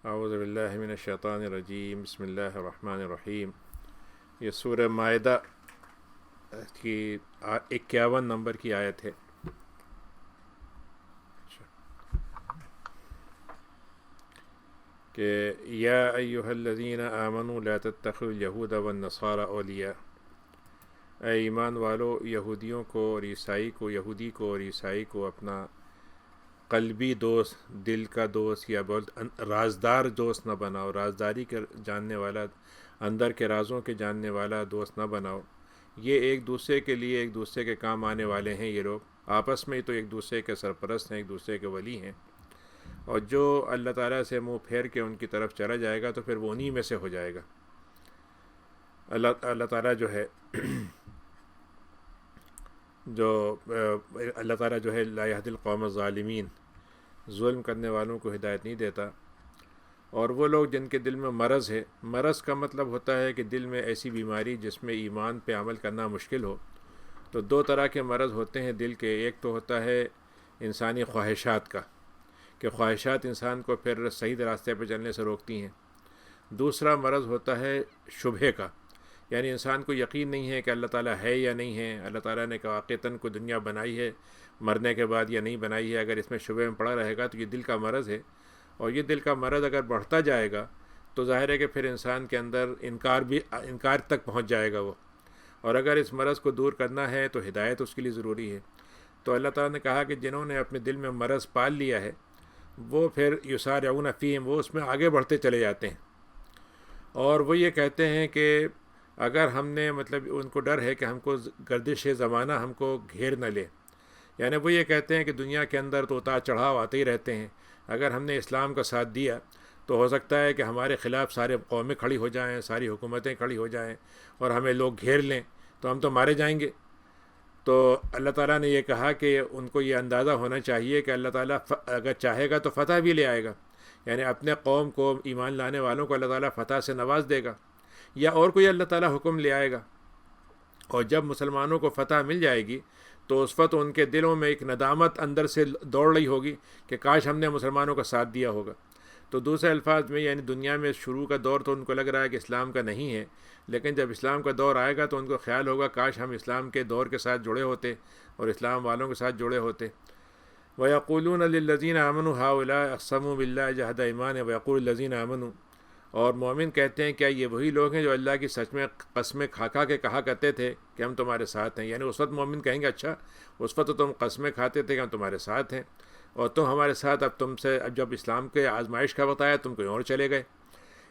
اعوذ باللہ من الشیطان الرجیم بسم اللہ الرحمن الرحیم۔ یہ سورہ مائدہ کی 51 نمبر کی آیت ہے۔ کہ یا ایہا الذین آمنوا لا تتخذوا الیہود والنصارى اولیاء، اے ایمان والو یہودیوں کو اور عیسائی کو، یہودی کو اور عیسائی کو اپنا قلبی دوست، دل کا دوست یا رازدار دوست نہ بناؤ، رازداری کے جاننے والا، اندر کے رازوں کے جاننے والا دوست نہ بناؤ۔ یہ ایک دوسرے کے لیے، ایک دوسرے کے کام آنے والے ہیں۔ یہ لوگ آپس میں تو ایک دوسرے کے سرپرست ہیں، ایک دوسرے کے ولی ہیں، اور جو اللہ تعالیٰ سے منہ پھیر کے ان کی طرف چلا جائے گا تو پھر وہ انہی میں سے ہو جائے گا۔ اللہ تعالیٰ جو ہے لا یہدی القوم الظالمین، ظلم کرنے والوں کو ہدایت نہیں دیتا۔ اور وہ لوگ جن کے دل میں مرض ہے، مرض کا مطلب ہوتا ہے کہ دل میں ایسی بیماری جس میں ایمان پہ عمل کرنا مشکل ہو۔ تو دو طرح کے مرض ہوتے ہیں دل کے، ایک تو ہوتا ہے انسانی خواہشات کا، کہ خواہشات انسان کو پھر صحیح راستے پہ چلنے سے روکتی ہیں۔ دوسرا مرض ہوتا ہے شبہے کا، یعنی انسان کو یقین نہیں ہے کہ اللہ تعالیٰ ہے یا نہیں ہے، اللہ تعالیٰ نے واقعتاً کو دنیا بنائی ہے مرنے کے بعد یا نہیں بنائی ہے۔ اگر اس میں شبہ میں پڑا رہے گا تو یہ دل کا مرض ہے، اور یہ دل کا مرض اگر بڑھتا جائے گا تو ظاہر ہے کہ پھر انسان کے اندر انکار تک پہنچ جائے گا وہ۔ اور اگر اس مرض کو دور کرنا ہے تو ہدایت اس کے لیے ضروری ہے۔ تو اللہ تعالیٰ نے کہا کہ جنہوں نے اپنے دل میں مرض پال لیا ہے وہ پھر یسارعون فیہم، وہ اس میں آگے بڑھتے چلے جاتے ہیں، اور وہ یہ کہتے ہیں کہ اگر ہم نے ان کو ڈر ہے کہ ہم کو گردش زمانہ ہم کو گھیر نہ لے، یعنی وہ یہ کہتے ہیں کہ دنیا کے اندر تو اتار چڑھاؤ آتے ہی رہتے ہیں، اگر ہم نے اسلام کا ساتھ دیا تو ہو سکتا ہے کہ ہمارے خلاف سارے قومیں کھڑی ہو جائیں، ساری حکومتیں کھڑی ہو جائیں اور ہمیں لوگ گھیر لیں تو ہم تو مارے جائیں گے۔ تو اللہ تعالیٰ نے یہ کہا کہ ان کو یہ اندازہ ہونا چاہیے کہ اللہ تعالیٰ اگر چاہے گا تو فتح بھی لے آئے گا، یعنی اپنے قوم کو، ایمان لانے والوں کو اللہ تعالیٰ فتح سے نواز دے گا، یا اور کوئی اللہ تعالیٰ حکم لے آئے گا۔ اور جب مسلمانوں کو فتح مل جائے گی تو اس وقت ان کے دلوں میں ایک ندامت اندر سے دوڑ رہی ہوگی کہ کاش ہم نے مسلمانوں کا ساتھ دیا ہوگا۔ تو دوسرے الفاظ میں یعنی دنیا میں شروع کا دور تو ان کو لگ رہا ہے کہ اسلام کا نہیں ہے، لیکن جب اسلام کا دور آئے گا تو ان کو خیال ہوگا کاش ہم اسلام کے دور کے ساتھ جڑے ہوتے اور اسلام والوں کے ساتھ جڑے ہوتے۔ وَيَقُولُونَ لِلَّذِينَ آمَنُوا هَؤُلَاءِ أَقْسَمُوا بِاللَّهِ جَهْدَ أَيْمَانِهِمْ وَيَقُولُ الَّذِينَ آمَنُوا، اور مومن کہتے ہیں کیا یہ وہی لوگ ہیں جو اللہ کی سچ میں قسمیں کھا کھا کے کہا کرتے تھے کہ ہم تمہارے ساتھ ہیں، یعنی اس وقت مومن کہیں گے اچھا اس وقت تو تم قسمیں کھاتے تھے کہ ہم تمہارے ساتھ ہیں، اور تم ہمارے ساتھ، اب جب اسلام کے آزمائش کا وقت آیا تم کوئی اور چلے گئے۔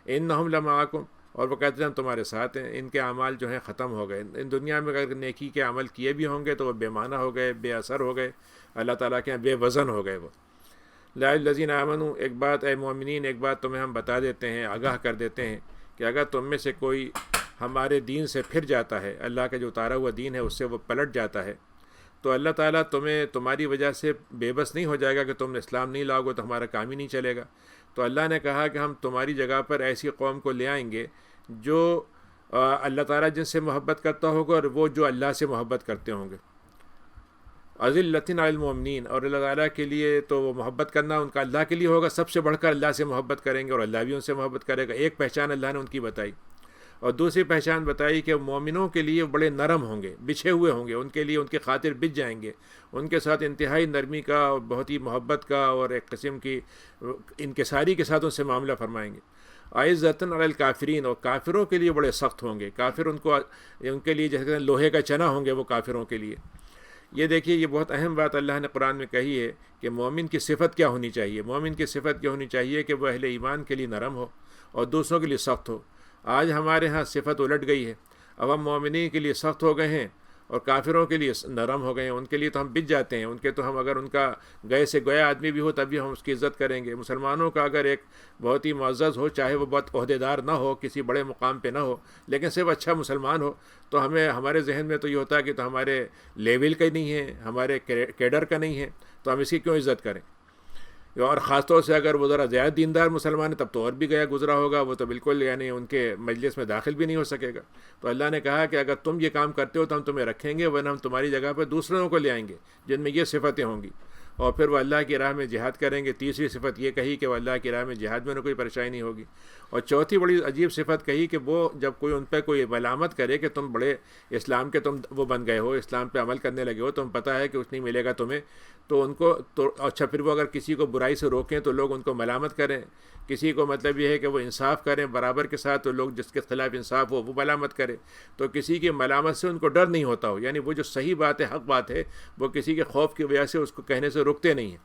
انہم لمعکم، اور وہ کہتے ہیں ہم تمہارے ساتھ ہیں۔ ان کے اعمال جو ہیں ختم ہو گئے، ان دنیا میں اگر نیکی کے عمل کیے بھی ہوں گے تو وہ بے معنی ہو گئے، بے اثر ہو گئے، اللہ تعالیٰ کے بے وزن ہو گئے وہ۔ لا الذین آمنوا، ایک بات اے مومنین، ایک بات تمہیں ہم بتا دیتے ہیں، آگاہ کر دیتے ہیں کہ اگر تم میں سے کوئی ہمارے دین سے پھر جاتا ہے، اللہ کا جو اتارا ہوا دین ہے اس سے وہ پلٹ جاتا ہے، تو اللہ تعالیٰ تمہاری وجہ سے بے بس نہیں ہو جائے گا کہ تم اسلام نہیں لاؤ گے تو ہمارا کام ہی نہیں چلے گا۔ تو اللہ نے کہا کہ ہم تمہاری جگہ پر ایسی قوم کو لے آئیں گے جو اللہ تعالیٰ جن سے محبت کرتا ہوگا اور وہ جو اللہ سے محبت کرتے ہوں گے۔ اذلۃ علی المؤمنین، اور اللہ تعالیٰ کے لیے تو وہ محبت کرنا ان کا اللہ کے لیے ہوگا، سب سے بڑھ کر اللہ سے محبت کریں گے اور اللہ بھی ان سے محبت کرے گا۔ ایک پہچان اللہ نے ان کی بتائی، اور دوسری پہچان بتائی کہ مومنوں کے لیے بڑے نرم ہوں گے، بچھے ہوئے ہوں گے، ان کے لیے ان کی خاطر بچ جائیں گے، ان کے ساتھ انتہائی نرمی کا اور بہت ہی محبت کا اور ایک قسم کی انکساری کے ساتھ ان سے معاملہ فرمائیں گے۔ عزۃ علی الکافرین، اور کافروں کے لیے بڑے سخت ہوں گے، کافر ان کے لیے جیسے لوہے کا چنا ہوں گے وہ کافروں کے لیے۔ یہ دیکھیے یہ بہت اہم بات اللہ نے قرآن میں کہی ہے کہ مومن کی صفت کیا ہونی چاہیے۔ مومن کی صفت کیا ہونی چاہیے کہ وہ اہل ایمان کے لیے نرم ہو اور دوسروں کے لیے سخت ہو۔ آج ہمارے ہاں صفت الٹ گئی ہے، اب ہم مومنین کے لیے سخت ہو گئے ہیں اور کافروں کے لیے نرم ہو گئے ہیں، ان کے لیے تو ہم بچ جاتے ہیں، ان کے تو ہم اگر ان کا گئے سے گیا آدمی بھی ہو تب بھی ہم اس کی عزت کریں گے۔ مسلمانوں کا اگر ایک بہت ہی معزز ہو، چاہے وہ بہت عہدیدار نہ ہو، کسی بڑے مقام پہ نہ ہو، لیکن صرف اچھا مسلمان ہو، تو ہمارے ذہن میں تو یہ ہوتا ہے کہ تو ہمارے لیول کا ہی نہیں ہے، ہمارے کیڈر کا نہیں ہے، تو ہم اس کی کیوں عزت کریں۔ اور خاص طور سے اگر وہ ذرا زیادہ دیندار مسلمان ہے تب تو اور بھی گیا گزرا ہوگا، وہ تو بالکل یعنی ان کے مجلس میں داخل بھی نہیں ہو سکے گا۔ تو اللہ نے کہا کہ اگر تم یہ کام کرتے ہو تو ہم تمہیں رکھیں گے، ورنہ ہم تمہاری جگہ پہ دوسروں کو لے آئیں گے جن میں یہ صفتیں ہوں گی۔ اور پھر وہ اللہ کی راہ میں جہاد کریں گے۔ تیسری صفت یہ کہی کہ وہ اللہ کی راہ میں جہاد میں انہیں کوئی پریشانی نہیں ہوگی۔ اور چوتھی بڑی عجیب صفت کہی کہ وہ جب کوئی ان پہ کوئی ملامت کرے کہ تم بڑے اسلام کے تم وہ بن گئے ہو، اسلام پہ عمل کرنے لگے ہو، تم پتہ ہے کہ کچھ نہیں ملے گا تمہیں، تو ان کو تو اچھا پھر وہ اگر کسی کو برائی سے روکیں تو لوگ ان کو ملامت کریں، کسی کو مطلب یہ ہے کہ وہ انصاف کریں برابر کے ساتھ، تو لوگ جس کے خلاف انصاف ہو وہ ملامت کرے، تو کسی کی ملامت سے ان کو ڈر نہیں ہوتا ہو، یعنی وہ جو صحیح بات ہے، حق بات ہے، وہ کسی کے خوف کی وجہ سے اس کو کہنے سے رکتے نہیں ہیں۔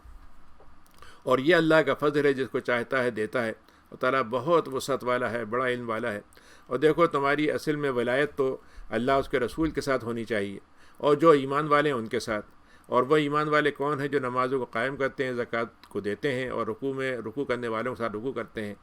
اور یہ اللہ کا فضل ہے، جس کو چاہتا ہے دیتا ہے، اور تعالیٰ بہت وسعت والا ہے، بڑا علم والا ہے۔ اور دیکھو تمہاری اصل میں ولایت تو اللہ اس کے رسول کے ساتھ ہونی چاہیے، اور جو ایمان والے ہیں ان کے ساتھ۔ اور وہ ایمان والے کون ہیں؟ جو نمازوں کو قائم کرتے ہیں، زکوٰۃ کو دیتے ہیں، اور رکوع کرنے والوں کے ساتھ رکوع کرتے ہیں۔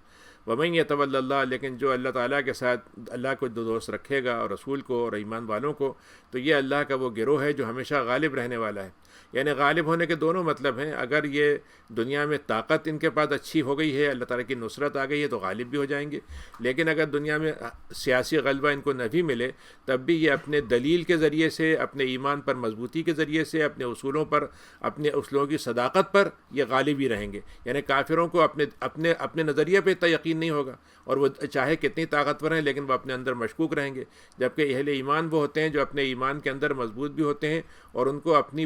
وَمَن يَتَوَلَّ اللَّهَ، لیکن جو اللہ تعالیٰ کے ساتھ اللہ کو دوست رکھے گا اور رسول کو اور ایمان والوں کو، تو یہ اللہ کا وہ گروہ ہے جو ہمیشہ غالب رہنے والا ہے۔ یعنی غالب ہونے کے دونوں مطلب ہیں، اگر یہ دنیا میں طاقت ان کے پاس اچھی ہو گئی ہے، اللہ تعالیٰ کی نصرت آ گئی ہے، تو غالب بھی ہو جائیں گے۔ لیکن اگر دنیا میں سیاسی غلبہ ان کو نہ بھی ملے، تب بھی یہ اپنے دلیل کے ذریعے سے، اپنے ایمان پر مضبوطی کے ذریعے سے، اپنے اصولوں پر، اپنے اصولوں کی صداقت پر یہ غالب ہی رہیں گے۔ یعنی کافروں کو اپنے نظریے پہ اتنا یقین نہیں ہوگا، اور وہ چاہے کتنی طاقتور ہیں لیکن وہ اپنے اندر مشکوک رہیں گے۔ جبکہ اہل ایمان وہ ہوتے ہیں جو اپنے ایمان کے اندر مضبوط بھی ہوتے ہیں، اور ان کو اپنی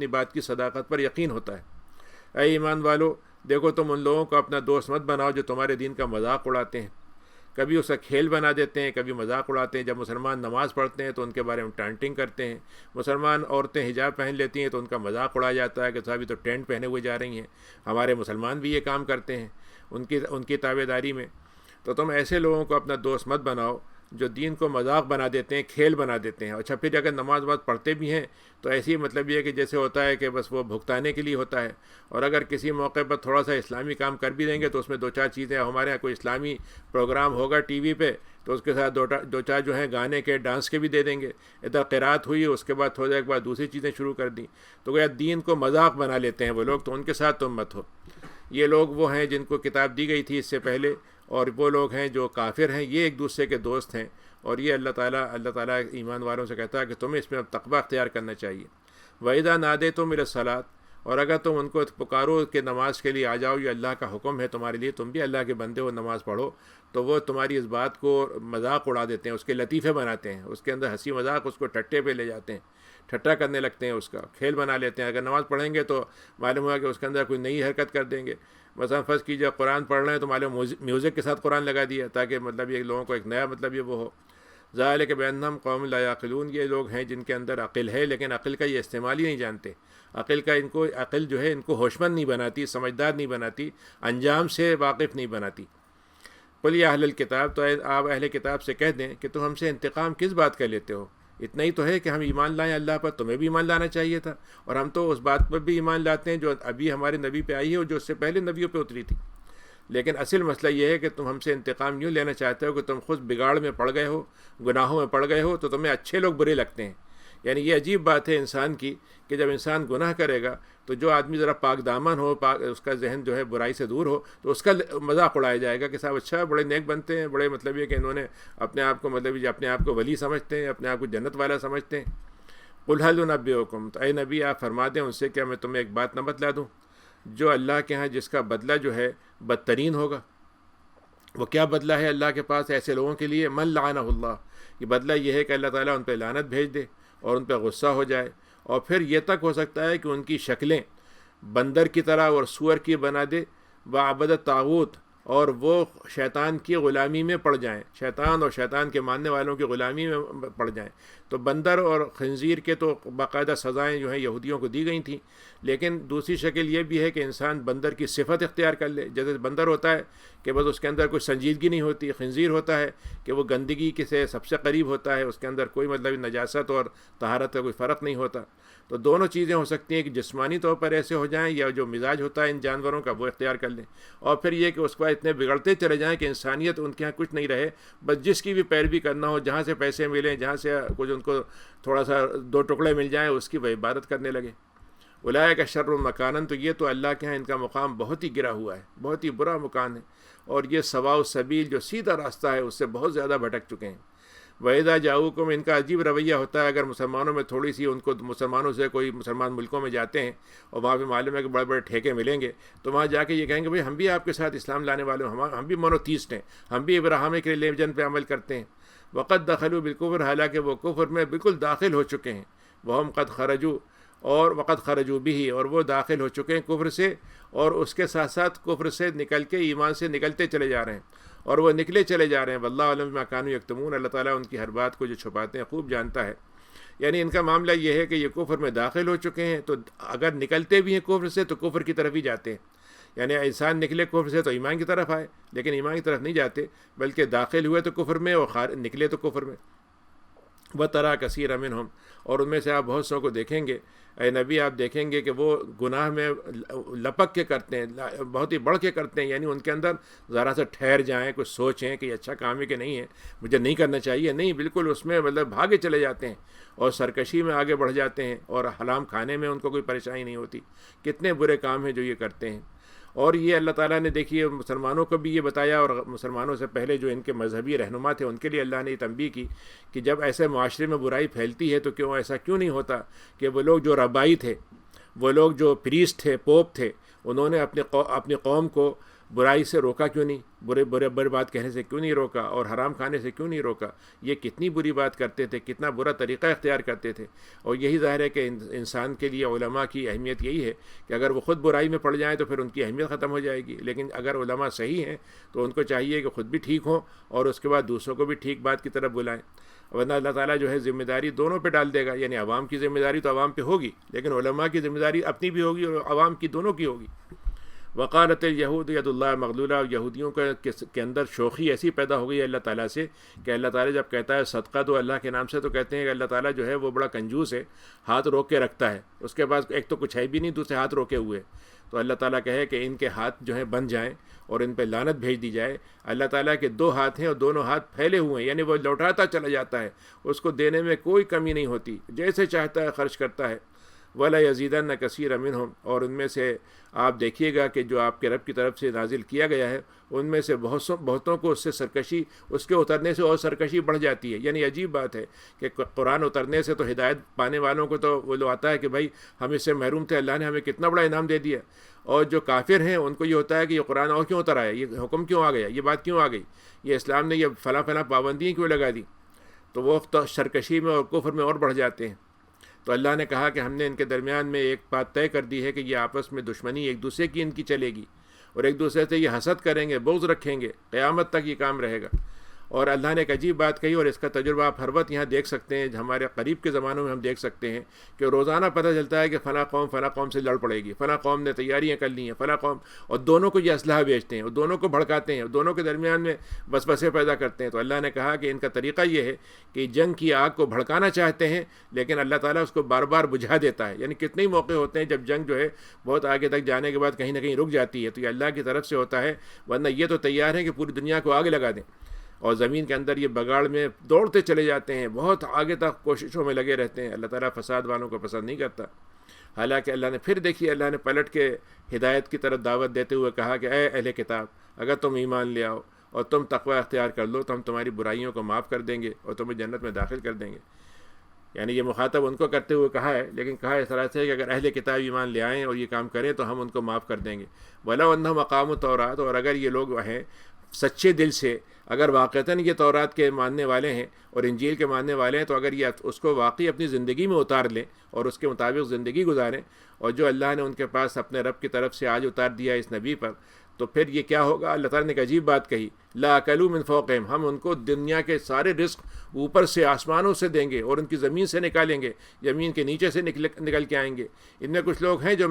بات کی صداقت پر یقین ہوتا ہے۔ اے ایمان والو، دیکھو تم ان لوگوں کو اپنا دوست مت بناؤ جو تمہارے دین کا مذاق اڑاتے ہیں، کبھی اسے کھیل بنا دیتے ہیں، کبھی مذاق اڑاتے ہیں۔ جب مسلمان نماز پڑھتے ہیں تو ان کے بارے میں ٹانٹنگ کرتے ہیں، مسلمان عورتیں حجاب پہن لیتی ہیں تو ان کا مذاق اڑایا جاتا ہے کہ صاحب یہ تو ٹینٹ پہنے ہوئے جا رہی ہیں۔ ہمارے مسلمان بھی یہ کام کرتے ہیں ان کی تابع داری میں۔ تو تم ایسے لوگوں کو اپنا دوست مت بناؤ جو دین کو مذاق بنا دیتے ہیں، کھیل بنا دیتے ہیں۔ اچھا پھر اگر نماز پڑھتے بھی ہیں تو ایسی مطلب یہ کہ جیسے ہوتا ہے کہ بس وہ بھگتانے کے لیے ہوتا ہے، اور اگر کسی موقع پر تھوڑا سا اسلامی کام کر بھی دیں گے تو اس میں دو چار چیزیں، ہمارے یہاں کوئی اسلامی پروگرام ہوگا ٹی وی پہ تو اس کے ساتھ دو چار جو ہیں گانے کے، ڈانس کے بھی دے دیں گے۔ ادھر قرات ہوئی، اس کے بعد تھوڑی دیر کے بعد دوسری چیزیں شروع کر دیں، تو گویا دین کو مذاق بنا لیتے ہیں وہ لوگ، تو ان کے ساتھ تم مت ہو۔ یہ لوگ وہ ہیں جن کو کتاب دی گئی تھی اس سے پہلے، اور وہ لوگ ہیں جو کافر ہیں، یہ ایک دوسرے کے دوست ہیں۔ اور یہ اللہ تعالیٰ ایمان والوں سے کہتا ہے کہ تمہیں اس میں تقویٰ اختیار کرنا چاہیے۔ وَإِذَا نَادَيْتُمْ إِلَى الصَّلَاةِ، اور اگر تم ان کو پکارو کہ نماز کے لیے آ جاؤ، یہ اللہ کا حکم ہے تمہارے لیے، تم بھی اللہ کے بندے ہو، نماز پڑھو، تو وہ تمہاری اس بات کو مذاق اڑا دیتے ہیں، اس کے لطیفے بناتے ہیں، اس کے اندر ہنسی مذاق، اس کو ٹھٹے پہ لے جاتے ہیں، ٹھٹا کرنے لگتے ہیں، اس کا کھیل بنا لیتے ہیں۔ اگر نماز پڑھیں گے تو معلوم ہوا کہ اس کے اندر کوئی نئی حرکت کر دیں گے۔ مثلا فرض کیجیے قرآن پڑھ رہے ہیں تو معلوم میوزک کے ساتھ قرآن لگا دیا تاکہ مطلب یہ لوگوں کو ایک نیا مطلب یہ وہ ہو۔ ذالک بأنہم قوم لا یعقلون، یہ لوگ ہیں جن کے اندر عقل ہے لیکن عقل کا یہ استعمال ہی نہیں جانتے۔ عقل جو ہے ان کو ہوشمند نہیں بناتی، سمجھدار نہیں بناتی، انجام سے واقف نہیں بناتی۔ قل یا اہل الکتاب، تو آپ اہل کتاب سے کہہ دیں کہ تم ہم سے انتقام کس بات کا لیتے ہو؟ اتنا ہی تو ہے کہ ہم ایمان لائیں اللہ پر، تمہیں بھی ایمان لانا چاہیے تھا، اور ہم تو اس بات پر بھی ایمان لاتے ہیں جو ابھی ہمارے نبی پہ آئی ہے اور جو اس سے پہلے نبیوں پہ اتری تھی۔ لیکن اصل مسئلہ یہ ہے کہ تم ہم سے انتقام یوں لینا چاہتے ہو کہ تم خود بگاڑ میں پڑ گئے ہو، گناہوں میں پڑ گئے ہو، تو تمہیں اچھے لوگ برے لگتے ہیں۔ یعنی یہ عجیب بات ہے انسان کی کہ جب انسان گناہ کرے گا تو جو آدمی ذرا پاک دامن ہو، اس کا ذہن جو ہے برائی سے دور ہو، تو اس کا مذاق اڑایا جائے گا کہ صاحب اچھا بڑے نیک بنتے ہیں، بڑے مطلب یہ کہ انہوں نے اپنے آپ کو اپنے آپ کو ولی سمجھتے ہیں، اپنے آپ کو جنت والا سمجھتے ہیں۔ قل هل انبئکم، تو اے نبی آپ فرما دیں ان سے کیا میں تمہیں ایک بات نہ بتلا دوں جو اللہ کے ہاں جس کا بدلہ جو ہے بدترین ہوگا۔ وہ کیا بدلہ ہے اللہ کے پاس ایسے لوگوں کے لیے؟ من لعنہ اللہ، یہ بدلہ یہ ہے کہ اللہ تعالیٰ ان پہ لعنت بھیج دے اور ان پہ غصہ ہو جائے، اور پھر یہ تک ہو سکتا ہے کہ ان کی شکلیں بندر کی طرح اور سور کی بنا دے، وعبد الطاغوت، اور وہ شیطان کی غلامی میں پڑ جائیں، شیطان اور شیطان کے ماننے والوں کی غلامی میں پڑ جائیں۔ تو بندر اور خنزیر کے تو باقاعدہ سزائیں جو ہیں یہودیوں کو دی گئی تھیں، لیکن دوسری شکل یہ بھی ہے کہ انسان بندر کی صفت اختیار کر لے۔ جیسے بندر ہوتا ہے کہ بس اس کے اندر کوئی سنجیدگی نہیں ہوتی، خنزیر ہوتا ہے کہ وہ گندگی کے سے سب سے قریب ہوتا ہے، اس کے اندر کوئی مطلب نجاست اور طہارت کا کوئی فرق نہیں ہوتا۔ تو دونوں چیزیں ہو سکتی ہیں کہ جسمانی طور پر ایسے ہو جائیں، یا جو مزاج ہوتا ہے ان جانوروں کا وہ اختیار کر لیں، اور پھر یہ کہ اس کے بعد اتنے بگڑتے چلے جائیں کہ انسانیت ان کے یہاں کچھ نہیں رہے، بس جس کی بھی پیروی کرنا ہو، جہاں سے پیسے ملیں، جہاں سے کچھ ان کو تھوڑا سا دو ٹکڑے مل جائیں، اس کی وہ عبادت کرنے لگے۔ اولئک شر مکانا، تو یہ تو اللہ کے ہاں ان کا مقام بہت ہی گرا ہوا ہے، بہت ہی برا مکان ہے، اور یہ سواء السبیل جو سیدھا راستہ ہے اس سے بہت زیادہ بھٹک چکے ہیں۔ وَإِذَا جَاءُوكُمْ، ان کا عجیب رویہ ہوتا ہے اگر مسلمانوں میں تھوڑی سی ان کو مسلمانوں سے کوئی مسلمان ملکوں میں جاتے ہیں اور وہاں پہ معلوم ہے کہ بڑے بڑے ٹھیکے ملیں گے، تو وہاں جا کے یہ کہیں گے بھئی ہم بھی آپ کے ساتھ اسلام لانے والے ہیں، ہم بھی مونوتھیسٹ ہیں، ہم بھی ابراہیمک ریلیجن پہ عمل کرتے ہیں۔ وقد دخلوا بالکفر، حالانکہ وہ کفر میں بالکل داخل ہو چکے ہیں، وہم قد خرجوا، اور وقد خرجوا به، اور وہ داخل ہو چکے ہیں کفر سے، اور اس کے ساتھ ساتھ کفر سے نکل کے ایمان سے نکلتے چلے جا رہے ہیں، اور وہ نکلے چلے جا رہے ہیں۔ واللہ اعلم بما كانوا یکتمون، اللہ تعالیٰ ان کی ہر بات کو جو چھپاتے ہیں خوب جانتا ہے۔ یعنی ان کا معاملہ یہ ہے کہ یہ کفر میں داخل ہو چکے ہیں، تو اگر نکلتے بھی ہیں کفر سے تو کفر کی طرف ہی جاتے ہیں۔ یعنی انسان نکلے کفر سے تو ایمان کی طرف آئے، لیکن ایمان کی طرف نہیں جاتے، بلکہ داخل ہوئے تو کفر میں اور نکلے تو کفر میں۔ وَتَرَىٰ كَثِيرًا مِّنْهُمْ، اور ان میں سے آپ بہت سو کو دیکھیں گے اے نبی، آپ دیکھیں گے کہ وہ گناہ میں لپک کے کرتے ہیں، بہت ہی بڑھ کے کرتے ہیں، یعنی ان کے اندر ذرا سا ٹھہر جائیں، کچھ سوچیں کہ یہ اچھا کام ہے کہ نہیں ہے، مجھے نہیں کرنا چاہیے، نہیں، بالکل اس میں مطلب بھاگے چلے جاتے ہیں اور سرکشی میں آگے بڑھ جاتے ہیں، اور حرام کھانے میں ان کو کوئی پریشانی نہیں ہوتی۔ کتنے برے کام ہیں جو یہ کرتے ہیں۔ اور یہ اللہ تعالیٰ نے دیکھیے مسلمانوں کو بھی یہ بتایا، اور مسلمانوں سے پہلے جو ان کے مذہبی رہنما تھے ان کے لیے اللہ نے یہ تنبیہ کی کہ جب ایسے معاشرے میں برائی پھیلتی ہے تو ایسا کیوں نہیں ہوتا کہ وہ لوگ جو ربائی تھے، وہ لوگ جو پریسٹ تھے، پوپ تھے، انہوں نے اپنی قوم کو برائی سے روکا کیوں نہیں، برے بات کہنے سے کیوں نہیں روکا، اور حرام کھانے سے کیوں نہیں روکا؟ یہ کتنی بری بات کرتے تھے، کتنا برا طریقہ اختیار کرتے تھے۔ اور یہی ظاہر ہے کہ انسان کے لیے علماء کی اہمیت یہی ہے کہ اگر وہ خود برائی میں پڑ جائیں تو پھر ان کی اہمیت ختم ہو جائے گی، لیکن اگر علماء صحیح ہیں تو ان کو چاہیے کہ خود بھی ٹھیک ہوں اور اس کے بعد دوسروں کو بھی ٹھیک بات کی طرف بلائیں، ورنہ اللہ تعالیٰ جو ہے ذمہ داری دونوں پہ ڈال دے گا۔ یعنی عوام کی ذمہ داری تو عوام پہ ہوگی، لیکن علماء کی ذمہ داری اپنی بھی ہوگی اور عوام کی دونوں کی ہوگی۔ وقالت الیہود ید اللہ مغلولہ، اور یہودیوں کے اندر شوخی ایسی پیدا ہو گئی ہے اللہ تعالیٰ سے کہ اللہ تعالیٰ جب کہتا ہے صدقہ دو اللہ کے نام سے تو کہتے ہیں کہ اللہ تعالیٰ جو ہے وہ بڑا کنجوس ہے، ہاتھ روک کے رکھتا ہے، اس کے پاس ایک تو کچھ ہے بھی نہیں، دوسرے ہاتھ روکے ہوئے۔ تو اللہ تعالیٰ کہے کہ ان کے ہاتھ جو ہیں بن جائیں اور ان پہ لعنت بھیج دی جائے۔ اللہ تعالیٰ کے دو ہاتھ ہیں اور دونوں ہاتھ پھیلے ہوئے ہیں، یعنی وہ لوٹاتا چلا جاتا ہے، اس کو دینے میں کوئی کمی نہیں ہوتی، جیسے چاہتا ہے خرچ کرتا ہے۔ وَلَا يَزِيدَنَّ كَثِيرًا مِّنْهُمْ، اور ان میں سے آپ دیکھیے گا کہ جو آپ کے رب کی طرف سے نازل کیا گیا ہے ان میں سے بہتوں کو اس سے سرکشی، اس کے اترنے سے اور سرکشی بڑھ جاتی ہے۔ یعنی عجیب بات ہے کہ قرآن اترنے سے تو ہدایت پانے والوں کو تو وہ لو آتا ہے کہ بھائی ہم اس سے محروم تھے، اللہ نے ہمیں کتنا بڑا انعام دے دیا، اور جو کافر ہیں ان کو یہ ہوتا ہے کہ یہ قرآن اور کیوں اتر آیا، یہ حکم کیوں آ گیا، یہ بات کیوں آ گئی، یہ اسلام نے یہ فلاں پابندیاں کیوں لگا دی، تو وہ سرکشی میں اور کفر میں اور بڑھ جاتے ہیں۔ تو اللہ نے کہا کہ ہم نے ان کے درمیان میں ایک بات طے کر دی ہے کہ یہ آپس میں دشمنی ایک دوسرے کی ان کی چلے گی، اور ایک دوسرے سے یہ حسد کریں گے، بغض رکھیں گے، قیامت تک یہ کام رہے گا۔ اور اللہ نے ایک عجیب بات کہی، اور اس کا تجربہ آپ ہر وقت یہاں دیکھ سکتے ہیں، ہمارے قریب کے زمانوں میں ہم دیکھ سکتے ہیں کہ روزانہ پتہ چلتا ہے کہ فلاں قوم سے لڑ پڑے گی، فلاں قوم نے تیاریاں کر لی ہیں، فلاں قوم، اور دونوں کو یہ اسلحہ بیچتے ہیں اور دونوں کو بھڑکاتے ہیں اور دونوں کے درمیان میں وسوسے پیدا کرتے ہیں۔ تو اللہ نے کہا کہ ان کا طریقہ یہ ہے کہ جنگ کی آگ کو بھڑکانا چاہتے ہیں، لیکن اللہ تعالیٰ اس کو بار بار بجھا دیتا ہے۔ یعنی کتنے ہی موقع ہوتے ہیں جب جنگ جو ہے بہت آگے تک جانے کے بعد کہیں نہ کہیں رک جاتی ہے، تو یہ اللہ کی طرف سے ہوتا ہے، ورنہ یہ تو تیار ہیں کہ پوری دنیا کو آگ لگا دیں، اور زمین کے اندر یہ بگاڑ میں دوڑتے چلے جاتے ہیں، بہت آگے تک کوششوں میں لگے رہتے ہیں۔ اللہ تعالیٰ فساد والوں کو پسند نہیں کرتا۔ حالانکہ اللہ نے پھر دیکھیے، اللہ نے پلٹ کے ہدایت کی طرف دعوت دیتے ہوئے کہا کہ اے اہل کتاب، اگر تم ایمان لے آؤ اور تم تقوی اختیار کر لو تو ہم تمہاری برائیوں کو معاف کر دیں گے اور تمہیں جنت میں داخل کر دیں گے۔ یعنی یہ مخاطب ان کو کرتے ہوئے کہا ہے، لیکن کہا اس طرح سے کہ اگر اہل کتاب ایمان لے آئیں اور یہ کام کریں تو ہم ان کو معاف کر دیں گے۔ وَلَوْ أَنَّهُمْ أَقَامُوا التَّوْرَاةَ، اور اگر یہ لوگ ہیں سچے دل سے، اگر واقعتاً یہ تورات کے ماننے والے ہیں اور انجیل کے ماننے والے ہیں، تو اگر یہ اس کو واقعی اپنی زندگی میں اتار لیں اور اس کے مطابق زندگی گزاریں، اور جو اللہ نے ان کے پاس اپنے رب کی طرف سے آج اتار دیا اس نبی پر، تو پھر یہ کیا ہوگا؟ اللہ تعالیٰ نے ایک عجیب بات کہی، لا اکلوا من فوقہم، ہم ان کو دنیا کے سارے رزق اوپر سے آسمانوں سے دیں گے اور ان کی زمین سے نکالیں گے، زمین کے نیچے سے نکل کے آئیں گے۔ ان میں کچھ لوگ ہیں جو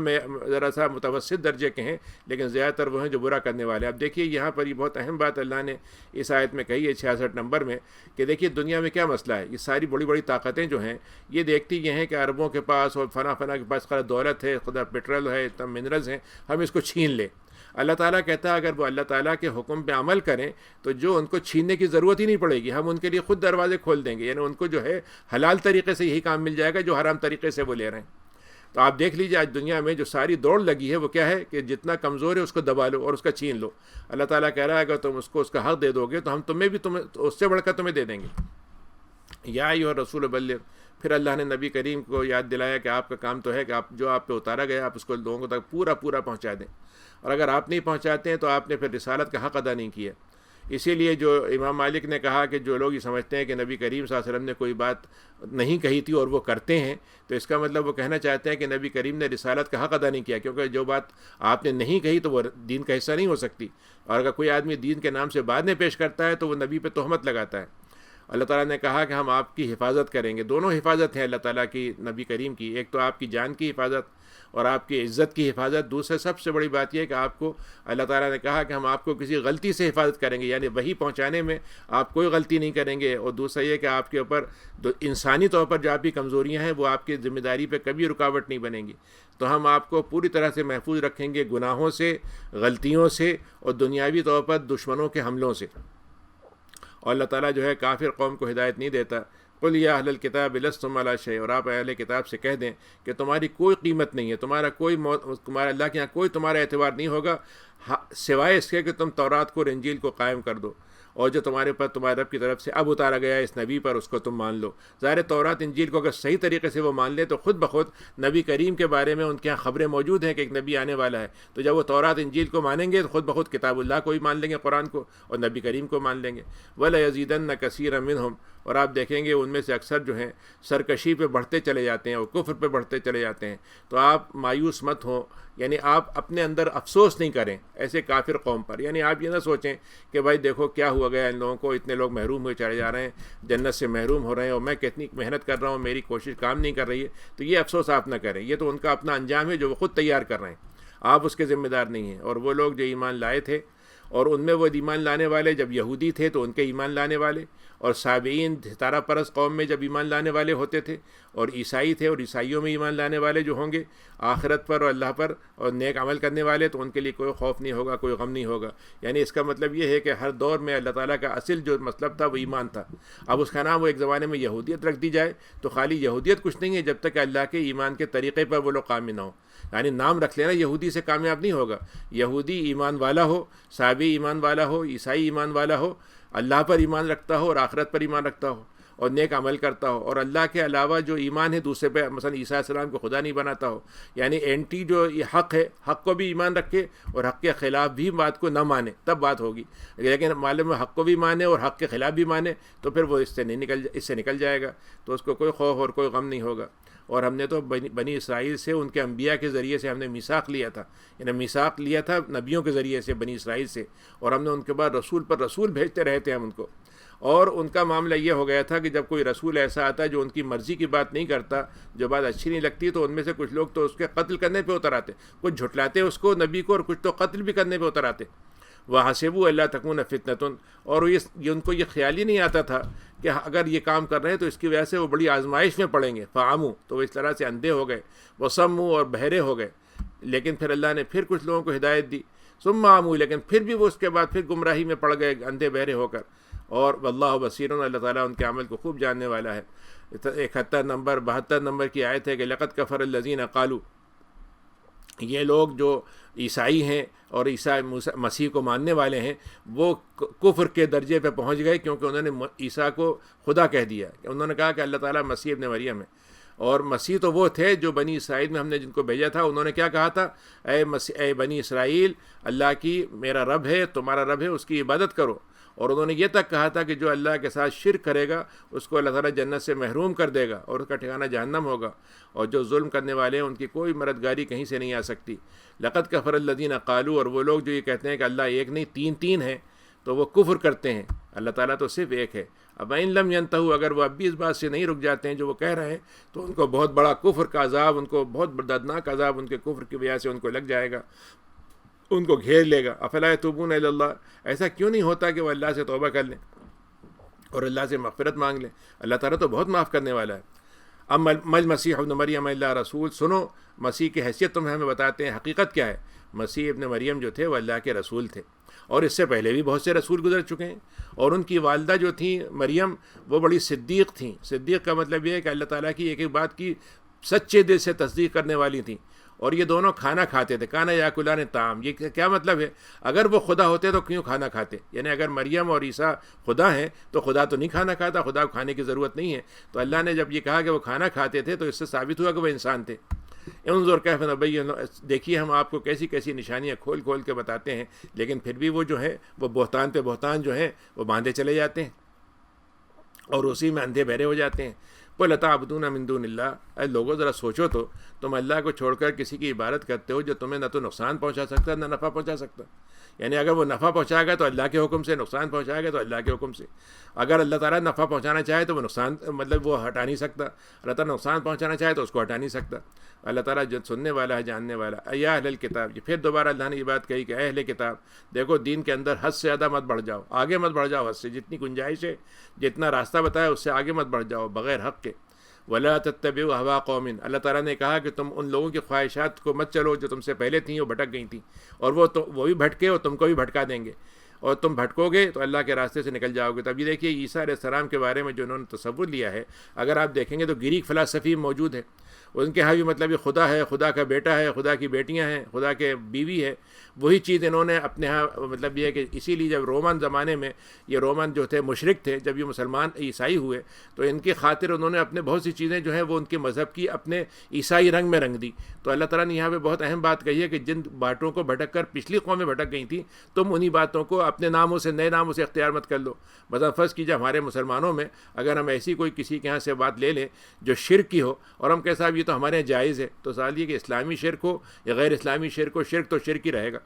ذرا سا متوسط درجے کے ہیں، لیکن زیادہ تر وہ ہیں جو برا کرنے والے ہیں۔ اب دیکھیے یہاں پر یہ بہت اہم بات اللہ نے اس آیت میں کہی ہے 66 نمبر میں، کہ دیکھیے دنیا میں کیا مسئلہ ہے، یہ ساری بڑی بڑی طاقتیں جو ہیں یہ دیکھتی یہ ہیں کہ عربوں کے پاس اور فلاں کے پاس خدا دولت ہے، خدا پیٹرول ہے، اتنا منرلز ہیں، ہم اس کو چھین لیں۔ اللہ تعالیٰ کہتا ہے اگر وہ اللہ تعالیٰ کے حکم پہ عمل کریں تو جو ان کو چھیننے کی ضرورت ہی نہیں پڑے گی، ہم ان کے لیے خود دروازے کھول دیں گے، یعنی ان کو جو ہے حلال طریقے سے یہی کام مل جائے گا جو حرام طریقے سے وہ لے رہے ہیں۔ تو آپ دیکھ لیجیے آج دنیا میں جو ساری دوڑ لگی ہے وہ کیا ہے کہ جتنا کمزور ہے اس کو دبا لو اور اس کا چھین لو۔ اللہ تعالیٰ کہہ رہا ہے اگر تم اس کو اس کا حق دے دو گے تو ہم تمہیں بھی اس سے بڑھ کر تمہیں دے دیں گے۔ یا ایھا الرسول بلغ، پھر اللہ نے نبی کریم کو یاد دلایا کہ آپ کا کام تو ہے کہ آپ جو آپ پہ اتارا گیا آپ اس کو لوگوں تک پورا پہنچا دیں، اور اگر آپ نہیں پہنچاتے ہیں تو آپ نے پھر رسالت کا حق ادا نہیں کیا۔ اسی لیے جو امام مالک نے کہا کہ جو لوگ یہ سمجھتے ہیں کہ نبی کریم صلی اللہ علیہ وسلم نے کوئی بات نہیں کہی تھی اور وہ کرتے ہیں، تو اس کا مطلب وہ کہنا چاہتے ہیں کہ نبی کریم نے رسالت کا حق ادا نہیں کیا، کیونکہ جو بات آپ نے نہیں کہی تو وہ دین کا حصہ نہیں ہو سکتی، اور اگر کوئی آدمی دین کے نام سے بعد میں پیش کرتا ہے تو وہ نبی پہ تہمت لگاتا ہے۔ اللہ تعالیٰ نے کہا کہ ہم آپ کی حفاظت کریں گے، دونوں حفاظت ہیں اللہ تعالیٰ کی نبی کریم کی، ایک تو آپ کی جان کی حفاظت اور آپ کی عزت کی حفاظت، دوسرے سب سے بڑی بات یہ ہے کہ آپ کو اللہ تعالیٰ نے کہا کہ ہم آپ کو کسی غلطی سے حفاظت کریں گے، یعنی وہی پہنچانے میں آپ کوئی غلطی نہیں کریں گے، اور دوسرا یہ کہ آپ کے اوپر انسانی طور پر جو آپ کی کمزوریاں ہیں وہ آپ کی ذمہ داری پہ کبھی رکاوٹ نہیں بنیں گی، تو ہم آپ کو پوری طرح سے محفوظ رکھیں گے گناہوں سے، غلطیوں سے، اور دنیاوی طور پر دشمنوں کے حملوں سے۔ اور اللہ تعالیٰ جو ہے کافر قوم کو ہدایت نہیں دیتا۔ قل یا اہل الکتاب لستم علی شیء، اور آپ اہل کتاب سے کہہ دیں کہ تمہاری کوئی قیمت نہیں ہے، تمہارا اللہ کے یہاں کوئی تمہارا اعتبار نہیں ہوگا سوائے اس کے کہ تم تورات کو اور انجیل کو قائم کر دو، اور جو تمہارے پر تمہارے رب کی طرف سے اب اتارا گیا ہے اس نبی پر اس کو تم مان لو۔ ظاہر تورات انجیل کو اگر صحیح طریقے سے وہ مان لیں تو خود بخود نبی کریم کے بارے میں ان کے یہاں خبریں موجود ہیں کہ ایک نبی آنے والا ہے، تو جب وہ تورات انجیل کو مانیں گے تو خود بخود کتاب اللہ کو ہی مان لیں گے، قرآن کو، اور نبی کریم کو مان لیں گے۔ وَلَيَزِيدَنَّ كَثِيرًا مِّنْهُمْ، اور آپ دیکھیں گے ان میں سے اکثر جو ہیں سرکشی پہ بڑھتے چلے جاتے ہیں اور کفر پہ بڑھتے چلے جاتے ہیں، تو آپ مایوس مت ہوں، یعنی آپ اپنے اندر افسوس نہیں کریں ایسے کافر قوم پر، یعنی آپ یہ نہ سوچیں کہ بھائی دیکھو کیا ہوا گیا ان لوگوں کو، اتنے لوگ محروم ہوئے چلے جا رہے ہیں، جنت سے محروم ہو رہے ہیں، اور میں کتنی محنت کر رہا ہوں میری کوشش کام نہیں کر رہی ہے، تو یہ افسوس آپ نہ کریں، یہ تو ان کا اپنا انجام ہے جو وہ خود تیار کر رہے ہیں، آپ اس کے ذمہ دار نہیں ہیں۔ اور وہ لوگ جو ایمان لائے تھے، اور ان میں وہ ایمان لانے والے جب یہودی تھے تو ان کے ایمان لانے والے، اور سابعین ستارہ پرست قوم میں جب ایمان لانے والے ہوتے تھے، اور عیسائی تھے اور عیسائیوں میں ایمان لانے والے جو ہوں گے آخرت پر اور اللہ پر اور نیک عمل کرنے والے، تو ان کے لیے کوئی خوف نہیں ہوگا، کوئی غم نہیں ہوگا۔ یعنی اس کا مطلب یہ ہے کہ ہر دور میں اللہ تعالیٰ کا اصل جو مطلب تھا وہ ایمان تھا، اب اس کا نام وہ ایک زمانے میں یہودیت رکھ دی جائے تو خالی یہودیت کچھ نہیں ہے جب تک کہ اللہ کے ایمان کے طریقے پر وہ لوگ قائم نہ ہوں، یعنی نام رکھ لینا یہودی سے کامیاب نہیں ہوگا، یہودی ایمان والا ہو، صابئی ایمان والا ہو، عیسائی ایمان والا ہو، اللہ پر ایمان رکھتا ہو اور آخرت پر ایمان رکھتا ہو اور نیک عمل کرتا ہو، اور اللہ کے علاوہ جو ایمان ہے دوسرے پہ، مثلا عیسیٰ علیہ السلام کو خدا نہیں بناتا ہو، یعنی اینٹی جو یہ حق ہے، حق کو بھی ایمان رکھے اور حق کے خلاف بھی بات کو نہ مانے، تب بات ہوگی، لیکن معلوم ہے حق کو بھی مانے اور حق کے خلاف بھی مانے تو پھر وہ اس سے نکل جائے گا، تو اس کو کوئی خوف اور کوئی غم نہیں ہوگا۔ اور ہم نے تو بنی اسرائیل سے ان کے انبیاء کے ذریعے سے ہم نے میثاق لیا تھا، یعنی میثاق لیا تھا نبیوں کے ذریعے سے بنی اسرائیل سے، اور ہم نے ان کے بعد رسول پر رسول بھیجتے رہے تھے ہم ان کو، اور ان کا معاملہ یہ ہو گیا تھا کہ جب کوئی رسول ایسا آتا جو ان کی مرضی کی بات نہیں کرتا، جو بات اچھی نہیں لگتی، تو ان میں سے کچھ لوگ تو اس کے قتل کرنے پہ اتر آتے، کچھ جھٹلاتے اس کو نبی کو، اور کچھ تو قتل بھی کرنے پہ اتر آتے۔ وَحَسِبُوا أَلَّا تَكُونَ فِتْنَةٌ، اور یہ ان کو یہ خیال ہی نہیں آتا تھا کہ اگر یہ کام کر رہے ہیں تو اس کی وجہ سے وہ بڑی آزمائش میں پڑیں گے، فَعَمُوا، تو وہ اس طرح سے اندھے ہو گئے، وَصَمُّوا، اور بہرے ہو گئے، لیکن پھر اللہ نے پھر کچھ لوگوں کو ہدایت دی، ثُمَّ عَمُوا، لیکن پھر بھی وہ اس کے بعد پھر گمراہی میں پڑ گئے اندھے بہرے ہو کر، اور واللہ بصیر، اللہ تعالیٰ ان کے عمل کو خوب جاننے والا ہے۔ 72 نمبر کی آیت ہے کہ لقد کفر الذین قالوا، یہ لوگ جو عیسائی ہیں اور عیسیٰ مسیح کو ماننے والے ہیں وہ کفر کے درجے پہ پہنچ گئے، کیونکہ انہوں نے عیسیٰ کو خدا کہہ دیا، انہوں نے کہا کہ اللہ تعالیٰ مسیح ابن مریم ہے، اور مسیح تو وہ تھے جو بنی اسرائیل میں ہم نے جن کو بھیجا تھا، انہوں نے کیا کہا تھا، اے بنی اسرائیل، اللہ کی میرا رب ہے، تمہارا رب ہے، اس کی عبادت کرو، اور انہوں نے یہ تک کہا تھا کہ جو اللہ کے ساتھ شرک کرے گا اس کو اللہ تعالیٰ جنت سے محروم کر دے گا اور اس کا ٹھکانہ جہنم ہوگا، اور جو ظلم کرنے والے ہیں ان کی کوئی مددگاری کہیں سے نہیں آ سکتی۔ لقد کفر الذین قالوا، اور وہ لوگ جو یہ کہتے ہیں کہ اللہ ایک نہیں تین ہیں، تو وہ کفر کرتے ہیں، اللہ تعالیٰ تو صرف ایک ہے۔ اب ان لم ینتہوا، اگر وہ اب بھی اس بات سے نہیں رک جاتے ہیں جو وہ کہہ رہے ہیں، تو ان کو بہت بڑا کفر کا عذاب، ان کو بہت دردناک عذاب ان کے کفر کی وجہ سے ان کو لگ جائے گا، ان کو گھیر لے گا۔ افلا یتوبون الی اللہ، ایسا کیوں نہیں ہوتا کہ وہ اللہ سے توبہ کر لیں اور اللہ سے مغفرت مانگ لیں، اللہ تعالیٰ تو بہت معاف کرنے والا ہے۔ اب مل مسیح ابن مریم اللہ رسول، سنو مسیح کی حیثیت تمہیں ہمیں بتاتے ہیں، حقیقت کیا ہے۔ مسیح ابن مریم جو تھے وہ اللہ کے رسول تھے، اور اس سے پہلے بھی بہت سے رسول گزر چکے ہیں، اور ان کی والدہ جو تھیں مریم وہ بڑی صدیق تھیں۔ صدیق کا مطلب یہ ہے کہ اللہ تعالیٰ کی ایک ایک بات کی سچے دل سے تصدیق کرنے والی تھیں، اور یہ دونوں کھانا کھاتے تھے. کانا یاکلان طعام، یہ کیا مطلب ہے؟ اگر وہ خدا ہوتے تو کیوں کھانا کھاتے؟ یعنی اگر مریم اور عیسیٰ خدا ہیں تو خدا تو نہیں کھانا کھاتا، خدا کو کھانے کی ضرورت نہیں ہے. تو اللہ نے جب یہ کہا کہ وہ کھانا کھاتے تھے تو اس سے ثابت ہوا کہ وہ انسان تھے. انظر کیف نبین، دیکھیے ہم آپ کو کیسی کیسی نشانیاں کھول کھول کے بتاتے ہیں، لیکن پھر بھی وہ جو ہے وہ بہتان پہ بہتان جو ہیں وہ باندھے چلے جاتے ہیں اور اسی میں اندھے بہرے ہو جاتے ہیں. قل اتعبدون من دون اللہ، اے لوگوں ذرا سوچو تو، تم اللہ کو چھوڑ کر کسی کی عبادت کرتے ہو جو تمہیں نہ تو نقصان پہنچا سکتا نہ نفع پہنچا سکتا. یعنی اگر وہ نفع پہنچائے گا تو اللہ کے حکم سے، نقصان پہنچائے گا تو اللہ کے حکم سے. اگر اللہ تعالیٰ نفع پہنچانا چاہے تو وہ نقصان مطلب وہ ہٹا نہیں سکتا، اللہ تعالیٰ نقصان پہنچانا چاہے تو اس کو ہٹا نہیں سکتا. اللہ تعالیٰ جو سننے والا ہے، جاننے والا. یا اہل الکتاب، یہ پھر دوبارہ اللہ نے یہ بات کہی کہ اے اہل کتاب، دیکھو دین کے اندر حد سے زیادہ مت بڑھ جاؤ، آگے مت بڑھ جاؤ حد سے، جتنی گنجائش ہے، جتنا راستہ بتایا اس سے آگے مت بڑھ جاؤ بغیر حق کے. ولا تتبعوا هوا قوم، اللہ تعالیٰ نے کہا کہ تم ان لوگوں کی خواہشات کو مت چلو جو تم سے پہلے تھیں، وہ بھٹک گئی تھیں، اور وہ بھی بھٹکے اور تم کو بھی بھٹکا دیں گے، اور تم بھٹکو گے تو اللہ کے راستے سے نکل جاؤ گے. تب یہ دیکھیے عیسیٰ علیہ السلام کے بارے میں جو انہوں نے تصور لیا ہے، اگر آپ دیکھیں گے تو گریک فلسفی موجود ہے، ان کے ہاں بھی مطلب یہ خدا ہے، خدا کا بیٹا ہے، خدا کی بیٹیاں ہیں، خدا کے بیوی ہے. وہی چیز انہوں نے اپنے ہاں مطلب یہ ہے کہ اسی لیے جب رومن زمانے میں یہ رومن جو تھے مشرک تھے، جب یہ مسلمان عیسائی ہوئے تو ان کی خاطر انہوں نے اپنے بہت سی چیزیں جو ہیں وہ ان کے مذہب کی اپنے عیسائی رنگ میں رنگ دی. تو اللہ تعالیٰ نے یہاں پہ بہت اہم بات کہی ہے کہ جن باتوں کو بھٹک کر پچھلی قومیں بھٹک گئی تھیں، تم انہی باتوں کو اپنے ناموں سے، نئے ناموں سے اختیار مت کر لو. مثلا فرض کیجیے ہمارے مسلمانوں میں اگر ہم ایسی کوئی کسی کے ہاں سے بات لے لیں جو شرک کی ہو اور ہم کہے صاحب یہ تو ہمارے یہاں جائز ہے، تو سوال یہ کہ اسلامی شرک ہو یا غیر اسلامی شرک ہو، شرک تو شرک ہی رہے گا.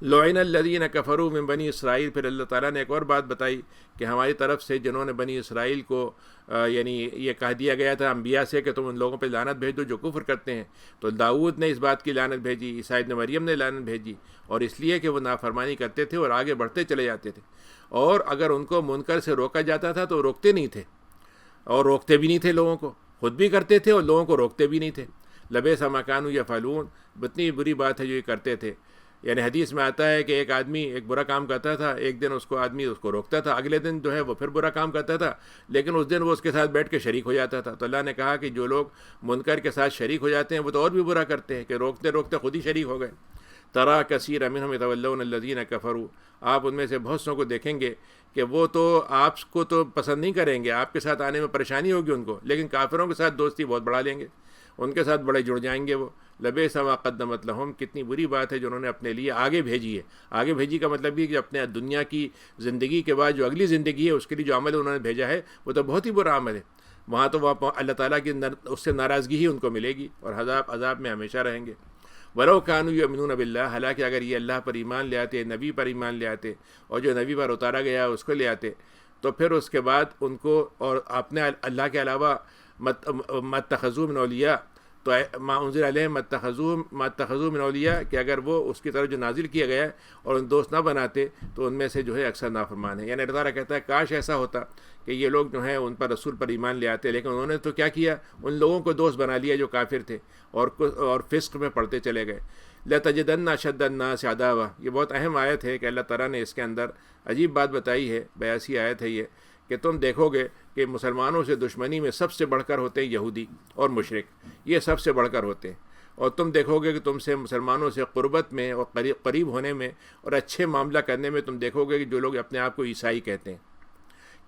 لعن الذین کفروا من بنی اسرائیل، پھر اللہ تعالیٰ نے ایک اور بات بتائی کہ ہماری طرف سے جنہوں نے بنی اسرائیل کو یعنی یہ کہہ دیا گیا تھا انبیاء سے کہ تم ان لوگوں پہ لعنت بھیج دو جو کفر کرتے ہیں. تو داؤد نے اس بات کی لعنت بھیجی، عیسیٰ ابن مریم نے لعنت بھیجی، اور اس لیے کہ وہ نافرمانی کرتے تھے اور آگے بڑھتے چلے جاتے تھے. اور اگر ان کو منکر سے روکا جاتا تھا تو روکتے نہیں تھے، اور روکتے بھی نہیں تھے لوگوں کو، خود بھی کرتے تھے اور لوگوں کو روکتے بھی نہیں تھے. لبئس ما کانوا یفعلون، اتنی بری بات ہے جو یہ کرتے تھے. یعنی حدیث میں آتا ہے کہ ایک آدمی ایک برا کام کرتا تھا، ایک دن آدمی اس کو روکتا تھا، اگلے دن جو ہے وہ پھر برا کام کرتا تھا، لیکن اس دن وہ اس کے ساتھ بیٹھ کے شریک ہو جاتا تھا. تو اللہ نے کہا کہ جو لوگ منکر کے ساتھ شریک ہو جاتے ہیں وہ تو اور بھی برا کرتے ہیں کہ روکتے روکتے خود ہی شریک ہو گئے. ترا کثیر منہم یتولون الذین کفروا، آپ ان میں سے بہت سو کو دیکھیں گے کہ وہ تو آپ کو تو پسند نہیں کریں گے، آپ کے ساتھ آنے میں پریشانی ہوگی ان کو، لیکن کافروں کے ساتھ دوستی بہت بڑھا لیں گے، ان کے ساتھ بڑے جڑ جائیں گے وہ. لبئس ما قدمت لہم، کتنی بری بات ہے جو انہوں نے اپنے لیے آگے بھیجی ہے. آگے بھیجی کا مطلب یہ کہ اپنے دنیا کی زندگی کے بعد جو اگلی زندگی ہے اس کے لیے جو عمل انہوں نے بھیجا ہے وہ تو بہت ہی برا عمل ہے. وہاں تو وہ اللہ تعالیٰ کی اس سے ناراضگی ہی ان کو ملے گی اور عذاب میں ہمیشہ رہیں گے. ولو کانوا یؤمنون باللہ، حالانکہ اگر یہ اللہ پر ایمان لے آتے، نبی پر ایمان لے آتے، اور جو نبی پر اتارا گیا اس کو لے آتے، تو پھر اس کے بعد ان کو اور اپنے اللہ کے علاوہ متخذوا من اولیاء، تو ما انزل علیہم متخذوا من اولیاء، کہ اگر وہ اس کی طرف جو نازل کیا گیا ہے اور ان دوست نہ بناتے تو ان میں سے جو ہے اکثر نافرمان ہیں. یعنی اللہ تعالیٰ کہتا ہے کاش ایسا ہوتا کہ یہ لوگ جو ہیں ان پر رسول پر ایمان لے آتے، لیکن انہوں نے تو کیا کیا، ان لوگوں کو دوست بنا لیا جو کافر تھے اور فسق میں پڑھتے چلے گئے. لَتَجِدَنَّ أَشَدَّ النَّاسِ عَدَاوَةً، یہ بہت اہم آیت ہے کہ اللہ تعالیٰ نے اس کے اندر عجیب بات بتائی ہے، 82 آیت ہے یہ، کہ تم دیکھو گے کہ مسلمانوں سے دشمنی میں سب سے بڑھ کر ہوتے ہیں یہودی اور مشرک، یہ سب سے بڑھ کر ہوتے ہیں. اور تم دیکھو گے کہ تم سے مسلمانوں سے قربت میں اور قریب ہونے میں اور اچھے معاملہ کرنے میں تم دیکھو گے کہ جو لوگ اپنے آپ کو عیسائی کہتے ہیں.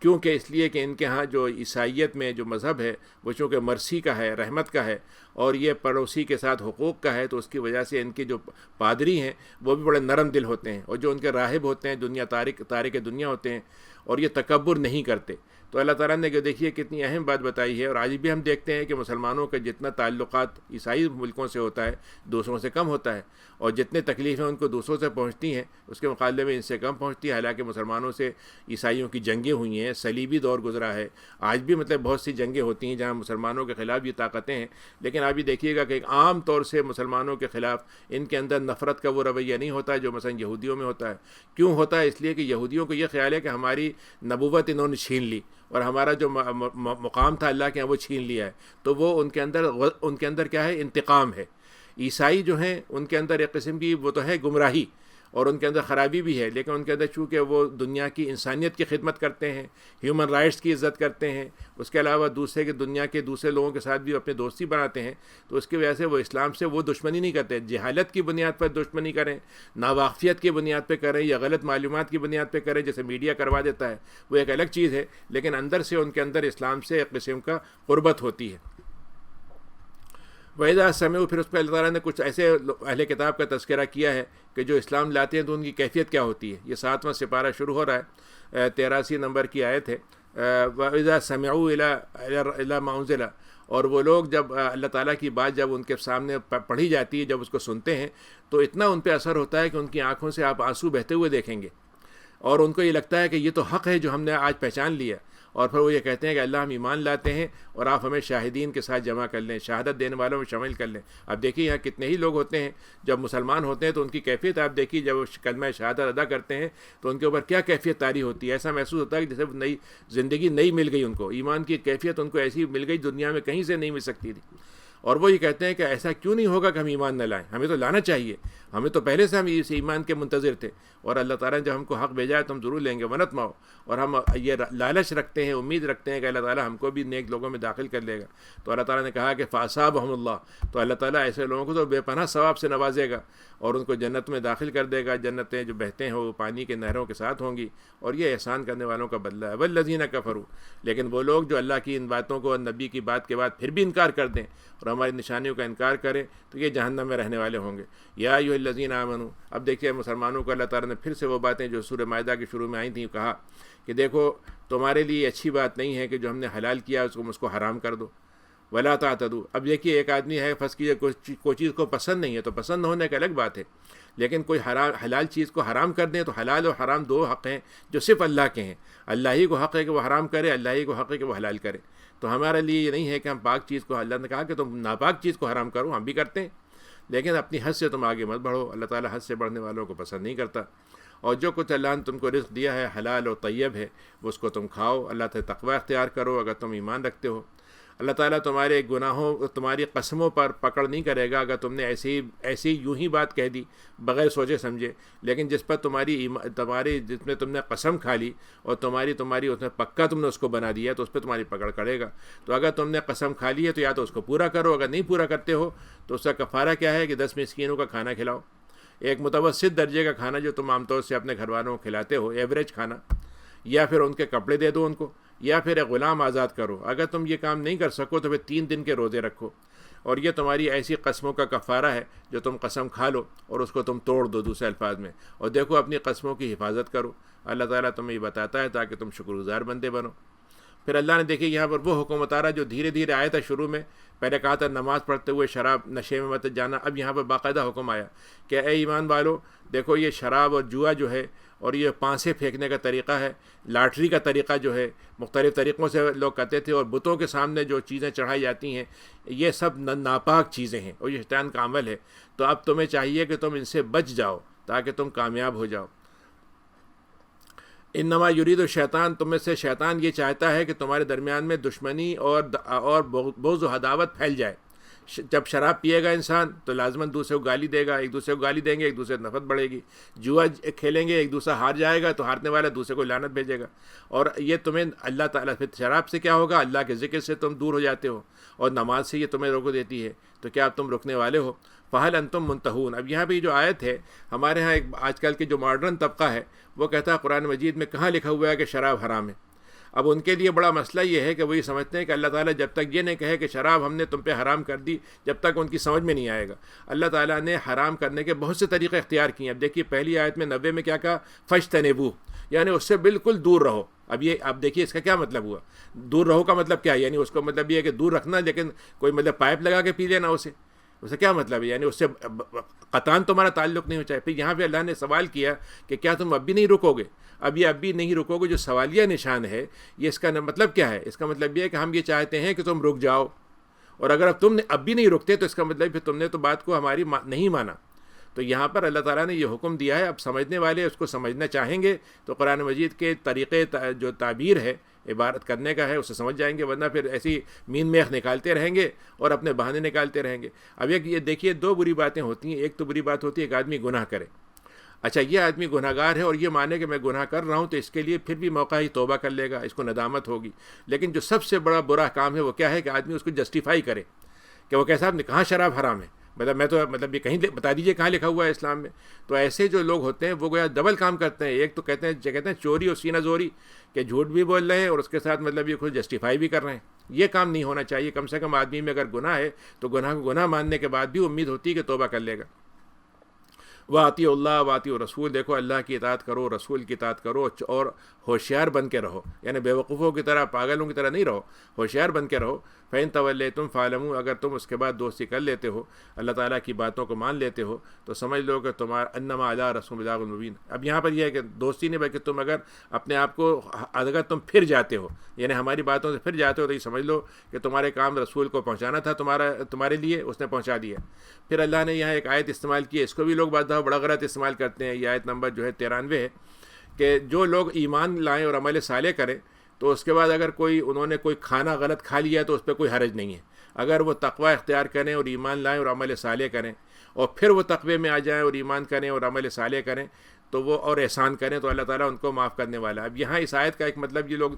کیونکہ اس لیے کہ ان کے ہاں جو عیسائیت میں جو مذہب ہے وہ چونکہ مرسی کا ہے، رحمت کا ہے، اور یہ پڑوسی کے ساتھ حقوق کا ہے، تو اس کی وجہ سے ان کے جو پادری ہیں وہ بھی بڑے نرم دل ہوتے ہیں، اور جو ان کے راہب ہوتے ہیں دنیا تارک دنیا ہوتے ہیں، اور یہ تکبر نہیں کرتے. تو اللہ تعالیٰ نے کہ دیکھیے کتنی اہم بات بتائی ہے. اور آج بھی ہم دیکھتے ہیں کہ مسلمانوں کا جتنا تعلقات عیسائی ملکوں سے ہوتا ہے دوسروں سے کم ہوتا ہے، اور جتنے تکلیفیں ان کو دوسروں سے پہنچتی ہیں اس کے مقابلے میں ان سے کم پہنچتی ہے. حالانکہ مسلمانوں سے عیسائیوں کی جنگیں ہوئی ہیں، صلیبی دور گزرا ہے، آج بھی مطلب بہت سی جنگیں ہوتی ہیں جہاں مسلمانوں کے خلاف یہ طاقتیں ہیں. لیکن آپ بھی دیکھیے گا کہ ایک عام طور سے مسلمانوں کے خلاف ان کے اندر نفرت کا وہ رویہ نہیں ہوتا ہے جو مثلا یہودیوں میں ہوتا ہے. کیوں ہوتا ہے؟ اس لیے کہ یہودیوں کو یہ خیال ہے کہ ہماری نبوت انہوں نے چھین لی اور ہمارا جو مقام تھا اللہ کے یہاں وہ چھین لیا ہے، تو وہ ان کے اندر کیا ہے، انتقام ہے. عیسائی جو ہیں ان کے اندر ایک قسم کی وہ تو ہے گمراہی، اور ان کے اندر خرابی بھی ہے، لیکن ان کے اندر چونکہ وہ دنیا کی انسانیت کی خدمت کرتے ہیں، ہیومن رائٹس کی عزت کرتے ہیں، اس کے علاوہ دوسرے کے دنیا کے دوسرے لوگوں کے ساتھ بھی اپنے دوستی بناتے ہیں، تو اس کی وجہ سے وہ اسلام سے وہ دشمنی نہیں کرتے۔ جہالت کی بنیاد پر دشمنی کریں، ناواقفیت کی بنیاد پہ کریں، یا غلط معلومات کی بنیاد پہ کریں جیسے میڈیا کروا دیتا ہے، وہ ایک الگ چیز ہے، لیکن اندر سے ان کے اندر اسلام سے ایک قسم کا قربت ہوتی ہے۔ وَإِذَا سَمِعُوا، پھر اس پہ اللہ تعالیٰ نے کچھ ایسے اہل کتاب کا تذکرہ کیا ہے کہ جو اسلام لاتے ہیں تو ان کی کیفیت کیا ہوتی ہے۔ یہ 7واں سپارہ شروع ہو رہا ہے، 83 نمبر کی آیت ہے۔ وَإِذَا سَمِعُوا إِلَىٰ مَا أُنزِلَ، اور وہ لوگ جب اللہ تعالیٰ کی بات جب ان کے سامنے پڑھی جاتی ہے، جب اس کو سنتے ہیں تو اتنا ان پہ اثر ہوتا ہے کہ ان کی آنکھوں سے آپ آنسو بہتے ہوئے دیکھیں گے، اور ان کو یہ لگتا ہے کہ یہ تو حق ہے جو ہم نے آج پہچان لیا، اور پھر وہ یہ کہتے ہیں کہ اللہ ہم ایمان لاتے ہیں اور آپ ہمیں شاہدین کے ساتھ جمع کر لیں، شہادت دینے والوں میں شامل کر لیں۔ اب دیکھیے یہاں کتنے ہی لوگ ہوتے ہیں جب مسلمان ہوتے ہیں تو ان کی کیفیت آپ دیکھیے، جب وہ کلمہ شہادت ادا کرتے ہیں تو ان کے اوپر کیا کیفیت طاری ہوتی ہے۔ ایسا محسوس ہوتا ہے کہ جیسے نئی زندگی نئی مل گئی، ان کو ایمان کی کیفیت ان کو ایسی مل گئی دنیا میں کہیں سے نہیں مل سکتی تھی۔ اور وہ یہ کہتے ہیں کہ ایسا کیوں نہیں ہوگا کہ ہم ایمان نہ لائیں، ہمیں تو لانا چاہیے، ہمیں تو پہلے سے ہم اس ایمان کے منتظر تھے، اور اللہ تعالیٰ نے جب ہم کو حق بھیجا ہے تو ہم ضرور لیں گے، ونت ماؤ۔ اور ہم یہ لالچ رکھتے ہیں، امید رکھتے ہیں کہ اللہ تعالیٰ ہم کو بھی نیک لوگوں میں داخل کر لے گا۔ تو اللہ تعالیٰ نے کہا کہ فَأَصَابَهُمُ اللَّهُ، تو اللہ تعالیٰ ایسے لوگوں کو تو بے پناہ ثواب سے نوازے گا اور ان کو جنت میں داخل کر دے گا۔ جنتیں جو بہتے ہیں وہ پانی کے نہروں کے ساتھ ہوں گی، اور یہ احسان کرنے والوں کا بدلہ ہے۔ وَالَّذِينَ كَفَرُوا، لیکن وہ لوگ جو اللہ کی ان باتوں کو، نبی کی بات کے بعد پھر بھی انکار کر دیں اور ہماری نشانیوں کا انکار کریں، تو یہ جہنم میں رہنے والے ہوں گے۔ یا ایھا الذین آمنوا، اب دیکھیے مسلمانوں کو اللہ تعالیٰ نے پھر سے وہ باتیں جو سورہ مائدہ کے شروع میں آئی تھیں کہا کہ دیکھو تمہارے لیے اچھی بات نہیں ہے کہ جو ہم نے حلال کیا اس کو حرام کر دو، ولا تعتدوا۔ اب دیکھیے ایک آدمی ہے پھنس کیجیے، کوئی چیز کو پسند نہیں ہے تو پسند نہ ہونے کا الگ بات ہے، لیکن کوئی حلال چیز کو حرام کر دیں تو حلال اور حرام دو حق ہیں جو صرف اللہ کے ہیں۔ اللہ ہی کو حق ہے کہ وہ حرام کرے، اللہ ہی کو حق ہے کہ وہ حلال کرے۔ تو ہمارے لیے یہ نہیں ہے کہ ہم پاک چیز کو، اللہ نے کہا کہ تم ناپاک چیز کو حرام کرو، ہم بھی کرتے ہیں، لیکن اپنی حد سے تم آگے مت بڑھو۔ اللہ تعالیٰ حد سے بڑھنے والوں کو پسند نہیں کرتا۔ اور جو کچھ اللہ نے تم کو رزق دیا ہے حلال اور طیب ہے، اس کو تم کھاؤ، اللہ سے تقوی اختیار کرو اگر تم ایمان رکھتے ہو۔ اللہ تعالیٰ تمہارے گناہوں، تمہاری قسموں پر پکڑ نہیں کرے گا اگر تم نے ایسی یوں ہی بات کہہ دی بغیر سوچے سمجھے، لیکن جس پر جس میں تم نے قسم کھا لی اور تمہاری اس میں پکا تم نے اس کو بنا دیا تو اس پہ تمہاری پکڑ کرے گا۔ تو اگر تم نے قسم کھا لی ہے تو یا تو اس کو پورا کرو، اگر نہیں پورا کرتے ہو تو اس کا کفارہ کیا ہے کہ 10 مسکینوں کا کھانا کھلاؤ، ایک متوسط درجے کا کھانا جو تم عام طور سے اپنے گھر والوں کو کھلاتے ہو، ایوریج کھانا، یا پھر ان کے کپڑے دے دو ان کو، یا پھر ایک غلام آزاد کرو۔ اگر تم یہ کام نہیں کر سکو تو پھر 3 دن کے روزے رکھو، اور یہ تمہاری ایسی قسموں کا کفارہ ہے جو تم قسم کھا لو اور اس کو تم توڑ دو دوسرے الفاظ میں، اور دیکھو اپنی قسموں کی حفاظت کرو۔ اللہ تعالیٰ تمہیں یہ بتاتا ہے تاکہ تم شکر گزار بندے بنو۔ پھر اللہ نے دیکھیے یہاں پر وہ حکم اتارا جو دھیرے دھیرے آیا تھا شروع میں، پہلے کہا تھا نماز پڑھتے ہوئے شراب نشے میں مت جانا، اب یہاں پر باقاعدہ حکم آیا کہ اے ایمان والو دیکھو یہ شراب اور جوا جو ہے، اور یہ پانسے پھینکنے کا طریقہ ہے، لاٹری کا طریقہ جو ہے، مختلف طریقوں سے لوگ کرتے تھے، اور بتوں کے سامنے جو چیزیں چڑھائی جاتی ہیں یہ سب ناپاک چیزیں ہیں اور یہ شیطان کا عمل ہے۔ تو اب تمہیں چاہیے کہ تم ان سے بچ جاؤ تاکہ تم کامیاب ہو جاؤ۔ انما یرید الشیطان، تم میں سے شیطان یہ چاہتا ہے کہ تمہارے درمیان میں دشمنی اور بغض و عداوت پھیل جائے۔ جب شراب پیے گا انسان تو لازماً دوسرے کو گالی دے گا، ایک دوسرے کو گالی دیں گے، ایک دوسرے سے نفرت بڑھے گی۔ جوا کھیلیں گے، ایک دوسرا ہار جائے گا تو ہارنے والا دوسرے کو لعنت بھیجے گا، اور یہ تمہیں اللہ تعالیٰ، پھر شراب سے کیا ہوگا، اللہ کے ذکر سے تم دور ہو جاتے ہو، اور نماز سے یہ تمہیں روک دیتی ہے، تو کیا اب تم رکنے والے ہو؟ فَهَلْ أَنْتُمْ مُنْتَهُونَ۔ اب یہاں پہ جو آیت ہے، ہمارے ہاں ایک آج کل کے جو ماڈرن طبقہ ہے وہ کہتا ہے قرآن مجید میں کہاں لکھا ہوا ہے کہ شراب حرام ہے۔ اب ان کے لیے بڑا مسئلہ یہ ہے کہ وہ یہ سمجھتے ہیں کہ اللہ تعالیٰ جب تک یہ نہیں کہے کہ شراب ہم نے تم پہ حرام کر دی، جب تک ان کی سمجھ میں نہیں آئے گا۔ اللہ تعالیٰ نے حرام کرنے کے بہت سے طریقے اختیار کیے ہیں۔ اب دیکھیے پہلی آیت میں 90 میں کیا کہا، فَاجْتَنِبُوهُ، یعنی اس سے بالکل دور رہو۔ اب دیکھیے اس کا کیا مطلب ہوا، دور رہو کا مطلب کیا ہے، یعنی اس کو مطلب یہ ہے کہ دور رکھنا، لیکن کوئی مطلب پائپ لگا کے پی لینا اسے کیا مطلب ہے، یعنی اس سے قطعاً تمہارا تعلق نہیں ہو چاہے۔ پھر یہاں پہ اللہ نے سوال کیا کہ کیا تم اب بھی نہیں رکو گے؟ اب بھی نہیں رکو گے جو سوالیہ نشان ہے، یہ اس کا مطلب کیا ہے؟ اس کا مطلب یہ ہے کہ ہم یہ چاہتے ہیں کہ تم رک جاؤ، اور اگر اب بھی نہیں رکتے تو اس کا مطلب پھر تم نے تو بات کو ہماری نہیں مانا۔ تو یہاں پر اللہ تعالیٰ نے یہ حکم دیا ہے، اب سمجھنے والے اس کو سمجھنا چاہیں گے تو قرآن مجید کے طریقے جو تعبیر ہے عبارت کرنے کا ہے اسے سمجھ جائیں گے، ورنہ پھر ایسی مین میخ نکالتے رہیں گے اور اپنے بہانے نکالتے رہیں گے۔ اب یہ دیکھیے 2 بری باتیں ہوتی ہیں، ایک تو بری بات ہوتی ہے ایک آدمی گناہ کرے۔ اچھا یہ آدمی گناہ گار ہے اور یہ مانے کہ میں گناہ کر رہا ہوں، تو اس کے لیے پھر بھی موقع ہی توبہ کر لے گا، اس کو ندامت ہوگی۔ لیکن جو سب سے بڑا برا کام ہے وہ کیا ہے کہ آدمی اس کو جسٹیفائی کرے کہ وہ کیسا آپ نے کہاں شراب حرام ہے، میں تو یہ کہیں بتا دیجئے کہاں لکھا ہوا ہے اسلام میں۔ تو ایسے جو لوگ ہوتے ہیں وہ گویا ڈبل کام کرتے ہیں، ایک تو کہتے ہیں چوری اور سینہ زوری، کہ جھوٹ بھی بول رہے ہیں اور اس کے ساتھ یہ خود جسٹیفائی بھی کر رہے ہیں۔ یہ کام نہیں ہونا چاہیے۔ کم سے کم آدمی میں اگر گناہ ہے تو گناہ کو گناہ ماننے کے بعد بھی امید ہوتی ہے کہ توبہ کر لے گا۔ واطیع اللہ واطیع رسول، دیکھو اللہ کی اطاعت کرو، رسول کی اطاعت کرو، اور ہوشیار بن کے رہو، یعنی بے وقوفوں کی طرح پاگلوں کی طرح نہیں رہو، ہوشیار بن کے رہو۔ فَإِن تَوَلَّيْتُمْ فَاعْلَمُوا، اگر تم اس کے بعد دوستی کر لیتے ہو، اللہ تعالیٰ کی باتوں کو مان لیتے ہو، تو سمجھ لو کہ تمہارا انما علی رسول بلاغ المبین۔ اب یہاں پر یہ ہے کہ دوستی نہیں، بلکہ تم اگر اپنے آپ کو اگر تم پھر جاتے ہو، یعنی ہماری باتوں سے پھر جاتے ہو، تو یہ سمجھ لو کہ تمہارے کام رسول کو پہنچانا تھا، تمہارے لیے اس نے پہنچا دیا۔ پھر اللہ نے یہاں ایک آیت استعمال کی ہے، اس کو بھی لوگ بعض دفعہ بڑا غلط استعمال کرتے ہیں۔ یہ آیت نمبر 93 ہے کہ جو لوگ ایمان لائیں اور عمل صالح کریں، تو اس کے بعد اگر انہوں نے کوئی کھانا غلط کھا لیا تو اس پہ کوئی حرج نہیں ہے، اگر وہ تقوی اختیار کریں اور ایمان لائیں اور عمل صالح کریں، اور پھر وہ تقوی میں آ جائیں اور ایمان کریں اور عمل صالح کریں، تو وہ اور احسان کریں تو اللہ تعالیٰ ان کو معاف کرنے والا ہے۔ اب یہاں اس آیت کا ایک مطلب یہ لوگ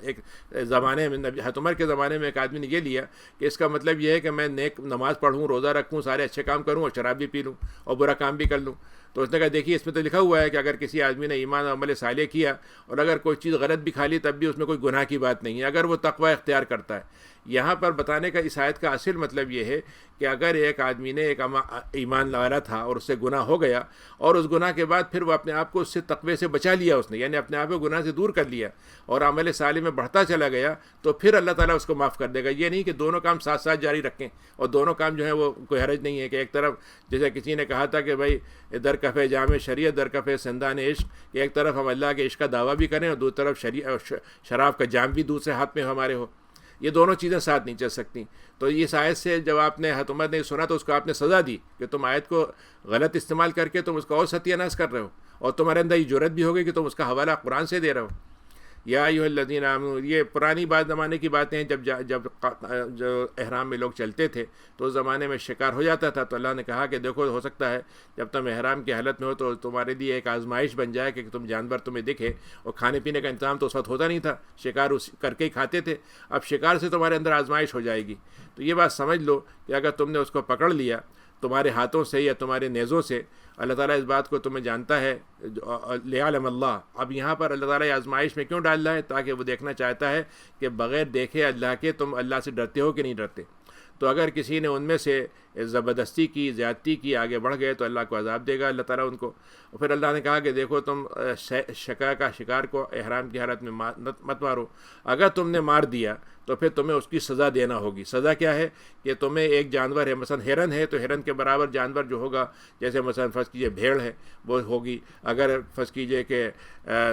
ایک زمانے میں حضرت عمر کے زمانے میں ایک آدمی نے یہ لیا کہ اس کا مطلب یہ ہے کہ میں نیک نماز پڑھوں، روزہ رکھوں، سارے اچھے کام کروں اور شراب بھی پی لوں اور برا کام بھی کر لوں۔ تو اس نے کہا دیکھیے اس میں تو لکھا ہوا ہے کہ اگر کسی آدمی نے ایمان اور عمل صالح کیا اور اگر کوئی چیز غلط بھی کھا لی تب بھی اس میں کوئی گناہ کی بات نہیں ہے، اگر وہ تقوی اختیار کرتا ہے۔ یہاں پر بتانے کا اس آیت کا اصل مطلب یہ ہے کہ اگر ایک آدمی نے ایک ایمان والا تھا اور اس سے گناہ ہو گیا، اور اس گناہ کے بعد پھر وہ اپنے آپ کو اس سے تقوی سے بچا لیا، اس نے یعنی اپنے آپ کو گناہ سے دور کر لیا اور عمل صالح میں بڑھتا چلا گیا، تو پھر اللہ تعالیٰ اس کو معاف کر دے گا۔ یہ نہیں کہ دونوں کام ساتھ ساتھ جاری رکھیں، اور دونوں کام جو ہیں وہ کوئی حرج نہیں ہے کہ ایک طرف جیسے کسی نے کہا تھا کہ بھائی در کف جام شریعت در کف سندان عشق، کہ ایک طرف ہم اللہ کے عشق کا دعویٰ بھی کریں اور دوسری طرف شراب کا جام بھی دوسرے ہاتھ میں ہمارے ہو، یہ دونوں چیزیں ساتھ نہیں چل سکتی۔ تو اس آیت سے جب آپ نے حضرت عمر نے سنا تو اس کو آپ نے سزا دی کہ تم آیت کو غلط استعمال کر کے تم اس کا اور ستیہ ناش کر رہے ہو، اور تمہارے اندر یہ جرت بھی ہوگی کہ تم اس کا حوالہ قرآن سے دے رہے ہو۔ یا ایھا الذین آمنوا، یہ پرانی زمانے کی باتیں ہیں، جب احرام میں لوگ چلتے تھے تو اس زمانے میں شکار ہو جاتا تھا، تو اللہ نے کہا کہ دیکھو ہو سکتا ہے جب تم احرام کی حالت میں ہو تو تمہارے لیے ایک آزمائش بن جائے کہ تم جانور تمہیں دکھے، اور کھانے پینے کا انتظام تو اس وقت ہوتا نہیں تھا، شکار کر کے ہی کھاتے تھے، اب شکار سے تمہارے اندر آزمائش ہو جائے گی۔ تو یہ بات سمجھ لو کہ اگر تم نے اس کو پکڑ لیا تمہارے ہاتھوں سے یا تمہارے نیزوں سے، اللہ تعالیٰ اس بات کو تمہیں جانتا ہے، لیعلم اللہ۔ اب یہاں پر اللہ تعالیٰ آزمائش میں کیوں ڈال رہا ہے؟ تاکہ وہ دیکھنا چاہتا ہے کہ بغیر دیکھے اللہ کے تم اللہ سے ڈرتے ہو کہ نہیں ڈرتے۔ تو اگر کسی نے ان میں سے زبردستی کی، زیادتی کی، آگے بڑھ گئے تو اللہ کو عذاب دے گا اللہ تعالیٰ ان کو۔ اور پھر اللہ نے کہا کہ دیکھو تم شکار کو احرام کی حالت میں مت مارو، اگر تم نے مار دیا تو پھر تمہیں اس کی سزا دینا ہوگی۔ سزا کیا ہے کہ تمہیں ایک جانور ہے، مثلا ہرن ہے تو ہرن کے برابر جانور جو ہوگا، جیسے مثلا فرض کیجئے بھیڑ ہے وہ ہوگی، اگر فرض کیجئے کہ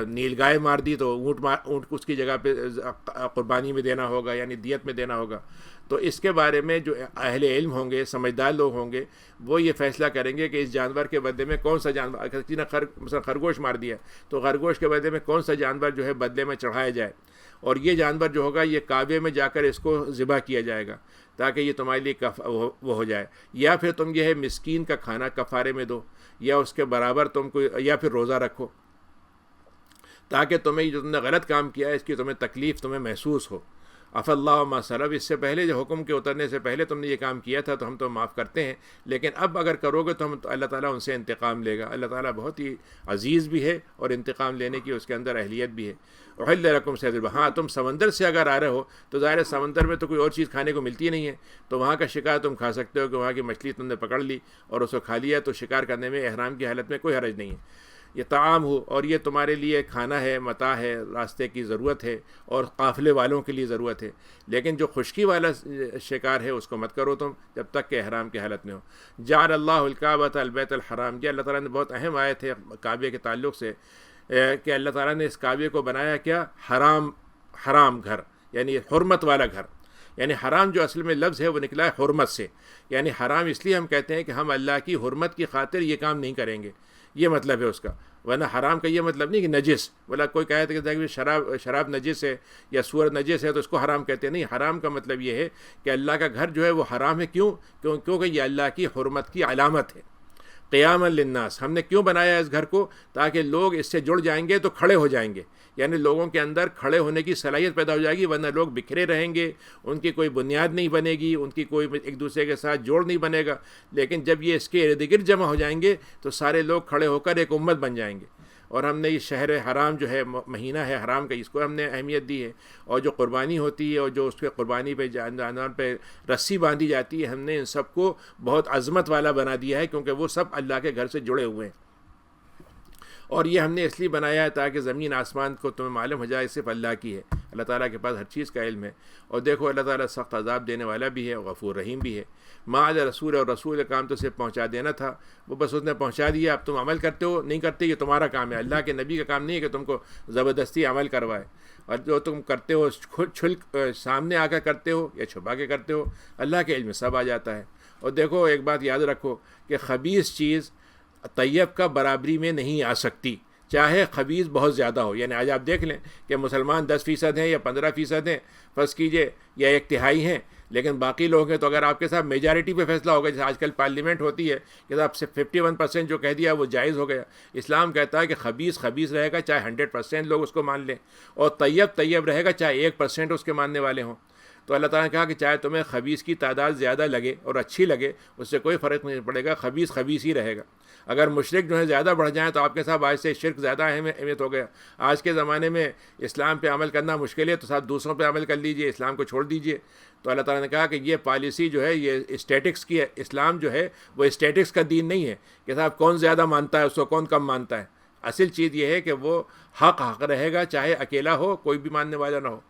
نیل گائے مار دی تو اونٹ اس کی جگہ پہ قربانی میں دینا ہوگا، یعنی دیت میں دینا ہوگا۔ تو اس کے بارے میں جو اہل علم ہوں گے، سمجھدار لوگ ہوں گے، وہ یہ فیصلہ کریں گے کہ اس جانور کے بدلے میں کون سا جانور، اگر کسی نے مثلا خرگوش مار دیا تو خرگوش کے بدلے میں کون سا جانور جو ہے بدلے میں چڑھایا جائے، اور یہ جانور جو ہوگا یہ کعبے میں جا کر اس کو ذبح کیا جائے گا تاکہ یہ تمہارے لیے وہ ہو جائے، یا پھر تم یہ ہے مسکین کا کھانا کفارے میں دو، یا اس کے برابر تم کو، یا پھر روزہ رکھو تاکہ تمہیں جو تم نے غلط کام کیا ہے اس کی تمہیں تکلیف تمہیں محسوس ہو۔ عفا اللہ عما سلف، اس سے پہلے جو حکم کے اترنے سے پہلے تم نے یہ کام کیا تھا تو ہم تو معاف کرتے ہیں، لیکن اب اگر کرو گے تو اللہ تعالیٰ ان سے انتقام لے گا۔ اللہ تعالیٰ بہت ہی عزیز بھی ہے اور انتقام لینے کی اس کے اندر اہلیت بھی ہے۔ احل لکم صید البحر، ہاں تم سمندر سے اگر آ رہے ہو تو ظاہر ہے سمندر میں تو کوئی اور چیز کھانے کو ملتی نہیں ہے، تو وہاں کا شکار تم کھا سکتے ہو کہ وہاں کی مچھلی تم نے پکڑ لی اور اس کو کھا لیا، تو شکار کرنے میں احرام کی حالت میں کوئی حرج نہیں ہے۔ یہ طعام ہو، اور یہ تمہارے لیے کھانا ہے، متاع ہے، راستے کی ضرورت ہے اور قافلے والوں کے لیے ضرورت ہے، لیکن جو خشکی والا شکار ہے اس کو مت کرو تم جب تک کہ احرام کی حالت میں ہو۔ جعل اللہ الکعبۃ البیت الحرام، یہ اللہ تعالیٰ نے بہت اہم آیت ہے کعبے کے تعلق سے کہ اللہ تعالیٰ نے اس کعبے کو بنایا کیا؟ حرام گھر، یعنی حرمت والا گھر۔ یعنی حرام جو اصل میں لفظ ہے وہ نکلا ہے حرمت سے، یعنی حرام اس لیے ہم کہتے ہیں کہ ہم اللہ کی حرمت کی خاطر یہ کام نہیں کریں گے، یہ مطلب ہے اس کا، ورنہ حرام کا یہ مطلب نہیں کہ نجس، بولا کوئی کہتا ہے کہ شراب نجس ہے یا سور نجس ہے تو اس کو حرام کہتے ہیں، نہیں، حرام کا مطلب یہ ہے کہ اللہ کا گھر جو ہے وہ حرام ہے، کیونکہ یہ اللہ کی حرمت کی علامت ہے۔ قیاما للناس، ہم نے کیوں بنایا اس گھر کو؟ تاکہ لوگ اس سے جڑ جائیں گے تو کھڑے ہو جائیں گے، یعنی لوگوں کے اندر کھڑے ہونے کی صلاحیت پیدا ہو جائے گی، ورنہ لوگ بکھرے رہیں گے، ان کی کوئی بنیاد نہیں بنے گی، ان کی کوئی ایک دوسرے کے ساتھ جوڑ نہیں بنے گا۔ لیکن جب یہ اس کے ارد گرد جمع ہو جائیں گے تو سارے لوگ کھڑے ہو کر ایک امت بن جائیں گے۔ اور ہم نے یہ شہر حرام جو ہے، مہینہ ہے حرام کا، اس کو ہم نے اہمیت دی ہے، اور جو قربانی ہوتی ہے اور جو اس کے قربانی پہ جانور پہ رسی باندھی جاتی ہے، ہم نے ان سب کو بہت عظمت والا بنا دیا ہے، کیونکہ وہ سب اللہ کے گھر سے جڑے ہوئے ہیں۔ اور یہ ہم نے اس لیے بنایا ہے تاکہ زمین آسمان کو تمہیں معلوم ہو جائے صرف اللہ کی ہے، اللہ تعالیٰ کے پاس ہر چیز کا علم ہے۔ اور دیکھو اللہ تعالیٰ سخت عذاب دینے والا بھی ہے اور غفور رحیم بھی ہے۔ معاذ رسول، اور رسول کا کام تو صرف پہنچا دینا تھا، وہ بس اس نے پہنچا دیا، اب تم عمل کرتے ہو نہیں کرتے یہ تمہارا کام ہے۔ اللہ کے نبی کا کام نہیں ہے کہ تم کو زبردستی عمل کروائے، اور جو تم کرتے ہو سامنے آ کر کرتے ہو یا چھپا کے کرتے ہو، اللہ کے علم میں سب آ جاتا ہے۔ اور دیکھو ایک بات یاد رکھو کہ خبیث چیز طیب کا برابری میں نہیں آ سکتی، چاہے خبیث بہت زیادہ ہو۔ یعنی آج آپ دیکھ لیں کہ مسلمان 10% ہیں یا 15% ہیں، فرض کیجئے، یا 1/3 ہیں، لیکن باقی لوگ ہیں، تو اگر آپ کے ساتھ میجارٹی پہ فیصلہ ہوگا، جیسے آج کل پارلیمنٹ ہوتی ہے کہ صاحب سے 51% جو کہہ دیا وہ جائز ہو گیا۔ اسلام کہتا ہے کہ خبیث خبیث رہے گا چاہے 100% لوگ اس کو مان لیں، اور طیب طیب رہے گا چاہے 1% اس کے ماننے والے ہوں۔ تو اللہ تعالیٰ نے کہا کہ چاہے تمہیں خبیث کی تعداد زیادہ لگے اور اچھی لگے، اس سے کوئی فرق نہیں پڑے گا، خبیث خبیث ہی رہے گا۔ اگر مشرک جو ہے زیادہ بڑھ جائیں تو آپ کے ساتھ آج سے شرک زیادہ اہمیت ہو گیا۔ آج کے زمانے میں اسلام پہ عمل کرنا مشکل ہے، تو ساتھ دوسروں پہ عمل کر لیجئے، اسلام کو چھوڑ دیجئے۔ تو اللہ تعالیٰ نے کہا کہ یہ پالیسی جو ہے یہ اسٹیٹکس کی ہے، اسلام جو ہے وہ اسٹیٹکس کا دین نہیں ہے کہ صاحب کون زیادہ مانتا ہے اس کو کون کم مانتا ہے۔ اصل چیز یہ ہے کہ وہ حق رہے گا، چاہے اکیلا ہو، کوئی بھی ماننے والا نہ ہو۔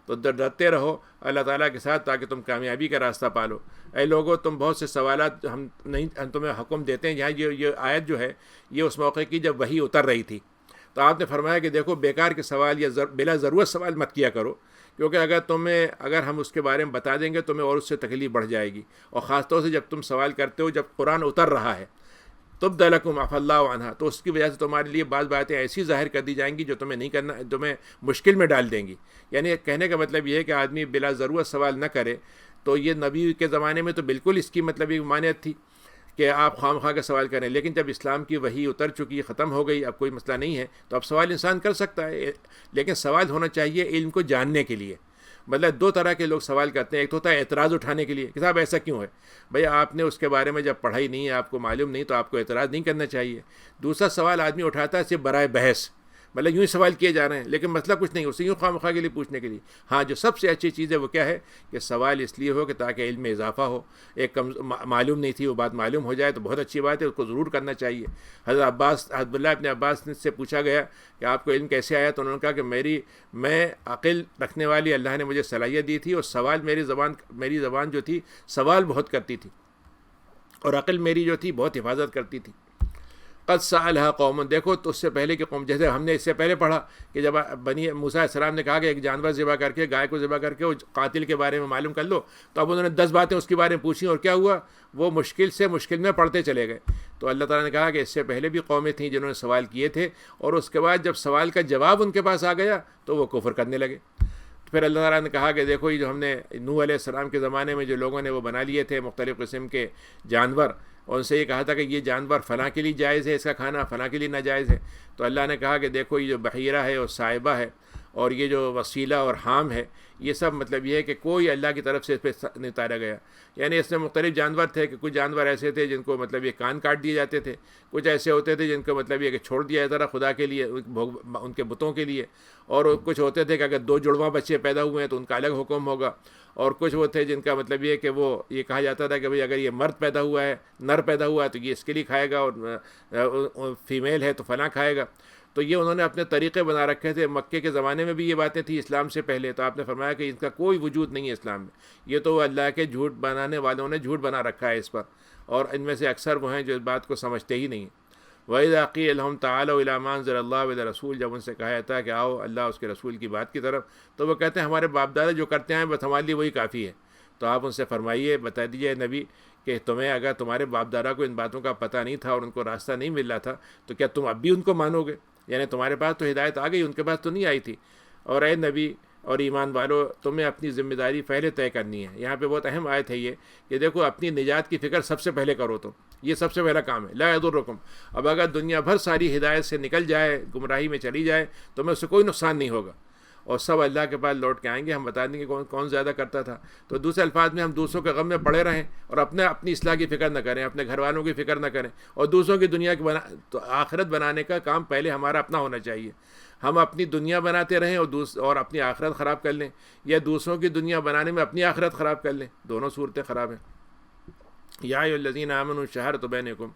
تو ڈرتے رہو اللہ تعالیٰ کے ساتھ تاکہ تم کامیابی کا راستہ پالو۔ اے لوگو، تم بہت سے سوالات ہم تمہیں حکم دیتے ہیں۔ یہاں یہ آیت جو ہے یہ اس موقع کی جب وحی اتر رہی تھی، تو آپ نے فرمایا کہ دیکھو بیکار کے سوال یا بلا ضرورت سوال مت کیا کرو، کیونکہ اگر ہم اس کے بارے میں بتا دیں گے تمہیں اور اس سے تکلیف بڑھ جائے گی، اور خاص طور سے جب تم سوال کرتے ہو جب قرآن اتر رہا ہے، تب دلکم عفا اللہ عنہ، تو اس کی وجہ سے تمہارے لیے بعض باتیں ایسی ظاہر کر دی جائیں گی جو تمہیں نہیں کرنا، تمہیں مشکل میں ڈال دیں گی۔ یعنی کہنے کا مطلب یہ ہے کہ آدمی بلا ضرورت سوال نہ کرے۔ تو یہ نبی کے زمانے میں تو بالکل اس کی مطلب ایک مانیت تھی کہ آپ خواہ مخواہ کا سوال کریں، لیکن جب اسلام کی وحی اتر چکی، ختم ہو گئی، اب کوئی مسئلہ نہیں ہے، تو اب سوال انسان کر سکتا ہے، لیکن سوال ہونا چاہیے علم کو جاننے کے لیے۔ مطلب دو طرح کے لوگ سوال کرتے ہیں، ایک تو ہوتا ہے اعتراض اٹھانے کے لیے کہ صاحب ایسا کیوں ہے، بھئی آپ نے اس کے بارے میں جب پڑھائی نہیں ہے، آپ کو معلوم نہیں، تو آپ کو اعتراض نہیں کرنا چاہیے۔ دوسرا سوال آدمی اٹھاتا ہے صرف برائے بحث، مطلب یوں ہی سوال کیے جا رہے ہیں لیکن مسئلہ کچھ نہیں، اسے یوں خواہ مخواہ کے لیے پوچھنے کے لیے۔ ہاں، جو سب سے اچھی چیز ہے وہ کیا ہے کہ سوال اس لیے ہو کہ تاکہ علم میں اضافہ ہو۔ ایک معلوم نہیں تھی وہ بات معلوم ہو جائے تو بہت اچھی بات ہے، اس کو ضرور کرنا چاہیے۔ حضرت عبداللہ ابن عباس سے پوچھا گیا کہ آپ کو علم کیسے آیا، تو انہوں نے کہا کہ میں عقل رکھنے والی اللہ نے مجھے صلاحیت دی تھی، اور سوال میری زبان جو تھی سوال بہت کرتی تھی، اور عقل میری جو تھی بہت حفاظت کرتی تھی۔ قد سألها قوم، دیکھو تو اس سے پہلے کہ قوم، جیسے ہم نے اس سے پہلے پڑھا کہ جب بنی موسیٰ علیہ السلام نے کہا کہ ایک جانور ذبح کر کے، گائے کو ذبح کر کے قاتل کے بارے میں معلوم کر لو، تو اب انہوں نے 10 باتیں اس کے بارے میں پوچھی، اور کیا ہوا، وہ مشکل سے مشکل میں پڑھتے چلے گئے۔ تو اللہ تعالیٰ نے کہا کہ اس سے پہلے بھی قومیں تھیں جنہوں نے سوال کیے تھے، اور اس کے بعد جب سوال کا جواب ان کے پاس آ گیا تو وہ کفر کرنے لگے۔ پھر اللہ تعالیٰ نے کہا کہ دیکھو یہ جو ہم نے نوح علیہ السلام کے زمانے میں جو لوگوں نے وہ بنا لیے تھے مختلف قسم کے جانور، اور ان سے یہ کہا تھا کہ یہ جانور فلاں کے لیے جائز ہے، اس کا کھانا فلاں کے لیے ناجائز ہے، تو اللہ نے کہا کہ دیکھو یہ جو بحیرہ ہے اور صائبہ ہے، اور یہ جو وسیلہ اور حام ہے، یہ سب مطلب یہ ہے کہ کوئی اللہ کی طرف سے اس پہ نہیں اتارا گیا۔ یعنی اس میں مختلف جانور تھے کہ کچھ جانور ایسے تھے جن کو مطلب یہ کان کاٹ دیے جاتے تھے، کچھ ایسے ہوتے تھے جن کو مطلب یہ کہ چھوڑ دیا جاتا تھا خدا کے لیے، ان کے بتوں کے لیے، اور کچھ ہوتے تھے کہ اگر 2 جڑواں بچے پیدا ہوئے ہیں تو ان کا الگ حکم ہوگا، اور کچھ وہ تھے جن کا مطلب یہ کہ وہ یہ کہا جاتا تھا کہ بھئی اگر یہ مرد پیدا ہوا ہے، نر پیدا ہوا ہے تو یہ اس کے لیے کھائے گا، اور فیمیل ہے تو فلاں کھائے گا۔ تو یہ انہوں نے اپنے طریقے بنا رکھے تھے۔ مکے کے زمانے میں بھی یہ باتیں تھیں اسلام سے پہلے، تو آپ نے فرمایا کہ ان کا کوئی وجود نہیں ہے اسلام میں، یہ تو اللہ کے جھوٹ بنانے والوں نے جھوٹ بنا رکھا ہے اس پر، اور ان میں سے اکثر وہ ہیں جو اس بات کو سمجھتے ہی نہیں۔ وَإِذَا قِيلَ لَهُمْ تَعَالَوْا إِلَىٰ مَا أَنزَلَ اللَّهُ وَإِلَى الرَّسُولِ، جب ان سے کہا جاتا ہے کہ آؤ اللہ اس کے رسول کی بات کی طرف، تو وہ کہتے ہیں ہمارے باپ دادا جو کرتے ہیں بس ہمارے لیے وہی کافی ہے۔ تو آپ ان سے فرمائیے، بتا دیجیے نبی کہ اگر تمہارے باپ دادا کو ان باتوں کا پتہ نہیں تھا اور ان کو راستہ نہیں مل رہا تھا تو کیا تم اب بھی ان کو مانو گے؟ یعنی تمہارے پاس تو ہدایت آ گئی، ان کے پاس تو نہیں آئی تھی۔ اور اے نبی اور ایمان والو تمہیں اپنی ذمہ داری پہلے طے کرنی ہے. یہاں پہ بہت اہم آیت ہے یہ کہ دیکھو اپنی نجات کی فکر سب سے پہلے کرو. تم یہ سب سے پہلا کام ہے. لا یضرکم. اب اگر دنیا بھر ساری ہدایت سے نکل جائے, گمراہی میں چلی جائے, تو میں اس سے کوئی نقصان نہیں ہوگا, اور سب اللہ کے پاس لوٹ کے آئیں گے. ہم بتا دیں گے کون زیادہ کرتا تھا. تو دوسرے الفاظ میں ہم دوسروں کے غم میں پڑے رہیں اور اپنی اصلاح کی فکر نہ کریں, اپنے گھر والوں کی فکر نہ کریں, اور دوسروں کی دنیا کی تو آخرت بنانے کا کام پہلے ہمارا اپنا ہونا چاہیے. ہم اپنی دنیا بناتے رہیں اور اپنی آخرت خراب کر لیں, یا دوسروں کی دنیا بنانے میں اپنی آخرت خراب کر لیں. دونوں صورتیں خراب ہیں. یا ایھا الذین آمنوا شہادۃ بینکم.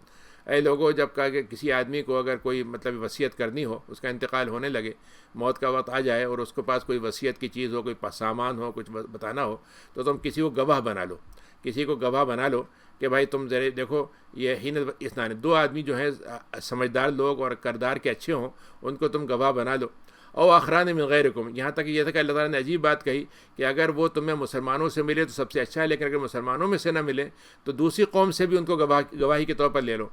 اے لوگوں, جب کہا کہ کسی آدمی کو اگر کوئی مطلب وصیت کرنی ہو, اس کا انتقال ہونے لگے, موت کا وقت آ جائے اور اس کے پاس کوئی وصیت کی چیز ہو, کوئی سامان ہو, کچھ بتانا ہو, تو تم کسی کو گواہ بنا لو. کسی کو گواہ بنا لو کہ بھائی تم ذرا دیکھو یہ ہی اسنان, دو آدمی جو ہیں سمجھدار لوگ اور کردار کے اچھے ہوں, ان کو تم گواہ بنا لو. او آخران من غیرکم. یہاں تک یہ تھا کہ اللہ تعالیٰ نے عجیب بات کہی کہ اگر وہ تمہیں مسلمانوں سے ملے تو سب سے اچھا ہے, لیکن اگر مسلمانوں میں سے نہ ملے تو دوسری قوم سے بھی ان کو گواہی کے طور پر لے لو.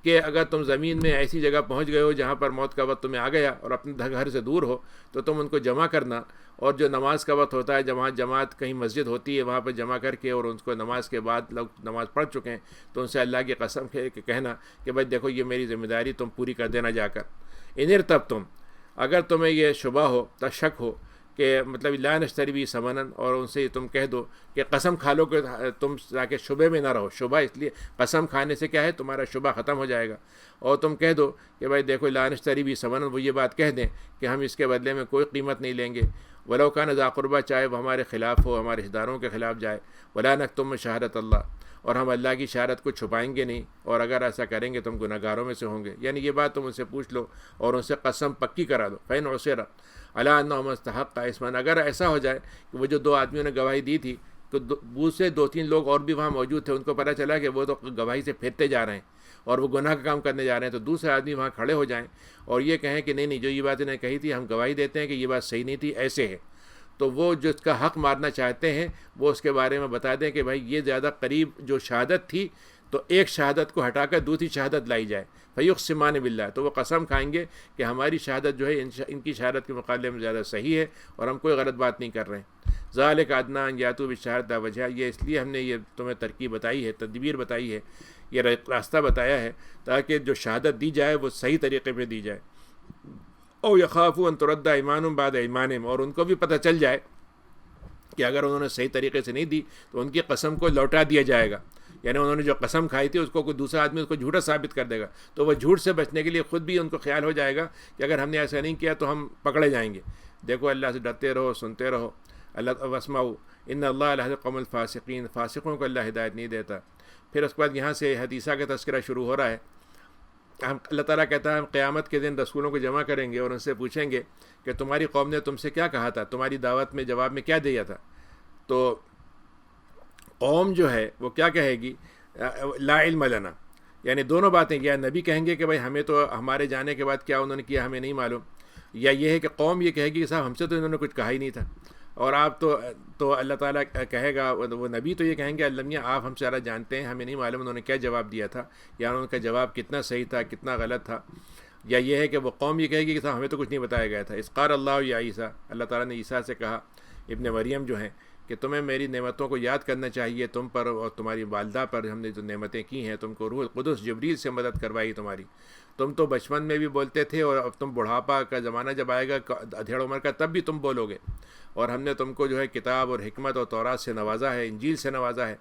کہ اگر تم زمین میں ایسی جگہ پہنچ گئے ہو جہاں پر موت کا وقت تمہیں آ گیا اور اپنے گھر سے دور ہو, تو تم ان کو جمع کرنا, اور جو نماز کا وقت ہوتا ہے, جہاں جماعت کہیں مسجد ہوتی ہے وہاں پر جمع کر کے, اور ان کو نماز کے بعد لوگ نماز پڑھ چکے ہیں تو ان سے اللہ کی قسم کہنا کہ بھائی دیکھو یہ میری ذمہ داری تم پوری کر دینا جا کر. ان ارتبتم. اگر تمہیں یہ شبہ ہو, شک ہو کہ مطلب لا نشتری بھی ثمناً, اور ان سے تم کہہ دو کہ قسم کھا لو کہ تم تاکہ شبے میں نہ رہو. شبہ اس لیے قسم کھانے سے کیا ہے, تمہارا شبہ ختم ہو جائے گا. اور تم کہہ دو کہ بھائی دیکھو لا نشتری بھی ثمناً, وہ یہ بات کہہ دیں کہ ہم اس کے بدلے میں کوئی قیمت نہیں لیں گے. ولو کان ذا قربیٰ, چاہے وہ ہمارے خلاف ہو, ہمارے رشتہ داروں کے خلاف جائے. ولا نکتم شہادۃ اللہ, اور ہم اللہ کی شہادت کو چھپائیں گے نہیں, اور اگر ایسا کریں گے تم گناہ گاروں میں سے ہوں گے. یعنی یہ بات تم ان سے پوچھ لو اور ان سے قسم پکی کرا دو. فإن عُثِرَ عَلَىٰ أَنَّهُمَا اسْتَحَقَّا إِثْمًا. اگر ایسا ہو جائے کہ وہ جو دو آدمیوں نے گواہی دی تھی, تو دوسرے 2-3 لوگ اور بھی وہاں موجود تھے, ان کو پتہ چلا کہ وہ تو گواہی سے پھرتے جا رہے ہیں اور وہ گناہ کا کام کرنے جا رہے ہیں, تو دوسرے آدمی وہاں کھڑے ہو جائیں اور یہ کہیں کہ نہیں جو یہ بات انہیں کہی تھی ہم گواہی دیتے ہیں کہ یہ بات صحیح نہیں تھی, ایسے ہے. تو وہ جو اس کا حق مارنا چاہتے ہیں وہ اس کے بارے میں بتا دیں کہ بھائی یہ زیادہ قریب جو شہادت تھی, تو ایک شہادت کو ہٹا کر دوسری شہادت لائی جائے. فیقسمان باللہ, تو وہ قسم کھائیں گے کہ ہماری شہادت جو ہے ان کی شہادت کے مقابلے میں زیادہ صحیح ہے اور ہم کوئی غلط بات نہیں کر رہے ہیں. ذالک ادنیٰ ان یاتوا بالشہادۃ ذا وجہا. یہ اس لیے ہم نے یہ تمہیں ترکیب بتائی ہے, تدبیر بتائی ہے, یہ راستہ بتایا ہے تاکہ جو شہادت دی جائے وہ صحیح طریقے پہ دی جائے. او یخافوا ان ترد ایمانہم بعد ایمانہم, اور ان کو بھی پتہ چل جائے کہ اگر انہوں نے صحیح طریقے سے نہیں دی تو ان کی قسم کو لوٹا دیا جائے گا. یعنی انہوں نے جو قسم کھائی تھی اس کو کوئی دوسرا آدمی اس کو جھوٹا ثابت کر دے گا, تو وہ جھوٹ سے بچنے کے لیے خود بھی ان کو خیال ہو جائے گا کہ اگر ہم نے ایسا نہیں کیا تو ہم پکڑے جائیں گے. دیکھو اللہ سے ڈرتے رہو, سنتے رہو. اللہ واسمعوا ان اللہ لا یہدی القوم الفاسقین. فاسقوں کو اللہ ہدایت نہیں دیتا. پھر اس کے بعد یہاں سے حدیثہ کا تذکرہ شروع ہو رہا ہے. اللہ تعالیٰ کہتا ہے ہم قیامت کے دن رسولوں کو جمع کریں گے اور ان سے پوچھیں گے کہ تمہاری قوم نے تم سے کیا کہا تھا, تمہاری دعوت میں جواب میں کیا دیا تھا. تو قوم جو ہے وہ کیا کہے گی, لا علم لنا, یعنی دونوں باتیں, یا نبی کہیں گے کہ بھائی ہمیں تو ہمارے جانے کے بعد کیا انہوں نے کیا ہمیں نہیں معلوم, یا یہ ہے کہ قوم یہ کہے گی کہ صاحب ہم سے تو انہوں نے کچھ کہا ہی نہیں تھا. اور آپ تو اللہ تعالیٰ کہے گا, وہ نبی تو یہ کہیں گے اللہ میاں آپ ہم سے زیادہ جانتے ہیں, ہمیں نہیں معلوم انہوں نے کیا جواب دیا تھا, یا ان کا جواب کتنا صحیح تھا کتنا غلط تھا. یا یہ ہے کہ وہ قوم یہ کہے گی کہ صاحب ہمیں تو کچھ نہیں بتایا گیا تھا. اذ قال اللہ یا عیسیٰ, اللہ تعالیٰ نے عیسیٰ سے کہا, ابن مریم جو ہیں, کہ تمہیں میری نعمتوں کو یاد کرنا چاہیے, تم پر اور تمہاری والدہ پر ہم نے جو نعمتیں کی ہیں, تم کو روح القدس جبریل سے مدد کروائی تمہاری. تم تو بچپن میں بھی بولتے تھے, اور اب تم بڑھاپا کا زمانہ جب آئے گا ادھیڑ عمر کا تب بھی تم بولو گے. اور ہم نے تم کو جو ہے کتاب اور حکمت اور تورات سے نوازا ہے, انجیل سے نوازا ہے,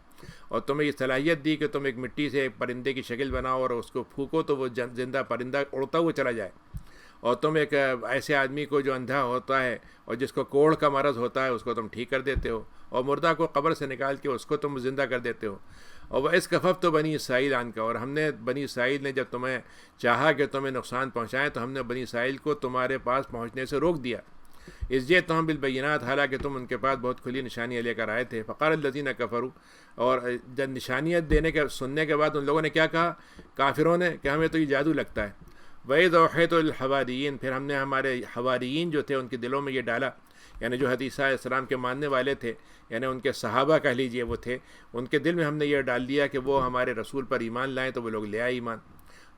اور تمہیں یہ صلاحیت دی کہ تم ایک مٹی سے ایک پرندے کی شکل بناؤ اور اس کو پھونکو تو وہ زندہ پرندہ اڑتا ہوا چلا جائے. اور تم ایک ایسے آدمی کو جو اندھا ہوتا ہے اور جس کو کوڑھ کا مرض ہوتا ہے اس کو تم ٹھیک کر دیتے ہو, اور مردہ کو قبر سے نکال کے اس کو تم زندہ کر دیتے ہو. اور وہ اس کفف تو بنی اسرائیل عن کا, اور ہم نے بنی اسرائیل نے جب تمہیں چاہا کہ تمہیں نقصان پہنچائیں تو ہم نے بنی اسرائیل کو تمہارے پاس پہنچنے سے روک دیا. اس جے تم بالبینات, حالانکہ تم ان کے پاس بہت کھلی نشانیاں لے کر آئے تھے. فقال الذین کفروا, اور جب نشانیاں دینے کے سننے کے بعد ان لوگوں نے کیا کہا, کافروں نے, کہ ہمیں تو یہ جادو لگتا ہے. وَإِذْ أَوْحَيْتُ لِلْحَوَارِيِّينَ, پھر ہم نے ہمارے حواریین جو تھے ان کے دلوں میں یہ ڈالا, یعنی جو حدیث علیہ السلام کے ماننے والے تھے, یعنی ان کے صحابہ کہہ لیجئے وہ تھے, ان کے دل میں ہم نے یہ ڈال دیا کہ وہ ہمارے رسول پر ایمان لائیں, تو وہ لوگ لے آئے ایمان.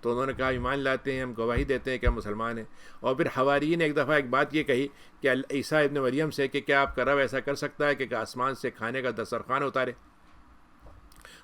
تو انہوں نے کہا ایمان لاتے ہیں، ہم گواہی دیتے ہیں کہ ہم مسلمان ہیں۔ اور پھر حواریین نے ایک دفعہ ایک بات یہ کہی کہ عیسیٰ ابن مریم سے کہ کیا آپ کا رب ایسا کر سکتا ہے کہ آسمان سے کھانے کا دسترخوان اتارے؟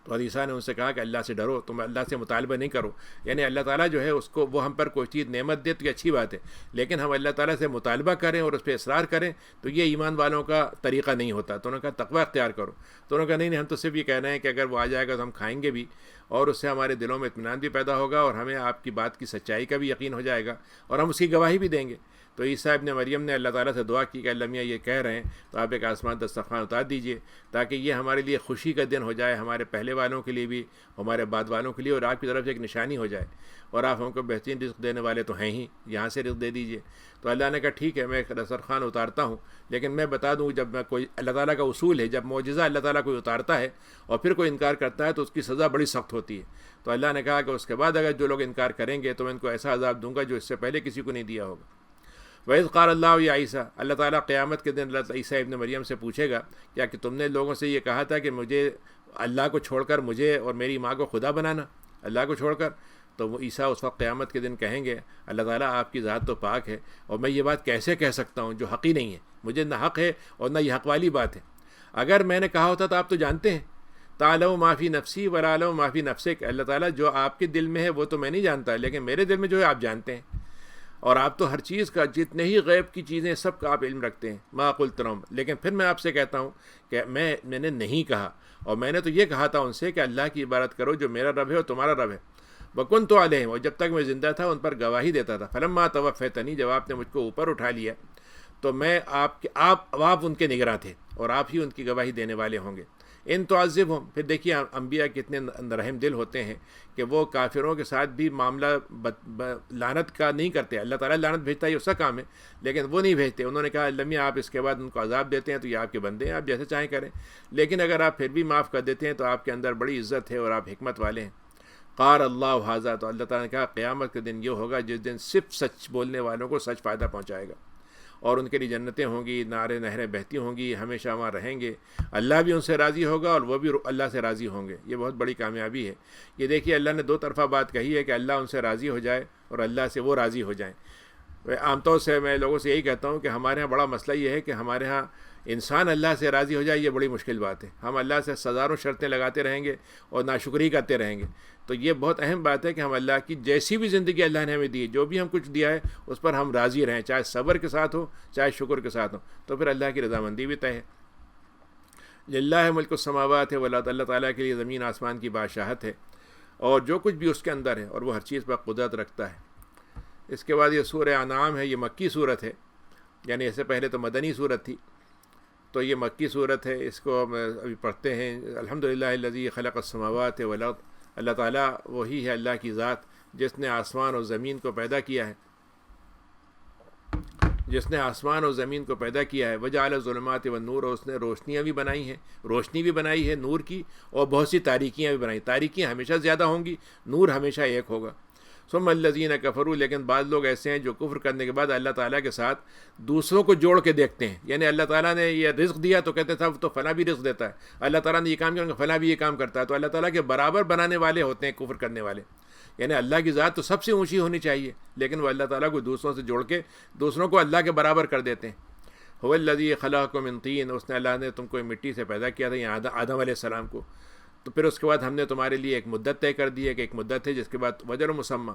تو عیسیٰ نے ان سے کہا کہ اللہ سے ڈرو، تم اللہ سے مطالبہ نہیں کرو، یعنی اللہ تعالیٰ جو ہے اس کو وہ ہم پر کوئی چیز نعمت دے تو یہ اچھی بات ہے، لیکن ہم اللہ تعالیٰ سے مطالبہ کریں اور اس پہ اصرار کریں تو یہ ایمان والوں کا طریقہ نہیں ہوتا۔ تو انہوں نے کہا تقوی اختیار کرو، تو انہوں نے کہا نہیں ہم تو صرف یہ کہہ رہے ہیں کہ اگر وہ آ جائے گا تو ہم کھائیں گے بھی، اور اس سے ہمارے دلوں میں اطمینان بھی پیدا ہوگا اور ہمیں آپ کی بات کی سچائی کا بھی یقین ہو جائے گا اور ہم اس کی گواہی بھی دیں گے۔ تو عیسیٰ ابن مریم نے اللہ تعالیٰ سے دعا کی کہ اللہ میاں یہ کہہ رہے ہیں تو آپ ایک آسمان دسترخوان اتار دیجئے تاکہ یہ ہمارے لیے خوشی کا دن ہو جائے، ہمارے پہلے والوں کے لیے بھی، ہمارے بعد والوں کے لیے، اور آپ کی طرف سے ایک نشانی ہو جائے، اور آپ ہم کو بہترین رزق دینے والے تو ہیں ہی، یہاں سے رزق دے دیجئے۔ تو اللہ نے کہا ٹھیک ہے میں ایک دسترخوان اتارتا ہوں، لیکن میں بتا دوں جب میں کوئی اللہ تعالیٰ کا اصول ہے، جب معجزہ اللہ تعالیٰ کوئی اتارتا ہے اور پھر کوئی انکار کرتا ہے تو اس کی سزا بڑی سخت ہوتی ہے۔ تو اللہ نے کہا کہ اس کے بعد اگر جو لوگ انکار کریں گے تو میں ان کو ایسا عذاب دوں گا جو اس سے پہلے کسی کو نہیں دیا ہوگا۔ وَإِذْ قَالَ اللَّهُ يَا عِيسَىٰ، اللہ تعالیٰ قیامت کے دن اللہ عیسیٰ ابن مریم سے پوچھے گا کیا کہ تم نے لوگوں سے یہ کہا تھا کہ مجھے اللہ کو چھوڑ کر مجھے اور میری ماں کو خدا بنانا، اللہ کو چھوڑ کر؟ تو وہ عیسیٰ اس وقت قیامت کے دن کہیں گے اللہ تعالیٰ آپ کی ذات تو پاک ہے اور میں یہ بات کیسے کہہ سکتا ہوں جو حق ہی نہیں ہے، مجھے نہ حق ہے اور نہ یہ حق والی بات ہے، اگر میں نے کہا ہوتا تو آپ تو جانتے ہیں، تعلم ما فی نفسی ولا اعلم ما فی نفسک، اللہ تعالیٰ جو آپ کے دل میں ہے وہ تو میں نہیں جانتا لیکن میرے دل میں جو ہے آپ جانتے ہیں، اور آپ تو ہر چیز کا، جتنے ہی غیب کی چیزیں سب کا آپ علم رکھتے ہیں۔ ما قلت لهم، لیکن پھر میں آپ سے کہتا ہوں کہ میں نے نہیں کہا، اور میں نے تو یہ کہا تھا ان سے کہ اللہ کی عبادت کرو جو میرا رب ہے اور تمہارا رب ہے، وَكُنْتُ عَلَيْهِمْ، اور جب تک میں زندہ تھا ان پر گواہی دیتا تھا، فَلَمَّا تَوَفَّيْتَنِي، جب آپ نے مجھ کو اوپر اٹھا لیا تو میں آپ ان کے نگراں تھے اور آپ ہی ان کی گواہی دینے والے ہوں گے۔ ان تعذبہم، پھر دیکھیے انبیاء کتنے رحم دل ہوتے ہیں کہ وہ کافروں کے ساتھ بھی معاملہ لعنت کا نہیں کرتے، اللہ تعالیٰ لعنت بھیجتا ہے یہ اس کا کام ہے لیکن وہ نہیں بھیجتے۔ انہوں نے کہا اللہ میاں آپ اس کے بعد ان کو عذاب دیتے ہیں تو یہ آپ کے بندے ہیں، آپ جیسے چاہیں کریں، لیکن اگر آپ پھر بھی معاف کر دیتے ہیں تو آپ کے اندر بڑی عزت ہے اور آپ حکمت والے ہیں۔ قال اللہ ھذا، تو اللہ تعالیٰ نے کہا قیامت کے دن یہ ہوگا جس دن صرف سچ بولنے والوں کو سچ فائدہ پہنچائے گا، اور ان کے لیے جنتیں ہوں گی، نہریں بہتی ہوں گی، ہمیشہ وہاں رہیں گے، اللہ بھی ان سے راضی ہوگا اور وہ بھی اللہ سے راضی ہوں گے۔ یہ بہت بڑی کامیابی ہے۔ یہ دیکھیے اللہ نے دو طرفہ بات کہی ہے کہ اللہ ان سے راضی ہو جائے اور اللہ سے وہ راضی ہو جائیں۔ عام طور سے میں لوگوں سے یہی کہتا ہوں کہ ہمارے ہاں بڑا مسئلہ یہ ہے کہ ہمارے ہاں انسان اللہ سے راضی ہو جائے یہ بڑی مشکل بات ہے، ہم اللہ سے ہزاروں شرطیں لگاتے رہیں گے اور ناشکری کرتے رہیں گے۔ تو یہ بہت اہم بات ہے کہ ہم اللہ کی جیسی بھی زندگی اللہ نے ہمیں دی ہے، جو بھی ہم کچھ دیا ہے اس پر ہم راضی رہیں، چاہے صبر کے ساتھ ہو چاہے شکر کے ساتھ ہو، تو پھر اللہ کی رضامندی بھی طے ہے۔ للہ ملک السماوات والارض، اللہ تعالیٰ کے لیے زمین آسمان کی بادشاہت ہے اور جو کچھ بھی اس کے اندر ہے، اور وہ ہر چیز پر قدرت رکھتا ہے۔ اس کے بعد یہ سورہ انعام ہے، یہ مکی صورت ہے، یعنی اس سے پہلے تو مدنی صورت تھی، تو یہ مکی صورت ہے، اس کو ہم ابھی پڑھتے ہیں۔ الحمدللہ الذی خلق السماوات والارض، اللہ تعالیٰ وہی ہے اللہ کی ذات جس نے آسمان اور زمین کو پیدا کیا ہے، جس نے آسمان اور زمین کو پیدا کیا ہے۔ وجعل الظلمات والنور، اور اس نے روشنیاں بھی بنائی ہیں، روشنی بھی بنائی ہے نور کی، اور بہت سی تاریکیاں بھی بنائی، تاریکیاں ہمیشہ زیادہ ہوں گی، نور ہمیشہ ایک ہوگا۔ ثم الذین کفروا، لیکن بعض لوگ ایسے ہیں جو کفر کرنے کے بعد اللہ تعالیٰ کے ساتھ دوسروں کو جوڑ کے دیکھتے ہیں، یعنی اللہ تعالیٰ نے یہ رزق دیا تو کہتے تھا تو فلاں بھی رزق دیتا ہے، اللہ تعالیٰ نے یہ کام کیا فلاں بھی یہ کام کرتا ہے، تو اللہ تعالیٰ کے برابر بنانے والے ہوتے ہیں کفر کرنے والے، یعنی اللہ کی ذات تو سب سے اونچی ہونی چاہیے لیکن وہ اللہ تعالیٰ کو دوسروں سے جوڑ کے دوسروں کو اللہ کے برابر کر دیتے ہیں۔ هو الذی خلقکم من طین، اس نے اللہ نے تم کو مٹی سے پیدا کیا تھا، یہاں آدم علیہ السلام کو، تو پھر اس کے بعد ہم نے تمہارے لیے ایک مدت طے کر دی ہے کہ ایک مدت ہے جس کے بعد وجر مسمى،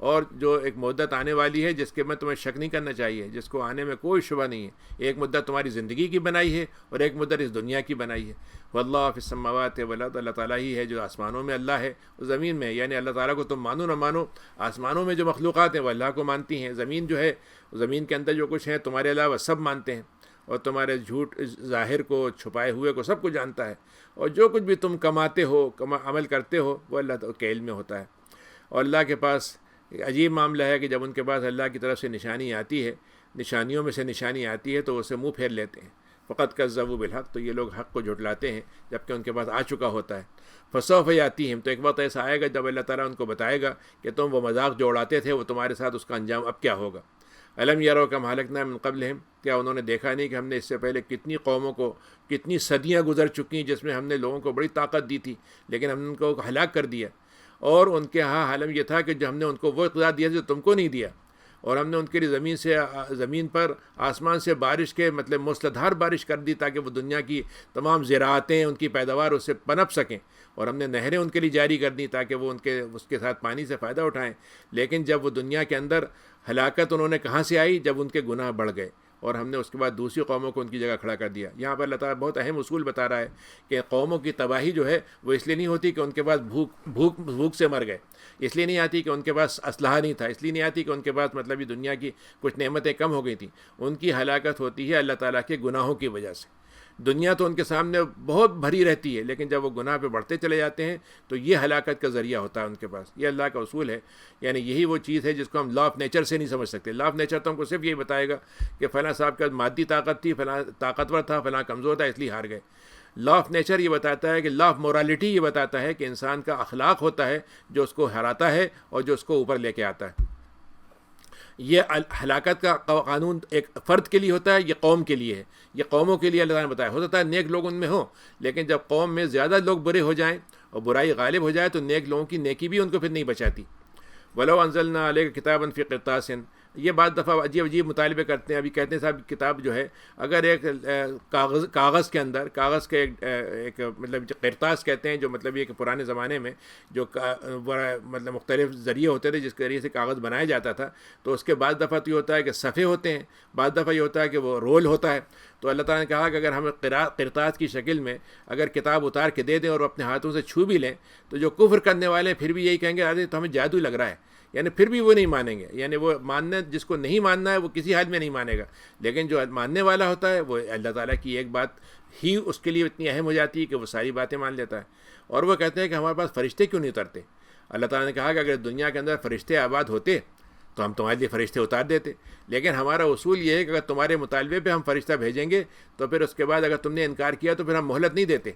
اور جو ایک مدت آنے والی ہے جس کے میں تمہیں شک نہیں کرنا چاہیے، جس کو آنے میں کوئی شبہ نہیں ہے۔ ایک مدت تمہاری زندگی کی بنائی ہے اور ایک مدت اس دنیا کی بنائی ہے۔ واللہ فی السماوات والارض، اللہ تعالیٰ ہی ہے جو آسمانوں میں اللہ ہے اور زمین میں، یعنی اللہ تعالیٰ کو تم مانو نہ مانو، آسمانوں میں جو مخلوقات ہیں وہ اللہ کو مانتی ہیں، زمین جو ہے زمین کے اندر جو کچھ ہے تمہارے علاوہ سب مانتے ہیں، اور تمہارے جھوٹ ظاہر کو چھپائے ہوئے کو سب کو جانتا ہے، اور جو کچھ بھی تم کماتے ہو عمل کرتے ہو وہ اللہ کے علم میں ہوتا ہے۔ اور اللہ کے پاس عجیب معاملہ ہے کہ جب ان کے پاس اللہ کی طرف سے نشانی آتی ہے، نشانیوں میں سے نشانی آتی ہے تو اسے منہ پھیر لیتے ہیں۔ فقط کذبوا بالحق، تو یہ لوگ حق کو جھٹلاتے ہیں جبکہ ان کے پاس آ چکا ہوتا ہے۔ فسوف یاتیہم، تو ایک وقت ایسا آئے گا جب اللہ تعالیٰ ان کو بتائے گا کہ تم وہ مذاق جو اڑاتے تھے وہ تمہارے ساتھ اس کا انجام اب کیا ہوگا۔ الم یروا کم اہلکنا من قبلہم، کیا انہوں نے دیکھا نہیں کہ ہم نے اس سے پہلے کتنی قوموں کو، کتنی صدیاں گزر چکی جس میں ہم نے لوگوں کو بڑی طاقت دی تھی لیکن ہم نے ان کو ہلاک کر دیا۔ اور ان کے ہاں عالم یہ تھا کہ جو ہم نے ان کو وہ اقتدار دیا جو تم کو نہیں دیا، اور ہم نے ان کے لیے زمین پر آسمان سے بارش کے مطلب موسلادھار بارش کر دی تاکہ وہ دنیا کی تمام زراعتیں ان کی پیداوار اس سے پنپ سکیں، اور ہم نے نہریں ان کے لیے جاری کر دی تاکہ وہ اس کے ساتھ پانی سے فائدہ اٹھائیں۔ لیکن جب وہ دنیا کے اندر ہلاکت انہوں نے کہاں سے آئی؟ جب ان کے گناہ بڑھ گئے، اور ہم نے اس کے بعد دوسری قوموں کو ان کی جگہ کھڑا کر دیا۔ یہاں پر اللہ تعالیٰ بہت اہم اصول بتا رہا ہے کہ قوموں کی تباہی جو ہے وہ اس لیے نہیں ہوتی کہ ان کے پاس بھوک سے مر گئے، اس لیے نہیں آتی کہ ان کے پاس اسلحہ نہیں تھا، اس لیے نہیں آتی کہ ان کے پاس مطلب یہ دنیا کی کچھ نعمتیں کم ہو گئی تھیں۔ ان کی ہلاکت ہوتی ہے اللہ تعالیٰ کے گناہوں کی وجہ سے۔ دنیا تو ان کے سامنے بہت بھری رہتی ہے، لیکن جب وہ گناہ پہ بڑھتے چلے جاتے ہیں تو یہ ہلاکت کا ذریعہ ہوتا ہے ان کے پاس۔ یہ اللہ کا اصول ہے، یعنی یہی وہ چیز ہے جس کو ہم لا آف نیچر سے نہیں سمجھ سکتے۔ لا آف نیچر تو ہم کو صرف یہی بتائے گا کہ فلاں صاحب کا مادی طاقت تھی، فلاں طاقتور تھا، فلاں کمزور تھا، اس لیے ہار گئے۔ لا آف نیچر یہ بتاتا ہے کہ لا آف مورالٹی یہ بتاتا ہے کہ انسان کا اخلاق ہوتا ہے جو اس کو ہراتا ہے اور جو اس کو اوپر لے کے آتا ہے۔ یہ ہلاکت کا قانون ایک فرد کے لیے ہوتا ہے، یہ قوم کے لیے ہے، یہ قوموں کے لیے اللہ تعالیٰ نے بتایا۔ ہو سکتا ہے نیک لوگ ان میں ہوں، لیکن جب قوم میں زیادہ لوگ برے ہو جائیں اور برائی غالب ہو جائے تو نیک لوگوں کی نیکی بھی ان کو پھر نہیں بچاتی۔ وَلَوْ أَنزَلْنَا عَلَيْكَ كِتَابًا فِي قِرْطَاسٍ، یہ بعض دفعہ عجیب مطالبے کرتے ہیں، ابھی کہتے ہیں صاحب کتاب جو ہے اگر ایک کاغذ کے اندر، کاغذ کے ایک مطلب قرطاس کہتے ہیں، جو مطلب یہ کہ پرانے زمانے میں جو مطلب مختلف ذریعے ہوتے تھے جس کے ذریعے سے کاغذ بنایا جاتا تھا، تو اس کے بعض دفعہ تو یہ ہوتا ہے کہ صفحے ہوتے ہیں، بعض دفعہ یہ ہوتا ہے کہ وہ رول ہوتا ہے۔ تو اللہ تعالیٰ نے کہا کہ اگر ہمیں قرطاس کی شکل میں اگر کتاب اتار کے دے دیں اور اپنے ہاتھوں سے چھو بھی لیں تو جو کفر کرنے والے پھر بھی یہی کہیں گے ارے تو ہمیں جادو لگ رہا ہے، یعنی پھر بھی وہ نہیں مانیں گے۔ یعنی وہ ماننے، جس کو نہیں ماننا ہے وہ کسی حال میں نہیں مانے گا، لیکن جو ماننے والا ہوتا ہے وہ اللہ تعالیٰ کی ایک بات ہی اس کے لیے اتنی اہم ہو جاتی ہے کہ وہ ساری باتیں مان لیتا ہے۔ اور وہ کہتے ہیں کہ ہمارے پاس فرشتے کیوں نہیں اترتے؟ اللہ تعالیٰ نے کہا کہ اگر دنیا کے اندر فرشتے آباد ہوتے تو ہم تمہارے لیے فرشتے اتار دیتے، لیکن ہمارا اصول یہ ہے کہ اگر تمہارے مطالبے پہ ہم فرشتہ بھیجیں گے تو پھر اس کے بعد اگر تم نے انکار کیا تو پھر ہم مہلت نہیں دیتے۔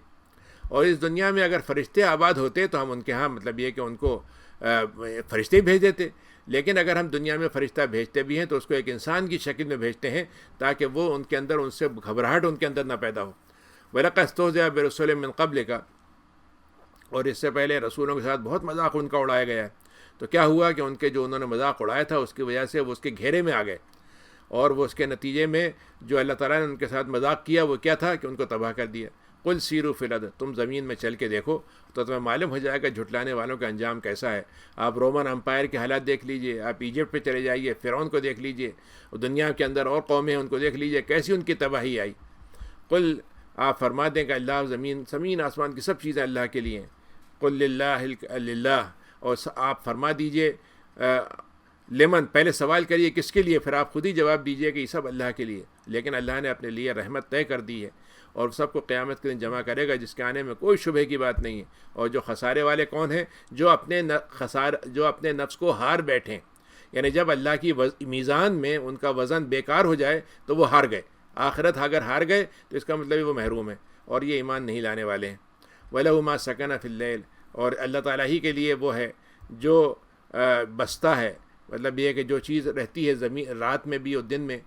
اور اس دنیا میں اگر فرشتے آباد ہوتے تو ہم ان کے ہاں مطلب یہ کہ ان کو فرشتے بھیج دیتے، لیکن اگر ہم دنیا میں فرشتہ بھیجتے بھی ہیں تو اس کو ایک انسان کی شکل میں بھیجتے ہیں تاکہ وہ ان کے اندر، ان سے گھبراہٹ ان کے اندر نہ پیدا ہو۔ وَلَقَدْ اسْتُهْزِئَ بِرُسُلٍ مِّن قَبْلِكَ، اور اس سے پہلے رسولوں کے ساتھ بہت مذاق ان کا اڑایا گیا ہے۔ تو کیا ہوا کہ ان کے جو انہوں نے مذاق اڑایا تھا اس کی وجہ سے وہ اس کے گھیرے میں آ گئے، اور وہ اس کے نتیجے میں جو اللہ تعالیٰ نے ان کے ساتھ مذاق کیا وہ کیا تھا کہ ان کو تباہ کر دیا۔ قُلْ سِیرُوا فِی الْأَرْضِ، تم زمین میں چل کے دیکھو تو تمہیں معلوم ہو جائے گا جھٹلانے والوں کا انجام کیسا ہے۔ آپ رومن امپائر کے حالات دیکھ لیجئے، آپ ایجپٹ پہ چلے جائیے، فرعون کو دیکھ لیجئے، دنیا کے اندر اور قومیں ہیں ان کو دیکھ لیجئے کیسی ان کی تباہی آئی۔ قل، آپ فرما دیں کہ اللہ زمین آسمان کی سب چیزیں اللہ کے لیے ہیں۔ قل للہ، اور آپ فرما دیجئے لمن، پہلے سوال کریے کس کے لیے، پھر آپ خود ہی جواب دیجئے کہ یہ سب اللہ کے لیے۔ لیکن اللہ نے اپنے لیے رحمت طے کر دی ہے اور سب کو قیامت کے دن جمع کرے گا جس کے آنے میں کوئی شبہ کی بات نہیں ہے۔ اور جو خسارے والے کون ہیں؟ جو اپنے نفس کو ہار بیٹھیں، یعنی جب اللہ کی میزان میں ان کا وزن بیکار ہو جائے تو وہ ہار گئے۔ آخرت اگر ہار گئے تو اس کا مطلب وہ محروم ہے اور یہ ایمان نہیں لانے والے ہیں۔ وَلَهُ مَا سَكَنَ فِي اللَّيْلِ، اور اللہ تعالیٰ ہی کے لیے وہ ہے جو بستا ہے، مطلب یہ کہ جو چیز رہتی ہے زمین رات میں بھی اور دن میں،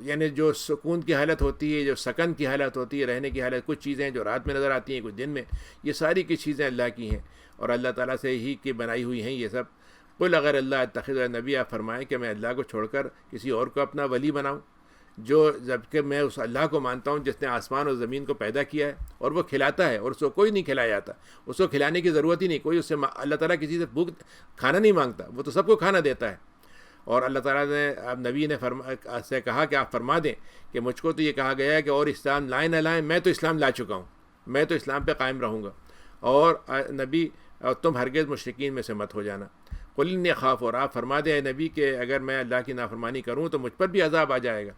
یعنی جو سکون کی حالت ہوتی ہے، جو سکن کی حالت ہوتی ہے، رہنے کی حالت، کچھ چیزیں جو رات میں نظر آتی ہیں کچھ دن میں، یہ ساری کی چیزیں اللہ کی ہیں اور اللہ تعالیٰ سے ہی کی بنائی ہوئی ہیں یہ سب۔ قل، اگر اللہ اتخذ، نبی آپ فرمائیں کہ میں اللہ کو چھوڑ کر کسی اور کو اپنا ولی بناؤں، جبکہ میں اس اللہ کو مانتا ہوں جس نے آسمان اور زمین کو پیدا کیا ہے اور وہ کھلاتا ہے اور اس کو کوئی نہیں کھلایا جاتا، اس کو کھلانے کی ضرورت ہی نہیں، کوئی اس سے اللہ تعالیٰ کسی سے کھانا نہیں مانگتا، وہ تو سب کو کھانا دیتا ہے۔ اور اللہ تعالیٰ نے اب نبی نے سے کہا کہ آپ فرما دیں کہ مجھ کو تو یہ کہا گیا ہے کہ اور اسلام لائیں نہ لائیں، میں تو اسلام لا چکا ہوں، میں تو اسلام پہ قائم رہوں گا، اور نبی تم ہرگز مشرکین میں سے مت ہو جانا۔ قل انی اخاف، اور آپ فرما دیں اے نبی کہ اگر میں اللہ کی نافرمانی کروں تو مجھ پر بھی عذاب آ جائے گا۔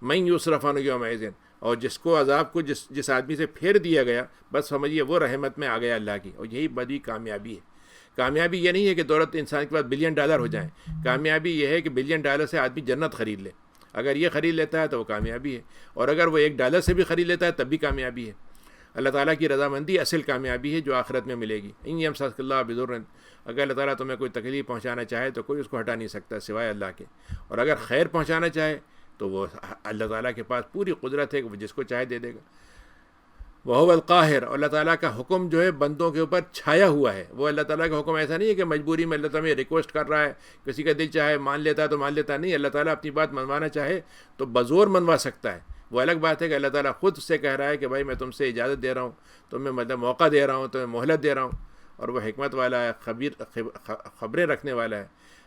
من یصرف عنہ یومئذ، اور جس کو عذاب کو جس آدمی سے پھیر دیا گیا، بس سمجھیے وہ رحمت میں آ گیا اللہ کی، اور یہی بڑی کامیابی ہے۔ کامیابی یہ نہیں ہے کہ دولت انسان کے پاس $1 بلین ہو جائیں، کامیابی یہ ہے کہ $1 بلین سے آدمی جنت خرید لے۔ اگر یہ خرید لیتا ہے تو وہ کامیابی ہے، اور اگر وہ $1 سے بھی خرید لیتا ہے تب بھی کامیابی ہے۔ اللہ تعالیٰ کی رضامندی اصل کامیابی ہے جو آخرت میں ملے گی۔ ان یمسسک اللہ بضر، اگر اللہ تعالیٰ تمہیں کوئی تکلیف پہنچانا چاہے تو کوئی اس کو ہٹا نہیں سکتا سوائے اللہ کے، اور اگر خیر پہنچانا چاہے تو وہ اللہ تعالیٰ کے پاس پوری قدرت ہے کہ وہ جس کو چاہے دے دے گا۔ وہو القاہر، اور اللہ تعالیٰ کا حکم جو ہے بندوں کے اوپر چھایا ہوا ہے. وہ اللہ تعالیٰ کا حکم ایسا نہیں ہے کہ مجبوری میں اللہ تعالیٰ ریکویسٹ کر رہا ہے، کسی کا دل چاہے مان لیتا ہے تو مان لیتا نہیں. اللہ تعالیٰ اپنی بات منوانا چاہے تو بزور منوا سکتا ہے. وہ الگ بات ہے کہ اللہ تعالیٰ خود سے کہہ رہا ہے کہ بھائی میں تم سے اجازت دے رہا ہوں، تمہیں مطلب موقع دے رہا ہوں، تمہیں مہلت دے رہا ہوں. اور وہ حکمت والا ہے، خبریں رکھنے والا ہے.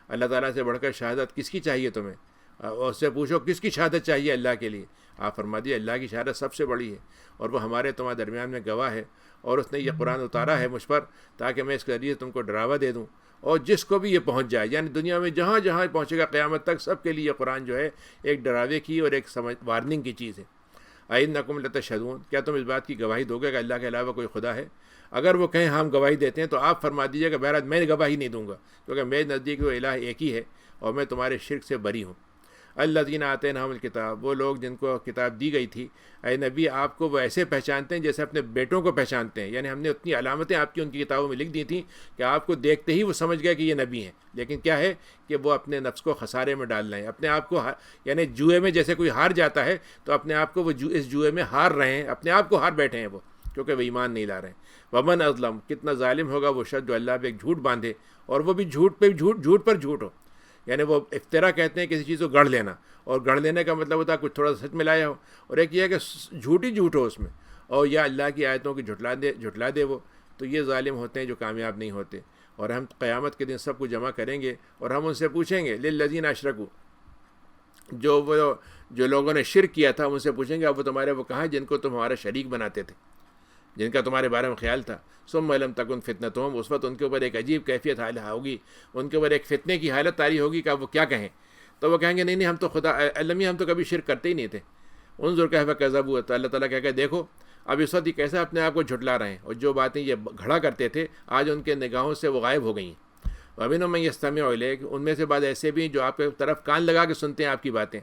اللہ تعالیٰ سے بڑھ کر شہادت کس کی چاہیے تمہیں؟ اور اس سے پوچھو کس کی شہادت چاہیے اللہ کے لیے؟ آپ فرما دیے اللہ کی شہادت سب سے بڑی ہے، اور وہ ہمارے تمہارے درمیان میں گواہ ہے. اور اس نے یہ قرآن اتارا ہے مجھ پر تاکہ میں اس کے ذریعے تم کو ڈراوا دے دوں، اور جس کو بھی یہ پہنچ جائے، یعنی دنیا میں جہاں جہاں پہنچے گا قیامت تک، سب کے لیے یہ قرآن جو ہے ایک ڈراوے کی اور ایک وارننگ کی چیز ہے. اَإِنَّكُمْ لَتَشْهَدُونَ، کیا تم اس بات کی گواہی دو گے کہ اللہ کے علاوہ کوئی خدا ہے؟ اگر وہ کہیں ہم گواہی دیتے ہیں تو آپ فرما دیجیے کہ بہرحال میں گواہی نہیں دوں گا، کیونکہ میرے نزدیک وہ الہ ایک ہی ہے اور میں تمہارے شرک سے بری ہوں. الذین آتیناہم الکتاب، وہ لوگ جن کو کتاب دی گئی تھی، اے نبی آپ کو وہ ایسے پہچانتے ہیں جیسے اپنے بیٹوں کو پہچانتے ہیں. یعنی ہم نے اتنی علامتیں آپ کی ان کی کتابوں میں لکھ دی تھیں کہ آپ کو دیکھتے ہی وہ سمجھ گئے کہ یہ نبی ہیں. لیکن کیا ہے کہ وہ اپنے نفس کو خسارے میں ڈال رہے ہیں، اپنے آپ کو یعنی جوئے میں جیسے کوئی ہار جاتا ہے تو اپنے آپ کو وہ اس جوئے میں ہار رہے ہیں، اپنے آپ کو ہار بیٹھے ہیں وہ، کیونکہ وہ ایمان نہیں لا رہے ہیں. ومن اظلم، کتنا ظالم ہوگا وہ شخص جو اللہ پہ ایک جھوٹ باندھے، اور وہ بھی جھوٹ پہ جھوٹ پر جھوٹ ہو. یعنی وہ افترا کہتے ہیں کسی چیز کو گڑھ لینا، اور گڑھ لینے کا مطلب ہوتا ہے کچھ تھوڑا سا سچ ملایا ہو، اور ایک یہ ہے کہ جھوٹ ہی جھوٹ ہو اس میں، اور یا اللہ کی آیتوں کی جھٹلا دے وہ. تو یہ ظالم ہوتے ہیں جو کامیاب نہیں ہوتے. اور ہم قیامت کے دن سب کو جمع کریں گے اور ہم ان سے پوچھیں گے للذین اشرکوا، جو لوگوں نے شرک کیا تھا ان سے پوچھیں گے اب وہ تمہارے وہ کہاں جن کو تم ہمارا شریک بناتے تھے، جن کا تمہارے بارے میں خیال تھا. ثم لم تکن فتنتہم، اس وقت ان کے اوپر ایک عجیب کیفیت حال ہوگی، ان کے اوپر ایک فتنے کی حالت طاری ہوگی کہ وہ کیا کہیں. تو وہ کہیں گے نہیں ہم تو خدا علمی ہم تو کبھی شرک کرتے ہی نہیں تھے. انظر کیف کذبوا، تو اللہ تعالیٰ کہہ کہ دیکھو اب اس وقت یہ کیسے اپنے آپ کو جھٹلا رہے ہیں، اور جو باتیں یہ گھڑا کرتے تھے آج ان کے نگاہوں سے وہ غائب ہو گئی ہیں. ومنہم من یستمع الیک، ان میں سے بعض ایسے بھی ہیں جو آپ کے طرف کان لگا کے سنتے ہیں آپ کی باتیں،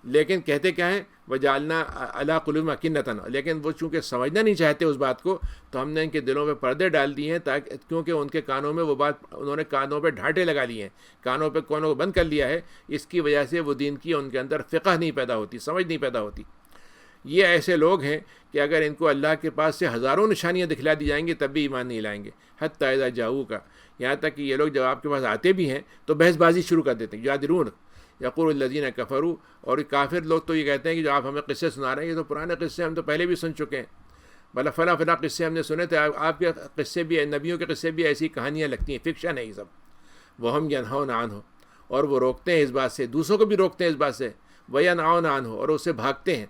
لیکن کہتے کیا ہیں وجعلنا علی قلوبہم اکنۃ، لیکن وہ چونکہ سمجھنا نہیں چاہتے اس بات کو تو ہم نے ان کے دلوں پہ پردے ڈال دیے ہیں، تاکہ کیونکہ ان کے کانوں میں وہ بات انہوں نے کانوں پہ ڈھانٹے لگا لیے ہیں، کانوں کو بند کر لیا ہے. اس کی وجہ سے وہ دین کی ان کے اندر فقہ نہیں پیدا ہوتی، سمجھ نہیں پیدا ہوتی. یہ ایسے لوگ ہیں کہ اگر ان کو اللہ کے پاس سے ہزاروں نشانیاں دکھلا دی جائیں گی تب بھی ایمان نہیں لائیں گے. حتی اذا جاؤک، یہاں تک کہ یہ لوگ جب آپ کے پاس آتے بھی ہیں تو بحث بازی شروع کر دیتے ہیں. یادرون یقول الذین کفروا، اور کافر لوگ تو یہ کہتے ہیں کہ جو آپ ہمیں قصے سنا رہے ہیں یہ تو پرانے قصے ہم تو پہلے بھی سن چکے ہیں، مطلب فلاں قصے ہم نے سنے تھے، آپ کے قصے بھی نبیوں کے قصے بھی ایسی کہانیاں لگتی ہیں، فکشن ہے یہ سب. وہم ینہون عنہ، اور وہ روکتے ہیں اس بات سے، دوسروں کو بھی روکتے ہیں اس بات سے. وینأون عنہ، اور اس سے بھاگتے ہیں.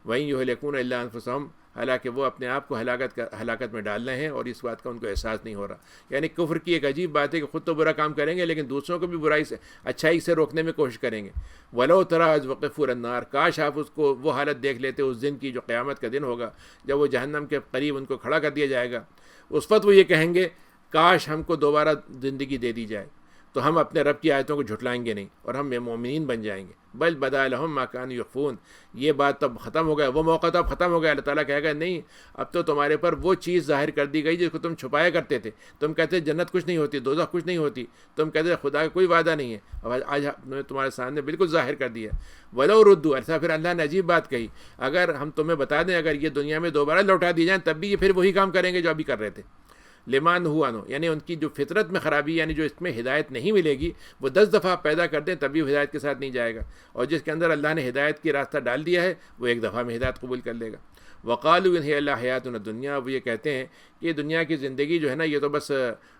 وَإِن يُهْلِكُونَ إِلَّا أَنفُسَهُمْ، حالانکہ وہ اپنے آپ کو ہلاکت میں ڈال رہے ہیں اور اس بات کا ان کو احساس نہیں ہو رہا. یعنی کفر کی ایک عجیب بات ہے کہ خود تو برا کام کریں گے لیکن دوسروں کو بھی برائی سے اچھائی سے روکنے میں کوشش کریں گے. وَلَوْ تَرَىٰ إِذْ وُقِفُوا عَلَى النَّارِ، کاش آپ اس کو وہ حالت دیکھ لیتے اس دن کی جو قیامت کا دن ہوگا جب وہ جہنم کے قریب ان کو کھڑا کر دیا جائے گا. اس وقت وہ یہ کہیں گے کاش ہم کو دوبارہ زندگی دے دی جائے تو ہم اپنے رب کی آیتوں کو جھٹلائیں گے نہیں اور ہم مومنین بن جائیں گے. بل بدا لہم ما کانوا یخفون، یہ بات تب ختم ہو گیا، وہ موقع تب ختم ہو گیا. اللہ تعالیٰ کہے گا نہیں اب تو تمہارے پر وہ چیز ظاہر کر دی گئی جس کو تم چھپایا کرتے تھے. تم کہتے جنت کچھ نہیں ہوتی، دوزخ کچھ نہیں ہوتی، تم کہتے خدا کا کوئی وعدہ نہیں ہے، اب آج نے تمہارے سامنے بالکل ظاہر کر دیا. ولو ردوا، ایسا پھر اللہ نے عجیب بات کہی، اگر ہم تمہیں بتا دیں اگر یہ دنیا میں دوبارہ لوٹا دی جائیں تب بھی یہ پھر وہی کام کریں گے جو ابھی کر رہے تھے. لمان ہوا نو، یعنی ان کی جو فطرت میں خرابی، یعنی جو اس میں ہدایت نہیں ملے گی وہ 10 دفعہ پیدا کر دیں تب بھی وہ ہدایت کے ساتھ نہیں جائے گا، اور جس کے اندر اللہ نے ہدایت کی راستہ ڈال دیا ہے وہ ایک دفعہ میں ہدایت قبول کر لے گا. وقالوا ان هي الا حیاتنا الدنیا، وہ یہ کہتے ہیں کہ یہ دنیا کی زندگی جو ہے نا یہ تو بس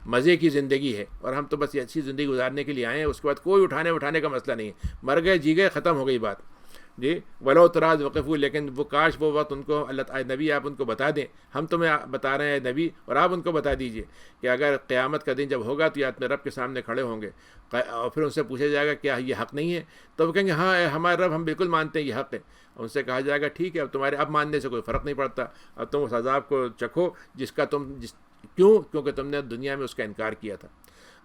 مزے کی زندگی ہے اور ہم تو بس یہ اچھی زندگی گزارنے کے لیے آئے ہیں، اس کے بعد کوئی اٹھانے کا مسئلہ نہیں ہے، مر گئے جی گئے ختم ہو گئی بات. جی ولو تراز وقفو، لیکن وہ کاش وہ وقت ان کو اللہ نبی آپ ان کو بتا دیں، ہم تمہیں بتا رہے ہیں نبی اور آپ ان کو بتا دیجئے کہ اگر قیامت کا دن جب ہوگا تو یہ اپنے رب کے سامنے کھڑے ہوں گے اور پھر ان سے پوچھا جائے گا کیا یہ حق نہیں ہے، تو وہ کہیں گے ہاں ہمارے رب ہم بالکل مانتے ہیں یہ حق ہے. ان سے کہا جائے گا ٹھیک ہے اب تمہارے اب ماننے سے کوئی فرق نہیں پڑتا، اب تم اس عذاب کو چکھو جس کا کیونکہ تم نے دنیا میں اس کا انکار کیا تھا.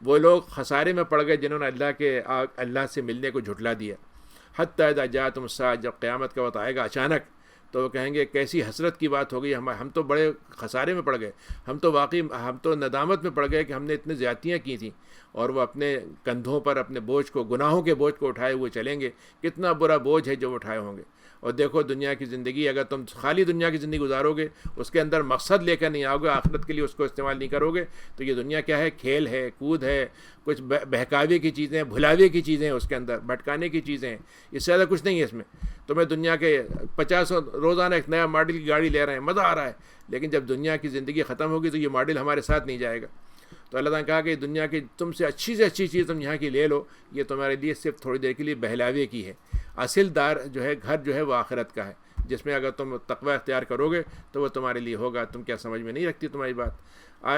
وہ لوگ خسارے میں پڑ گئے جنہوں نے اللہ سے ملنے کو جھٹلا دیا. حتی اذا جاءتہم الساعۃ، جب قیامت کا وقت آئے گا اچانک تو وہ کہیں گے کیسی حسرت کی بات ہو گئی، ہم تو بڑے خسارے میں پڑ گئے، ہم تو ندامت میں پڑ گئے کہ ہم نے اتنے زیادتیاں کی تھیں. اور وہ اپنے کندھوں پر اپنے بوجھ کو، گناہوں کے بوجھ کو اٹھائے ہوئے چلیں گے. کتنا برا بوجھ ہے جو وہ اٹھائے ہوں گے. اور دیکھو دنیا کی زندگی، اگر تم خالی دنیا کی زندگی گزارو گے، اس کے اندر مقصد لے کر نہیں آؤ گے، آخرت کے لیے اس کو استعمال نہیں کرو گے، تو یہ دنیا کیا ہے؟ کھیل ہے، کود ہے، کچھ بہکاوے کی چیزیں، بھلاوے کی چیزیں اس کے اندر، بھٹکانے کی چیزیں ہیں. اس سے زیادہ کچھ نہیں ہے اس میں. تمہیں دنیا کے 50 روزانہ ایک نیا ماڈل کی گاڑی لے رہے ہیں، مزہ آ رہا ہے، لیکن جب دنیا کی زندگی ختم ہوگی تو یہ ماڈل ہمارے ساتھ نہیں جائے گا. تو اللہ تعالیٰ نے کہا کہ دنیا کی تم سے اچھی چیز تم یہاں کی لے لو، یہ تمہارے لیے صرف تھوڑی دیر کے لیے بہلاوے کی ہے. اصل دار جو ہے، گھر جو ہے، وہ آخرت کا ہے، جس میں اگر تم تقوی اختیار کرو گے تو وہ تمہارے لیے ہوگا. تم کیا سمجھ میں نہیں رکھتی تمہاری بات؟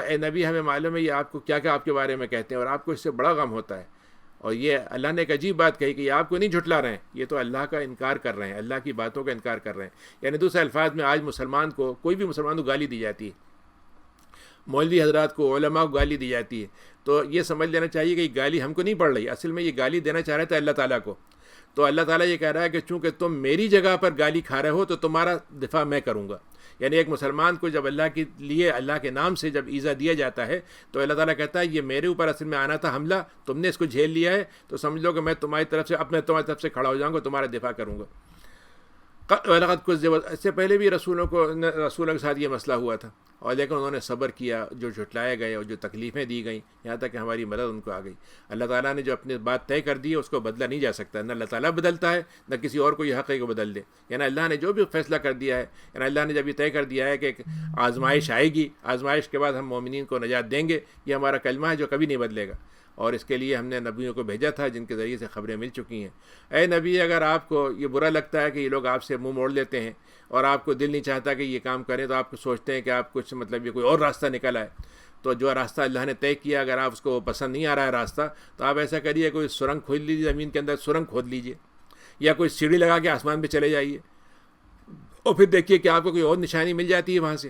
اے نبی، ہمیں معلوم ہے یہ آپ کو کیا آپ کے بارے میں کہتے ہیں، اور آپ کو اس سے بڑا غم ہوتا ہے. اور یہ اللہ نے ایک عجیب بات کہی کہ یہ آپ کو نہیں جھٹلا رہے ہیں، یہ تو اللہ کا انکار کر رہے ہیں، اللہ کی باتوں کا انکار کر رہے ہیں. یعنی دوسرے الفاظ میں آج مسلمان کو، کوئی بھی مسلمان کو گالی دی جاتی ہے، مولوی حضرات کو، علماء کو گالی دی جاتی ہے، تو یہ سمجھ لینا چاہیے کہ یہ گالی ہم کو نہیں پڑ رہی، اصل میں یہ گالی دینا چاہ رہے تھے اللہ تعالیٰ کو. تو اللہ تعالیٰ یہ کہہ رہا ہے کہ چونکہ تم میری جگہ پر گالی کھا رہے ہو تو تمہارا دفاع میں کروں گا. یعنی ایک مسلمان کو جب اللہ کے لیے، اللہ کے نام سے جب ایذا دیا جاتا ہے تو اللہ تعالیٰ کہتا ہے یہ میرے اوپر اصل میں آنا تھا حملہ، تم نے اس کو جھیل لیا ہے، تو سمجھ لو کہ میں تمہاری طرف سے کھڑا ہو جاؤں گا، تمہارا دفاع کروں گا. اس سے پہلے بھی رسولوں کے ساتھ یہ مسئلہ ہوا تھا، اور لیکن انہوں نے صبر کیا، جو جھٹلائے گئے اور جو تکلیفیں دی گئیں، یہاں تک کہ ہماری مدد ان کو آ گئی. اللہ تعالیٰ نے جو اپنی بات طے کر دی ہے اس کو بدلا نہیں جا سکتا، نہ اللہ تعالیٰ بدلتا ہے، نہ کسی اور کو یہ حق ہے کہ بدل دے. یعنی اللہ نے جو بھی فیصلہ کر دیا ہے، یعنی اللہ نے جب یہ طے کر دیا ہے کہ ایک آزمائش آئے گی، آزمائش کے بعد ہم مومنین کو نجات دیں گے، یہ ہمارا کلمہ ہے جو کبھی نہیں بدلے گا. اور اس کے لیے ہم نے نبیوں کو بھیجا تھا جن کے ذریعے سے خبریں مل چکی ہیں. اے نبی، اگر آپ کو یہ برا لگتا ہے کہ یہ لوگ آپ سے منہ موڑ لیتے ہیں اور آپ کو دل نہیں چاہتا کہ یہ کام کریں، تو آپ کو سوچتے ہیں کہ آپ کچھ یہ کوئی اور راستہ نکل آئے، تو جو راستہ اللہ نے طے کیا اگر آپ اس کو پسند نہیں آ رہا ہے راستہ، تو آپ ایسا کریے، کوئی سرنگ کھود لیجیے، زمین کے اندر سرنگ کھود لیجیے، یا کوئی سیڑھی لگا کے آسمان پہ چلے جائیے، اور پھر دیکھیے کہ آپ کو کوئی اور نشانی مل جاتی ہے وہاں سے.